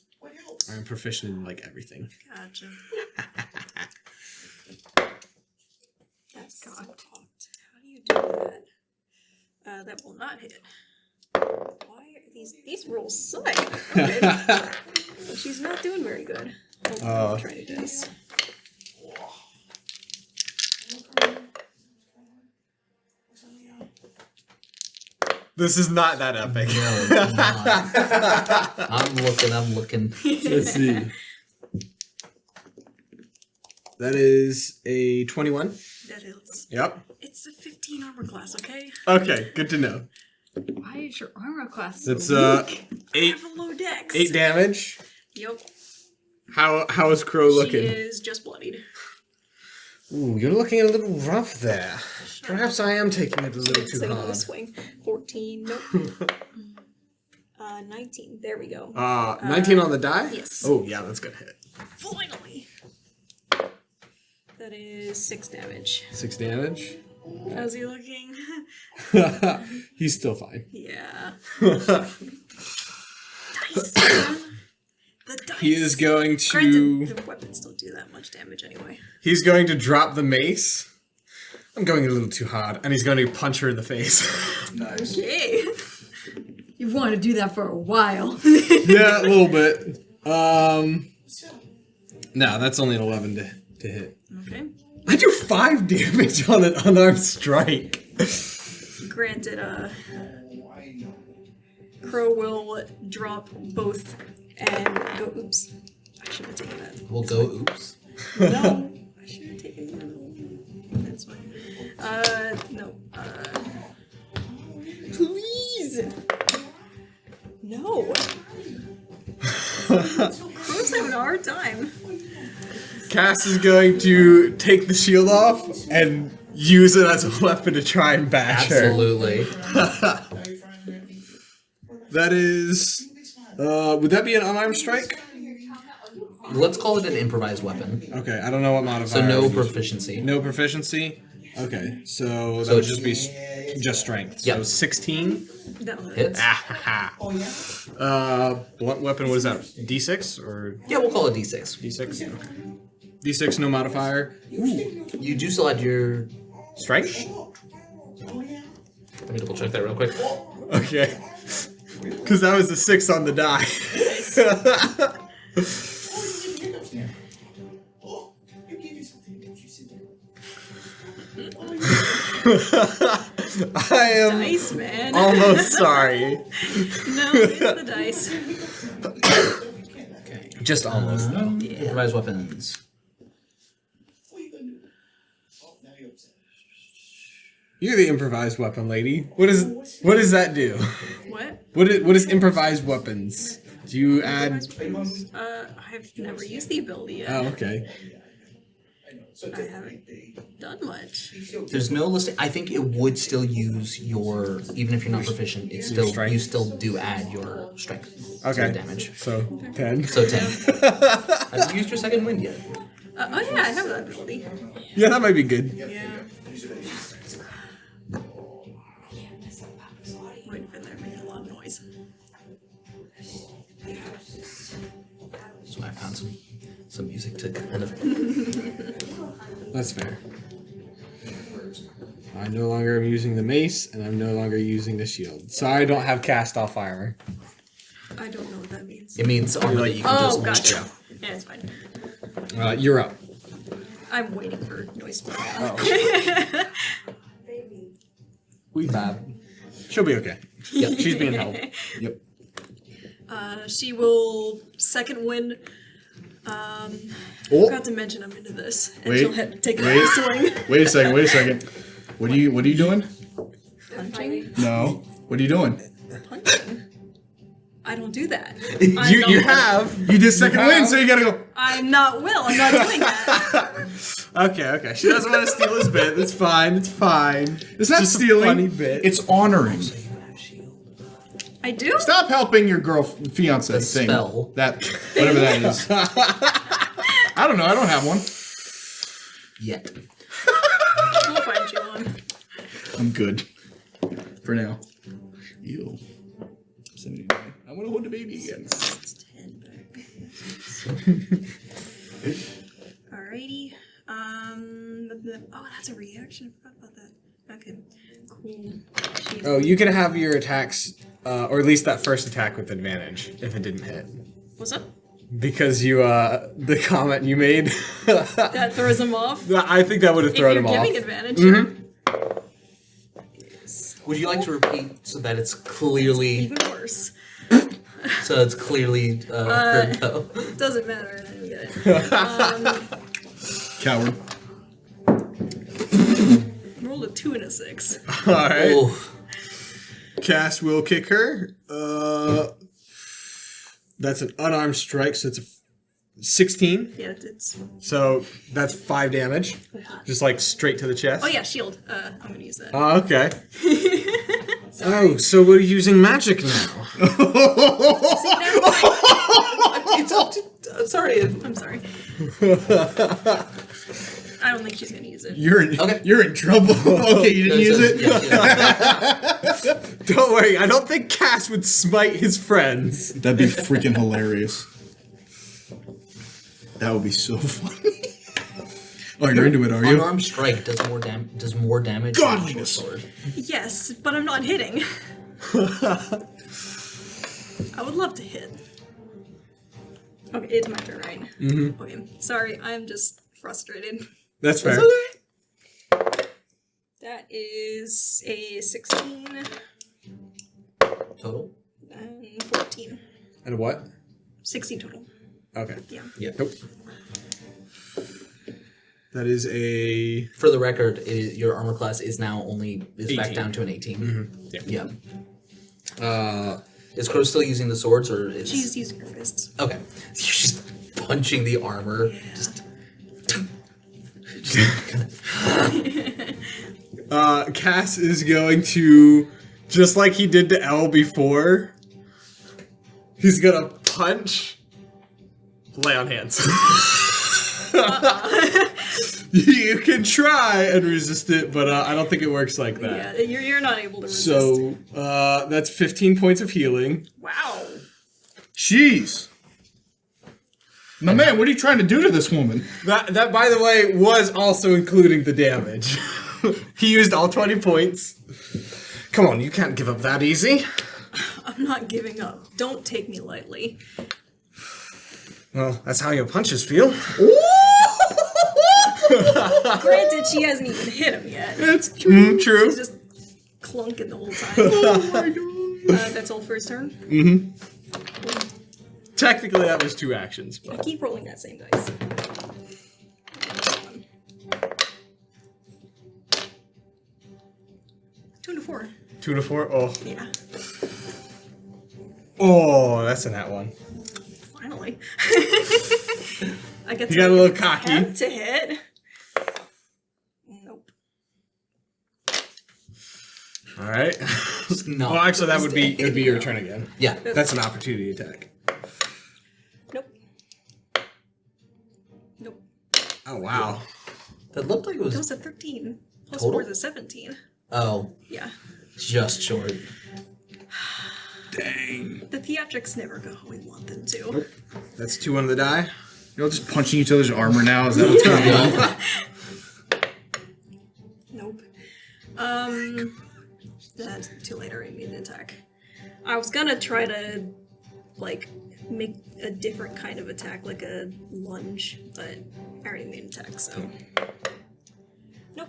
I'm proficient in, like, everything. Gotcha. That's cocked. How do you do that? That will not hit. Why are these rolls suck? Okay. She's not doing very good. I'll try to guess. This is not that epic. No, it's not. I'm looking. Let's see. That is a 21. That is. Yep. It's a 15 armor class, okay? Okay, good to know. Why is your armor class so That's weak? I 8 have a low dex. 8 damage. Yep. How is Crow She looking? is just bloodied. Ooh, you're looking a little rough there. Perhaps I am taking it a little too Second hard. swing. 14. Nope. 19. There we go. 19 on the die? Yes. Oh, yeah, that's gonna hit. Finally. That is 6 damage. 6 damage. How's he looking? He's still fine. Yeah. Dice, man. The dice. He is going to. Granted, the weapons don't do that much damage anyway. He's going to drop the mace. I'm going a little too hard, and he's going to punch her in the face. Nice. Okay. You've wanted to do that for a while. Yeah, a little bit. No, that's only an 11 to hit. Okay. I do 5 damage on an unarmed strike. Granted, Crow will drop both and go. Oops. I should have taken that. We'll go. Oops. No. I should have taken that. That's fine. No. Please. No. Crow's having a hard time. Cass is going to take the shield off and use it as a weapon to try and bash Absolutely. her. That is... would that be an unarmed strike? Let's call it an improvised weapon. Okay, I don't know what modifier. So no it is. proficiency. No proficiency? Okay, so that So would it's- just be just strength. So Yep. 16? That'll hit. Hits. Blunt weapon, what is that? D6 or Yeah, we'll call it D6. D6? Okay. D6, no modifier. You do still add your. Strength? Let me double check that real quick. Okay. Because that was the 6 on the die. I am Dice, man. almost sorry. No, it's the dice. Okay. Just almost, though. Improvised weapons. You're the improvised weapon lady. What does that do? What? What is improvised weapons? Do you add? I've never used the ability yet. Oh, okay. I haven't done much. There's no listing. I think it would still use your, even if you're not proficient, it's still strength. you still do add your strength to Okay. the damage. So 10. So 10. Have you used your second wind yet? Oh yeah, I have that ability. Yeah, that might be good. Yeah. Wait for there making a lot of noise. So I found some music to kind of. That's fair. I no longer am using the mace, and I'm no longer using the shield. So I don't have cast off armor. I don't know what that means. It means armor that you can Oh, just. gotcha. Yeah, it's fine. You're up. I'm waiting for noise. Baby. We bad. She'll be okay. Yep. She's being held. Yep. She will second wind. Oh, Forgot to mention I'm into this. And Wait, she'll take wait. a swing. wait a second. What are you doing? Punching? No. What are you doing? Punching? I don't do that. You have. You did second win, so you gotta go. I'm not Will. I'm not doing that. Okay. She doesn't want to steal his bit. That's fine. It's fine. It's not Just a stealing. funny bit. It's honoring. I do? Stop helping your fiance The thing. spell. That whatever that is. I don't know. I don't have one. Yet. We'll find you one. I'm good for now. Ew. 79. I want to hold the baby again. It's 10 back. Alrighty. Oh, that's a reaction. I forgot about that. Okay. Cool. Jeez. Oh, you can have your attacks, or at least that first attack with advantage if it didn't hit. What's up? Because you, the comment you made, That throws him off. I think that would have If thrown you're him off. giving advantage. Mhm. Would you like to repeat so that it's clearly Even worse. so it's clearly her go? Doesn't matter. I didn't get it. Coward. Rolled a 2 and a 6. All right. Oof. Cass will kick her. That's an unarmed strike, so it's a 16. Yeah, it's. So that's 5 damage, just like straight to the chest. Oh yeah, shield. I'm gonna use that. Oh, okay. Oh, so we're using magic now. It's up to, sorry. I'm sorry. I don't think she's gonna use it. You're in, Okay. you're in trouble. Okay, you didn't use it? Yeah. Don't worry, I don't think Cass would smite his friends. That'd be freaking hilarious. That would be so funny. Oh, you're into it, are you? Unarmed strike does more damage than a Godliness. short sword. Yes, but I'm not hitting. I would love to hit. Okay, it's my turn, right? Mm-hmm. Okay, sorry, I'm just frustrated. That's fair. That is a 16 Total? and 14. And what? 16 total. Okay. Yeah. Yeah. Nope. That is a... For the record, your armor class is now back 18. down to an 18. Yeah. Yeah. Is Crow still using the swords, or is She's using her fists. okay? You're just punching the armor. Yeah. Cass is going to, just like he did to Elle before, he's gonna punch, lay on hands. You can try and resist it, but I don't think it works like that. Yeah, you're not able to resist. So that's 15 points of healing. Wow. Jeez. My man, what are you trying to do to this woman? That, by the way, was also including the damage. He used all 20 points. Come on, you can't give up that easy. I'm not giving up. Don't take me lightly. Well, that's how your punches feel. Granted, she hasn't even hit him yet. It's true. She's just clunking the whole time. Oh my god. That's all for his turn? Technically, that was 2 actions, I but keep rolling that same dice. 2 to 4. 2 to 4. Oh, Yeah. oh, that's a nat one. Finally. I get You to got a little cocky. attempt to hit. Nope. All right. No. Well, actually, that would be your turn again. Yeah. That's an opportunity attack. Nope. Nope. Oh wow. That looked like it That was. was a 13. Plus Total? 4 is a 17. Oh, Yeah. just short. Dang. The theatrics never go how we want them to. That's 2 on the die. You're all just punching each other's armor now? Is that what's going on? Nope. That's too late. I already made the attack. I was gonna try to, like, make a different kind of attack, like a lunge, but I already made an attack, so. Nope.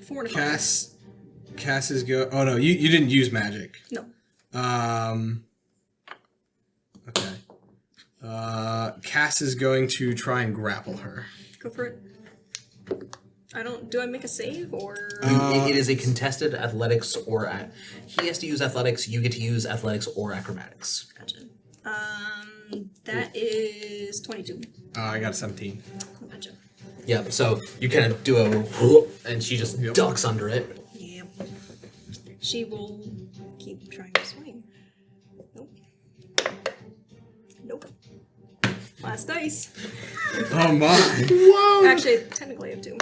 4 and a 5. Cass is go. Oh no, you didn't use magic. No. Okay. Cass is going to try and grapple her. Go for it. Do I make a save, or? It is a contested athletics or... he has to use athletics, you get to use athletics or acrobatics. Gotcha. That is 22. I got a 17. Gotcha. Yep, so you kind of do a... and she just ducks under it. Yep. She will keep trying to swing. Nope. Nope. Last dice. Oh my! Whoa! Actually, technically I have 2.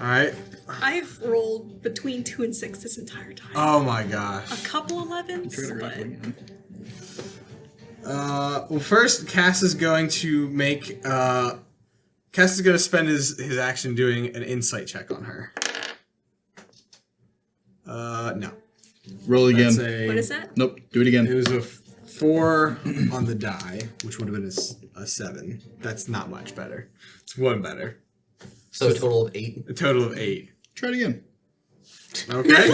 All right. I've rolled between 2 and 6 this entire time. Oh my gosh. A couple 11s, but Well, first, Cass is going to make. Cass is going to spend his action doing an insight check on her. No. Roll again. That's a, what is that? Nope. Do it It again. was a 4 on the die, which would have been a 7. That's not much better. It's 1 better. So a total of 8. A total of 8. Try it again. Okay.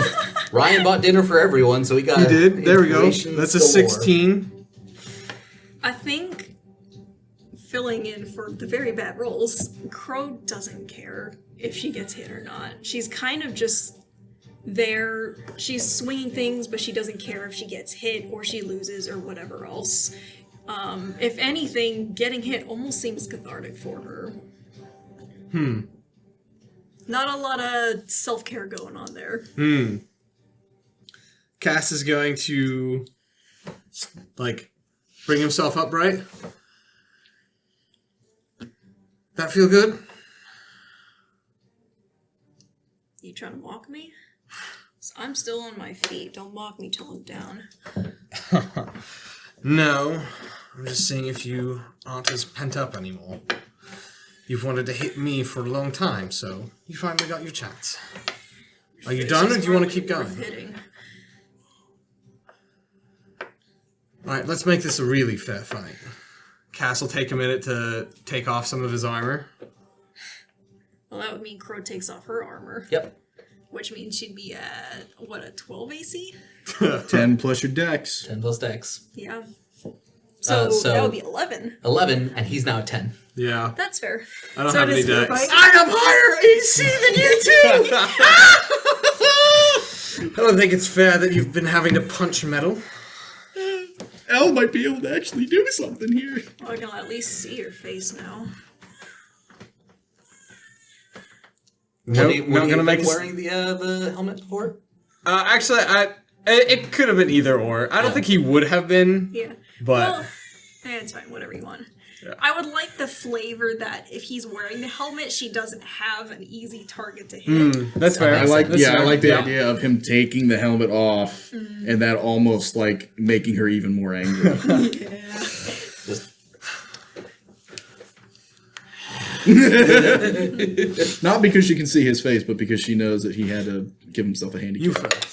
Ryan bought dinner for everyone, so we got... You did. There we go. inspiration That's a galore. 16. I think filling in for the very bad rolls, Crow doesn't care if she gets hit or not. She's kind of just there. She's swinging things, but she doesn't care if she gets hit or she loses or whatever else. If anything, getting hit almost seems cathartic for her. Not a lot of self-care going on there. Cass is going to, like, bring himself upright. That feel good? You trying to mock me? So I'm still on my feet. Don't mock me till I'm down. No. I'm just seeing if you aren't as pent up anymore. You've wanted to hit me for a long time, so you finally got your chance. Are you done, or do you want to keep going? Worth hitting. Alright, let's make this a really fair fight. Cass will take a minute to take off some of his armor. Well, that would mean Crow takes off her armor. Yep. Which means she'd be at, what, a 12 AC? 10 plus your dex. 10 plus dex. Yeah. So that would be 11. 11, and he's now at 10. Yeah. That's fair. I don't So have it any is fair decks. fight. I have higher AC than you two! I don't think it's fair that you've been having to punch metal. Elle might be able to actually do something here. Well, I can at least see your face now. Nope, not gonna make wearing the helmet before? Actually, it could have been either or. I don't think he would have been, Yeah. but Well, it's fine, whatever you want. Yeah. I would like the flavor that if he's wearing the helmet, she doesn't have an easy target to hit. that's fair. I like, That's yeah, I fair. like the idea of him taking the helmet off and that almost like making her even more angry. Just Not because she can see his face, but because she knows that he had to give himself a handicap. You first.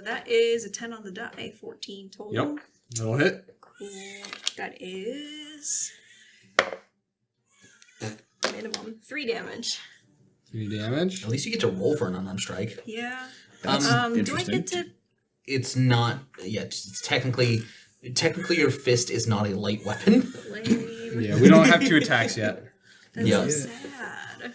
That is a 10 on the die, 14 total. Yep. That'll hit. Cool. That is minimum 3 damage. 3 damage. At least you get to roll for an unarmed strike. Yeah. That's Do I interesting. get to? It's not yet. It's technically your fist is not a light weapon. Lame. Yeah, we don't have 2 attacks yet. That's Yeah. so sad.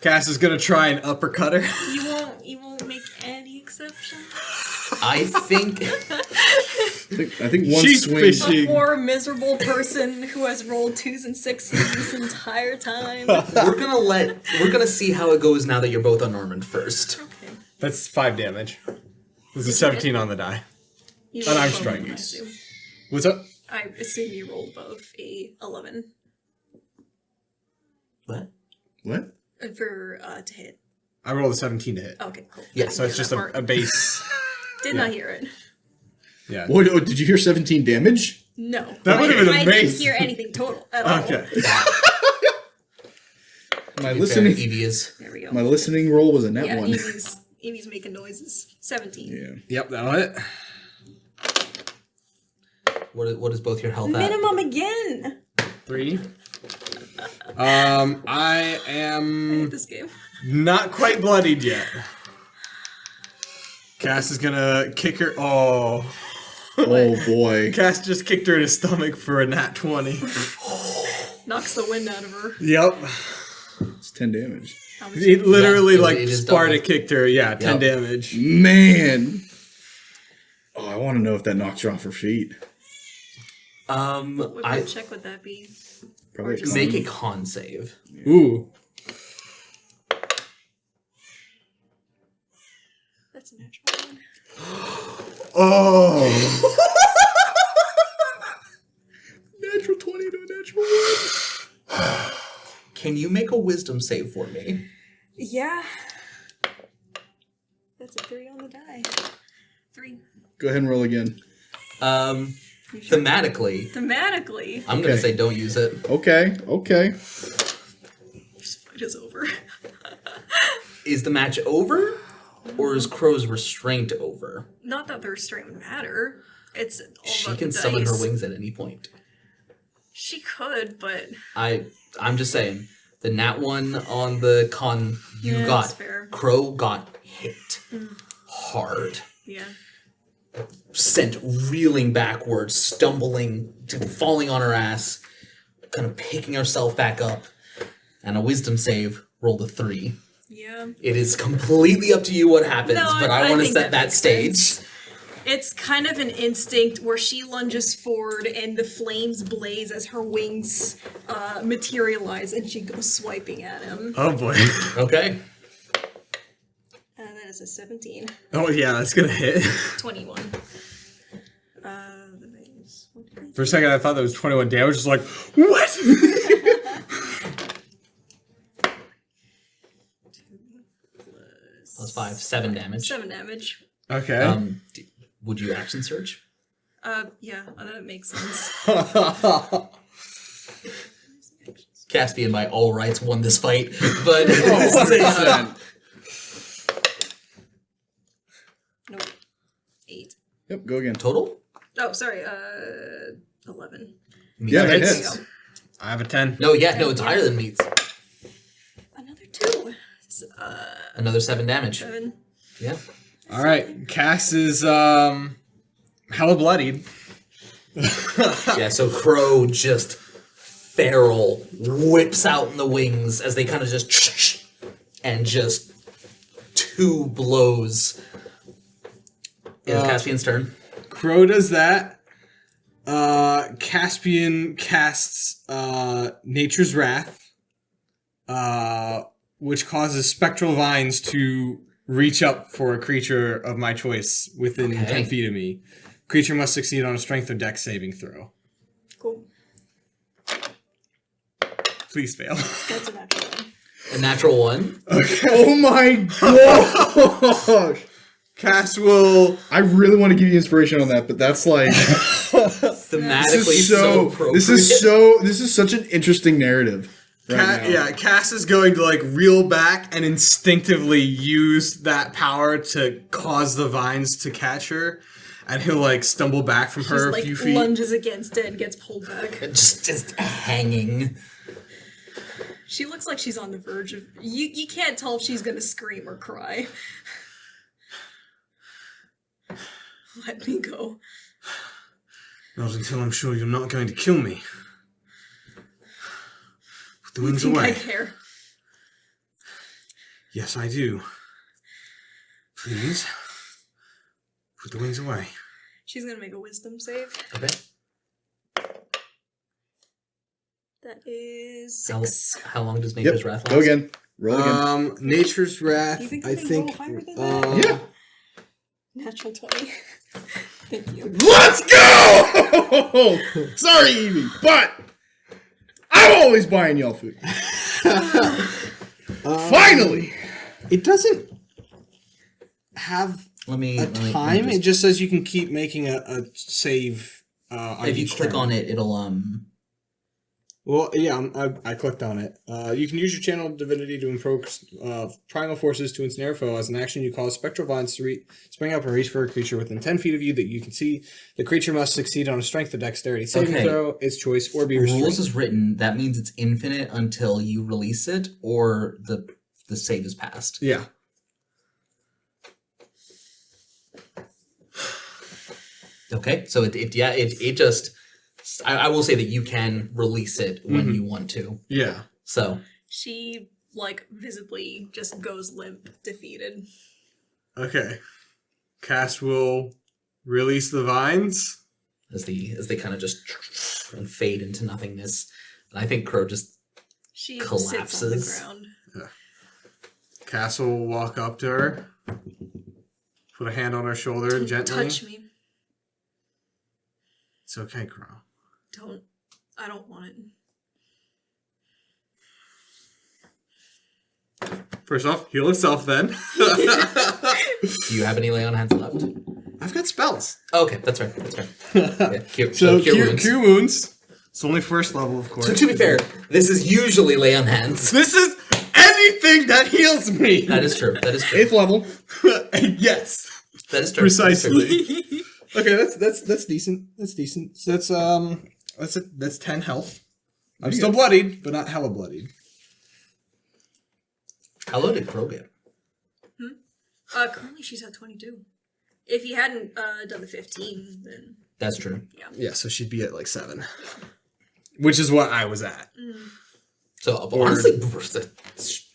Cass is gonna try and uppercut her. You won't make any exceptions. I think I think one She's swing. fishing. A poor miserable person who has rolled 2s and 6s this entire time. we're gonna see how it goes now that you're both unarmed first. Okay. That's 5 damage. There's a 17 on the die. You And I'm rolled both, striking. I assume. What's up? I assume you rolled both a 11 What? What? for to hit. I rolled a 17 to hit. Okay, cool. Yeah, Didn't So hear it's just that part. a base. Did not hear it. Yeah. What, oh, did you hear 17 damage? No. That would've been I amazing. didn't hear anything total at all. Okay. My listening, Evie is. There we go. my listening roll was a net Yeah, one. Evie's making noises. 17. Yeah. Yep, that'll hit. What is both your health at? Minimum again. 3. I I am hate this game. not quite bloodied yet. Cass is gonna kick her. Oh. Oh boy. Cass just kicked her in the stomach for a nat 20. Knocks the wind out of her. Yep. It's 10 damage. How much? He literally, Yeah, like, it is Sparta double. kicked her. Yeah, 10 Yep. damage. Man. Oh, I want to know if that knocks her off her feet. What check would that be? Probably just Make a con save. Ooh. That's a natural one. Oh. natural 20 to a natural 1. Can you make a wisdom save for me? Yeah. That's a 3 on the die. 3. Go ahead and roll again. You sure? Thematically, Thematically. I'm gonna Okay. say don't use it. Okay. This fight is over. Is the match over, or is Crow's restraint over? Not that the restraint would matter. It's all She about can the summon dice. her wings at any point. She could, but I'm just saying, the nat 1 on the con you Yeah, got, that's fair. Crow got hit hard. yeah. Sent reeling backwards, stumbling, falling on her ass, kind of picking herself back up, and a wisdom save rolled a 3. Yeah. It is completely up to you what happens, No, but I want to think set that makes stage. sense. It's kind of an instinct where she lunges forward and the flames blaze as her wings materialize and she goes swiping at him. Oh, boy. Okay. That is a 17. Oh, yeah, that's gonna hit. 21. The base. For a second, I thought that was 21 damage. Just like, what? Plus 5, 7 damage. 7 damage. Okay. Would you action search? Yeah, that makes sense. Caspian, by all rights, won this fight, but Oh, 100%. Nope. 8. Yep, go again. total? Oh, sorry, 11. Yeah, that There you hits. go. I have a 10. No, it's higher than meets. Another 2. Another 7 damage. 7. Yeah. All right. Cass is hella bloodied. Yeah, so Crow just feral whips out in the wings as they kind of just and just 2 blows. It's Caspian's turn. Crow does that. Caspian casts Nature's Wrath, which causes spectral vines to reach up for a creature of my choice within Okay. 10 feet of me. Creature must succeed on a strength or dex saving throw. Cool. Please fail. That's a natural one. A natural 1. Oh my gosh! Cass will. I really want to give you inspiration on that, but that's like Thematically this is such an interesting narrative. Right now. Yeah, Cass is going to like reel back and instinctively use that power to cause the vines to catch her, and he'll like stumble back from her Just a few like feet. lunges against it and gets pulled back. just hanging. She looks like she's on the verge of. You can't tell if she's gonna scream or cry. Let me go. Not until I'm sure you're not going to kill me. Put the wings Think I away. care. Yes, I do. Please. Put the wings away. She's gonna make a wisdom save. Okay. That is How, 6. how long does Nature's Wrath last? Go again. Roll again. Nature's Wrath, You think I I can think. roll higher than that? Yeah. Natural 20. Thank you. Let's go! Sorry, Evie, but I'm always buying y'all food. Finally! It doesn't have Let me time. It just says you can keep making a save. On if you each click turn. on it, it'll Well, yeah, I clicked on it. You can use your channel divinity to invoke primal forces to ensnare a foe. As an action, you cause spectral vines to spring up and reach for a creature within 10 feet of you that you can see. The creature must succeed on a strength or dexterity saving Okay. throw, its choice, or be restrained. Rules is written. That means it's infinite until you release it or the save is passed. Yeah. Okay, so it just. I will say that you can release it when you want to. Yeah. So She, like, visibly just goes limp, defeated. Okay. Cass will release the vines. as they kind of just and fade into nothingness, and I think Crow just She collapses. sits on the ground. Cass will walk up to her, put a hand on her shoulder gently. Touch me. It's okay, Crow. Don't. I don't want it. First off, heal himself then. Do you have any lay on hands left? I've got spells. Oh, okay, that's right. That's right. Yeah, cure, So cure cure wounds. wounds. It's only first level, of course. So to be fair, this is usually lay on hands. This is anything that heals me. That is true. That is true. 8th level. Yes. That is true. That is true. Precisely. Okay, that's decent. That's decent. So that's 10 health. I'm still bloodied, but not hella bloodied. How low did Crow get? Currently she's at 22. If you hadn't done the 15, then That's true. Yeah, so she'd be at like 7. Which is what I was at. So honestly,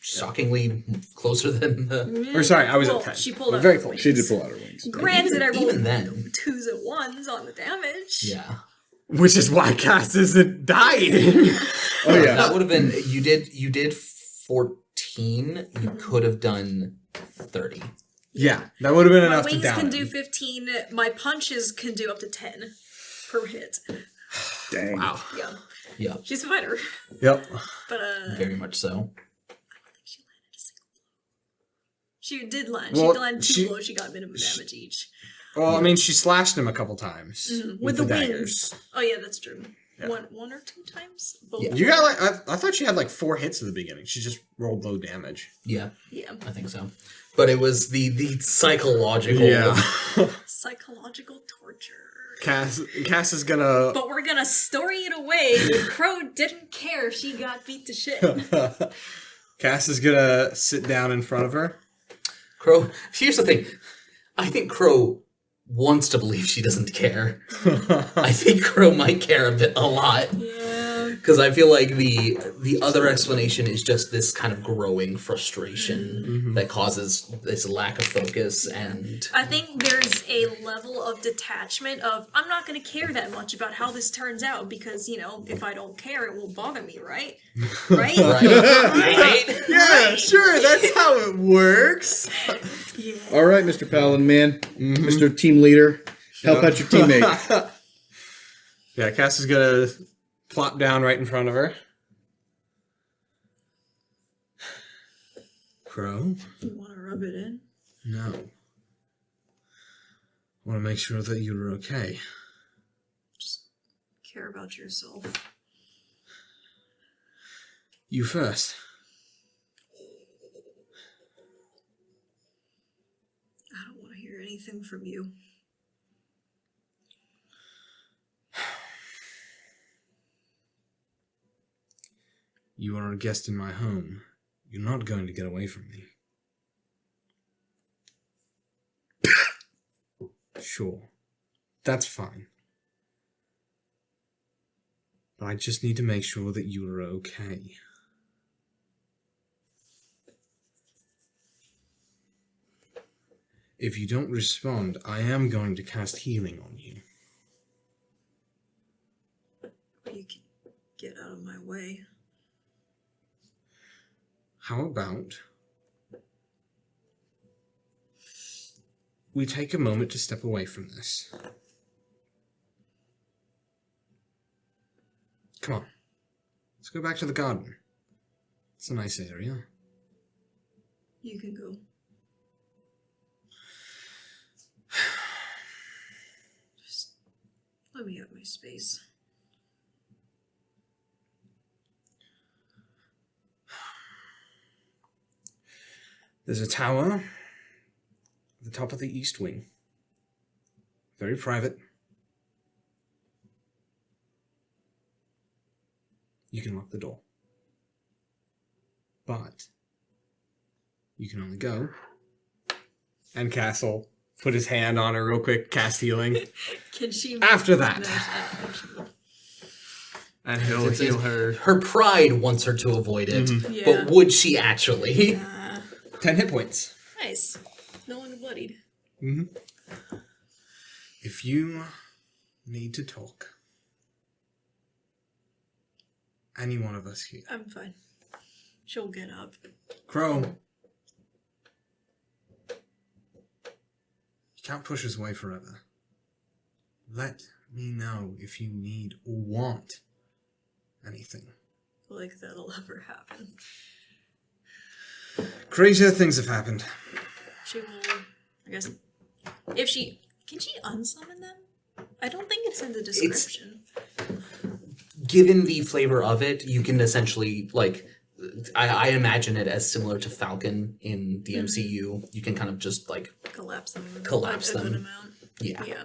shockingly closer than. Or sorry, I was well, at 10. she pulled But out very her close. wings. She did pull out her wings. Granted, I rolled Even then, 2s and 1s on the damage. yeah. Which is why Cass isn't dying. Oh yeah. That would have been you did 14. You could have done 30. Yeah, that would have been My enough to wings down can him. do 15. My punches can do up to 10 per hit. Dang. Wow. Yeah. Yeah, She's a fighter. Yep. But very much so. she did land. Well, she landed 2 she- blows. She got minimum damage each. Well, I mean, she slashed him a couple times With the daggers. wings. Oh yeah, that's true. Yeah. One or 2 times? Both. Yeah. You got like I thought she had like 4 hits at the beginning. She just rolled low damage. Yeah, Yeah. I think so. But it was the psychological. Psychological torture. Cass is gonna. But we're gonna story it away. Crow didn't care. She got beat to shit. Cass is gonna sit down in front of her. Crow. Here's the thing. I think Crow wants to believe she doesn't care. I think Crow might care a lot. Yeah. Because I feel like the other explanation is just this kind of growing frustration that causes this lack of focus and I think there's a level of detachment of I'm not gonna care that much about how this turns out because, you know, if I don't care it won't bother me, right? Right? right? Yeah, sure. That's how it works. Yeah. All right, Mr. Paladin man, Mr. Team Leader, help out your teammate. Yeah, Cass is gonna plop down right in front of her. Crow? You wanna rub it in? No. I want to make sure that you're okay. Just care about yourself. You first. I don't wanna hear anything from you. You are a guest in my home. You're not going to get away from me. Sure. That's fine. But I just need to make sure that you are okay. If you don't respond, I am going to cast healing on you. You can get out of my way. How about we take a moment to step away from this? Come on. Let's go back to the garden. It's a nice area. You can go. Just let me have my space. There's a tower at the top of the east wing. Very private. You can lock the door. But you can only go. And Castle put his hand on her real quick, cast healing. Can she After that. manage And he'll heal her. Her pride wants her to avoid it, Yeah. but would she actually? 10 hit points. Nice. No one bloodied. Mm-hmm. If you need to talk, any one of us here. I'm fine. She'll get up. Crow. You can't push us away forever. Let me know if you need or want anything. Like that'll ever happen. Crazier things have happened. She will, I guess, if she, can she unsummon them? I don't think it's in the description. Given the flavor of it, you can essentially, like, I imagine it as similar to Falcon in the MCU. You can kind of just, like, Collapse them. Collapse a good them. amount. yeah. Yeah.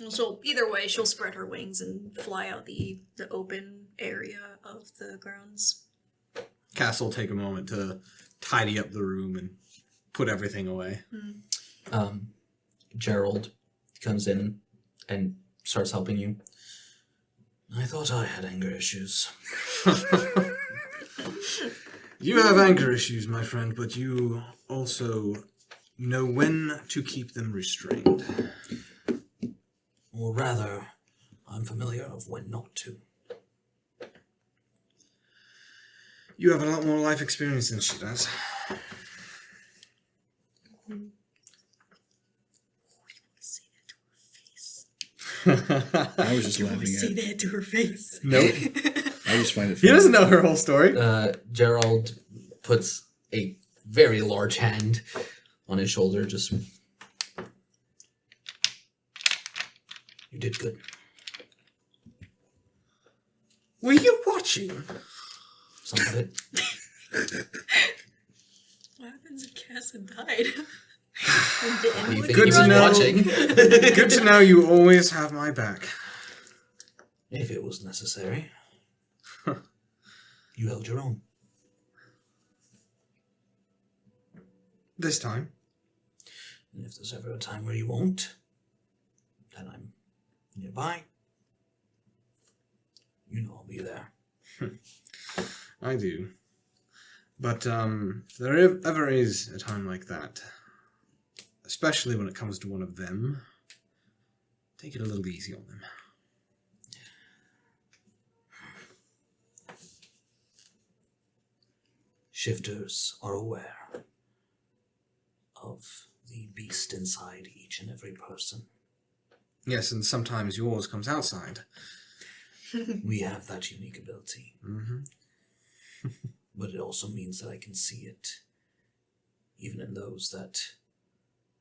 Well, she'll, either way, she'll spread her wings and fly out the open area of the grounds. Cass will take a moment to tidy up the room and put everything away. Gerald comes in and starts helping you. I thought I had anger issues. You have anger issues, my friend, but you also know when to keep them restrained. Or rather, I'm familiar of when not to. You have a lot more life experience than she does. I was just laughing Say at. that to her face. Nope. I just find it He funny. doesn't know her whole story. Gerald puts a very large hand on his shoulder, just... You did good. Were you watching? Some of it. What happens if Cass had died? What do you think Good he to was know. watching? Good to know you always have my back. If it was necessary. You held your own. This time. And if there's ever a time where you won't, then I'm nearby. You know I'll be there. I do. But if there ever is a time like that, especially when it comes to one of them, take it a little easy on them. Shifters are aware of the beast inside each and every person. Yes, and sometimes yours comes outside. We have that unique ability. Mm-hmm. But it also means that I can see it, even in those that,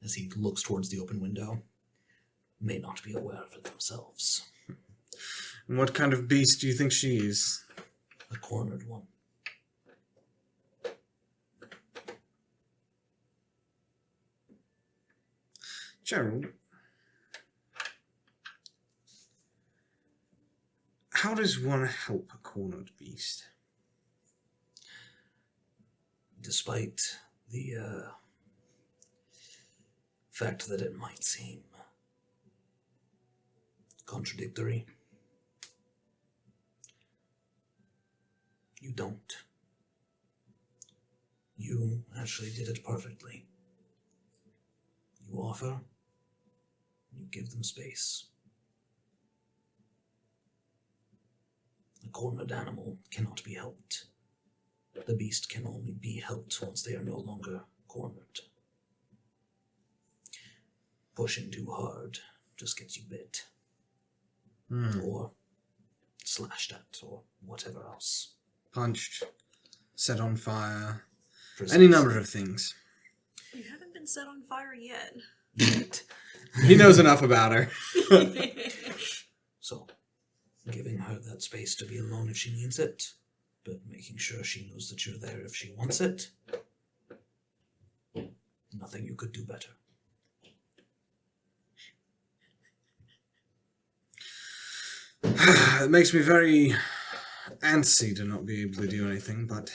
as he looks towards the open window, may not be aware of it themselves. And what kind of beast do you think she is? A cornered one. Gerald, how does one help a cornered beast? Despite the fact that it might seem contradictory, you don't. You actually did it perfectly. You offer, you give them space. A cornered animal cannot be helped. The beast can only be helped once they are no longer cornered. Pushing too hard just gets you bit. Or slashed at, or whatever else. Punched, set on fire, Precisely. any number of things. You haven't been set on fire yet. Yet. He knows enough about her. So, giving her that space to be alone if she needs it, but making sure she knows that you're there if she wants it. nothing you could do better. It makes me very antsy to not be able to do anything, but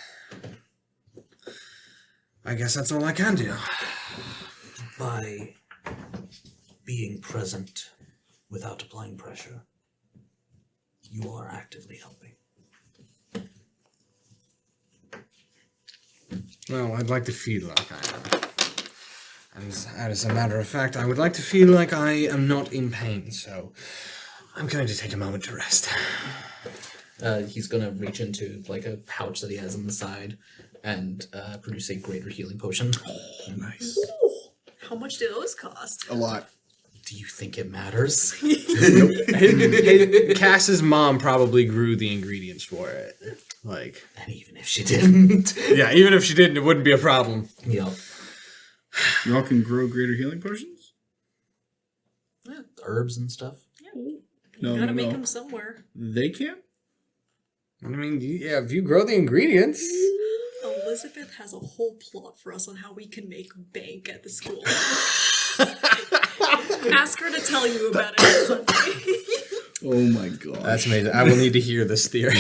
I guess that's all I can do. By being present without applying pressure, you are actively helping. Well, I'd like to feel like I am. And as a matter of fact, I would like to feel like I am not in pain, so I'm going to take a moment to rest. He's gonna reach into like a pouch that he has on the side and produce a greater healing potion. Nice. Ooh, how much do those cost? A lot. Do you think it matters? Cass's mom probably grew the ingredients for it. Like, And even if she didn't. yeah, even if she didn't, it wouldn't be a problem. Yep. Y'all can grow greater healing potions? Yeah, herbs and stuff. No, Gotta no, make no. them somewhere. They can't? I mean, yeah, if you grow the ingredients. Elizabeth has a whole plot for us on how we can make bank at the school. Ask her to tell you about it someday. Oh my god. That's amazing. I will need to hear this theory.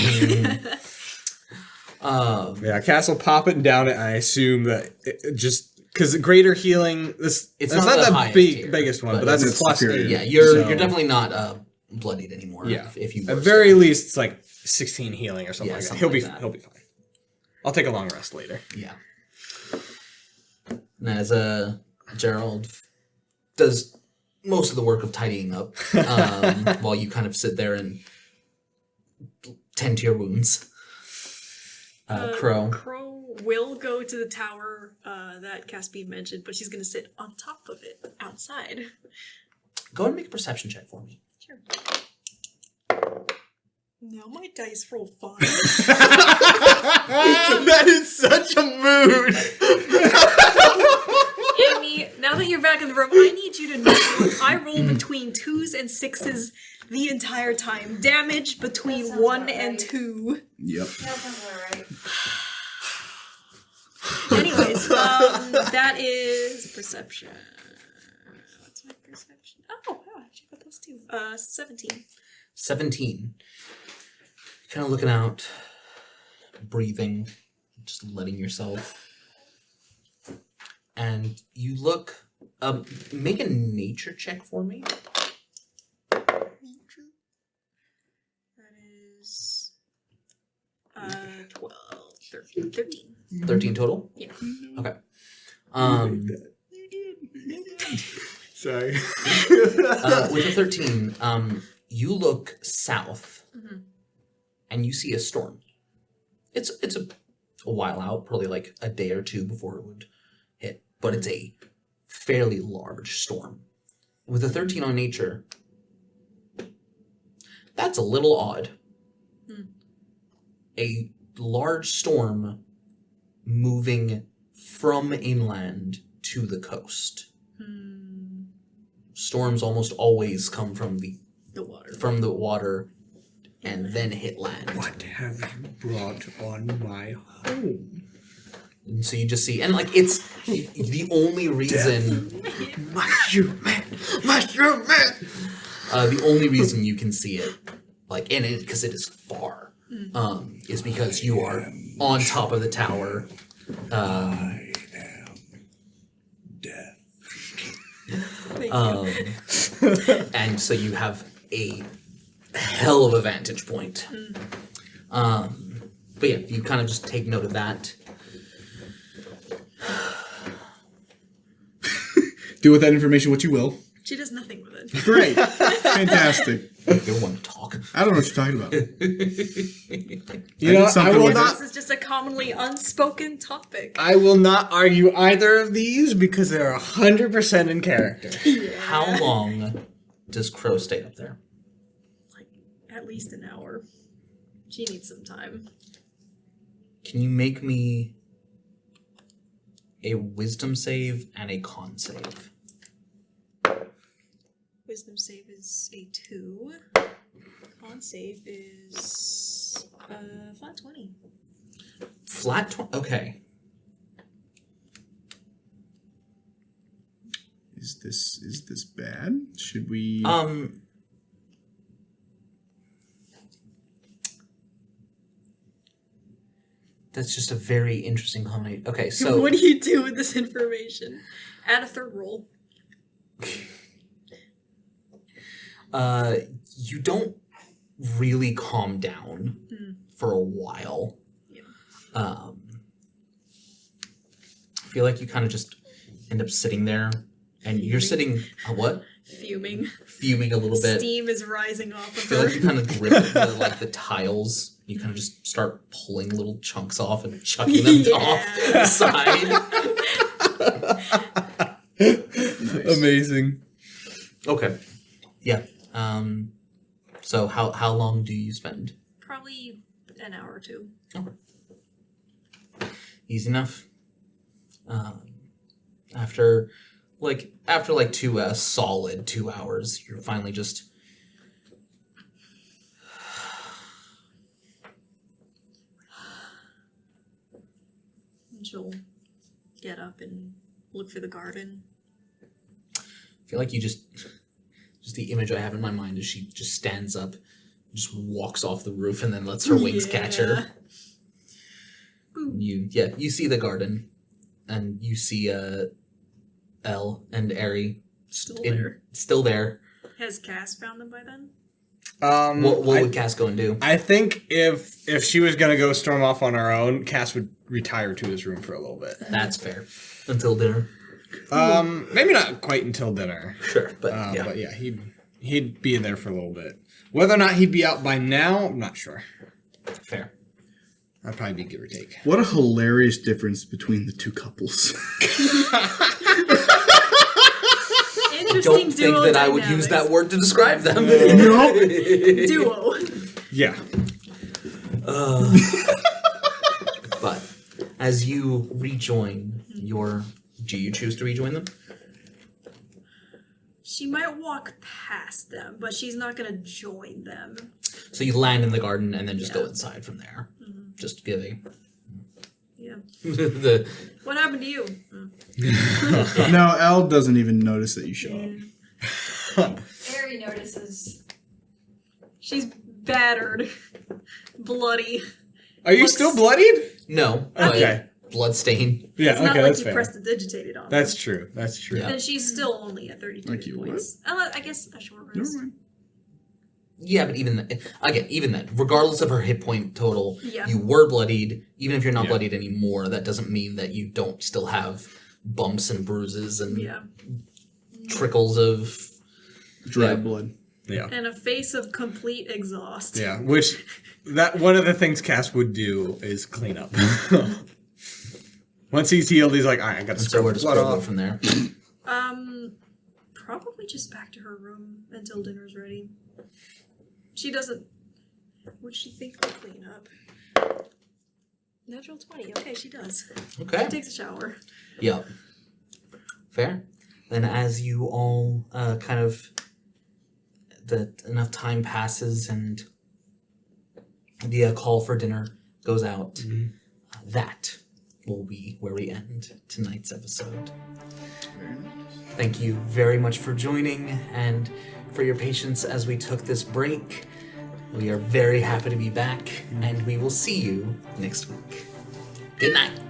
Yeah, Cass will pop it and down it. I assume that it just because greater healing. It's not not the the highest tier, biggest one, but but that's a it's plus superior. 8. Yeah, you're so- definitely not bloodied anymore. Yeah, if you at were very still. least, it's like 16 healing or something Yeah, like that. something He'll like that. be fine. I'll take a long rest later. Yeah. And as Gerald does most of the work of tidying up, while you kind of sit there and tend to your wounds. Crow. Crow will go to the tower that Caspian mentioned, but she's gonna sit on top of it outside. Go ahead and make a perception check for me. Sure. Now my dice roll 5. That is such a mood. Amy, now that you're back in the room, I need you to know I roll between 2s and 6s the entire time. Damage between That sounds 1 about and right. 2. Yep. That sounds alright. Anyways, that is perception. What's my perception? Oh, wow, she got those too. 17. 17. Kind of looking out, breathing, just letting yourself. And you look, make a nature check for me. That is 12, 13. 13 total? Yeah. Okay. Sorry. With a 13, you look south, Mhm. and you see a storm. It's a while out, probably like a day or two before it would hit, but it's a fairly large storm. With a 13 on nature, that's a little odd. A large storm moving from inland to the coast. Storms almost always come from the water and then hit land. What have you brought on my home? And so you just see, and like it's the only reason. Mushroom man! Mushroom man! The only reason you can see it, like in it, because it is far, is because you are on top of the tower. I am death. And so you have a hell of a vantage point. But yeah, you kind of just take note of that. Do with that information what you will. She does nothing with it. Great. Fantastic. You want to talk? I don't know what you're talking about. You know, I will like not. This is just a commonly unspoken topic. I will not argue either of these because they're 100% in character. How long does Crow stay up there? Like, at least an hour. She needs some time. Can you make me a wisdom save and a con save? Wisdom save is a 2. Con save is flat 20. Flat 20. Okay. Is this bad? Should we? That's just a very interesting combination. Okay, so What do you do with this information? Add a third roll. you don't really calm down for a while. Yeah. I feel like you kind of just end up sitting there, and you're sitting what? Fuming. Fuming a little bit. Steam is rising off I of feel her. like you kind of grip the tiles. You kind of just start pulling little chunks off and chucking them off the side. Amazing. Okay. Yeah. So how long do you spend? Probably an hour or two. Easy enough. After two solid 2 hours, you're finally just. And she'll get up and look for the garden. I feel like you just the image I have in my mind is she just stands up, just walks off the roof, and then lets her wings catch her. You see the garden, and you see Elle and Ari still there. Has Cass found them by then? What would Cass go and do? I think if she was gonna go storm off on her own, Cass would retire to his room for a little bit. That's fair. Until dinner. Maybe not quite until dinner. Sure, but But yeah, he'd be in there for a little bit. Whether or not he'd be out by now, I'm not sure. Fair. That'd probably be give or take. What a hilarious difference between the two couples. Interesting Don't think that I would use that word to describe them. No. Duo. Yeah. But as you rejoin do you choose to rejoin them? She might walk past them, but she's not going to join them. So you land in the garden and then just go inside from there. Just giving. Yeah. the What happened to you? No, Elle doesn't even notice that you show up. Harry notices. She's battered. Bloody. Are you still bloodied? No. Okay. Blood stain. Yeah, It's not okay, like that's you fair. prestidigitated on That's true. That's true. Yeah. And she's still only at 32 Like you points. I guess a short Never rest. mind. Yeah, but even then, regardless of her hit point total, Yeah. you were bloodied. Even if you're not Yeah. bloodied anymore, that doesn't mean that you don't still have bumps and bruises and Yeah. trickles of. Dried blood. Yeah. And a face of complete exhaust. Yeah. Which that one of the things Cass would do is clean up. Once he's healed, he's like, all right, I got to So scrub we're the just blood going off. from there. Probably just back to her room until dinner's ready. She doesn't. Would she think will clean up? Natural 20. Okay, she does. Okay. She takes a shower. Yep. Fair. Then as you all enough time passes and the call for dinner goes out, that will be where we end tonight's episode. Thank you very much for joining and for your patience as we took this break. We are very happy to be back, and we will see you next week. Good night.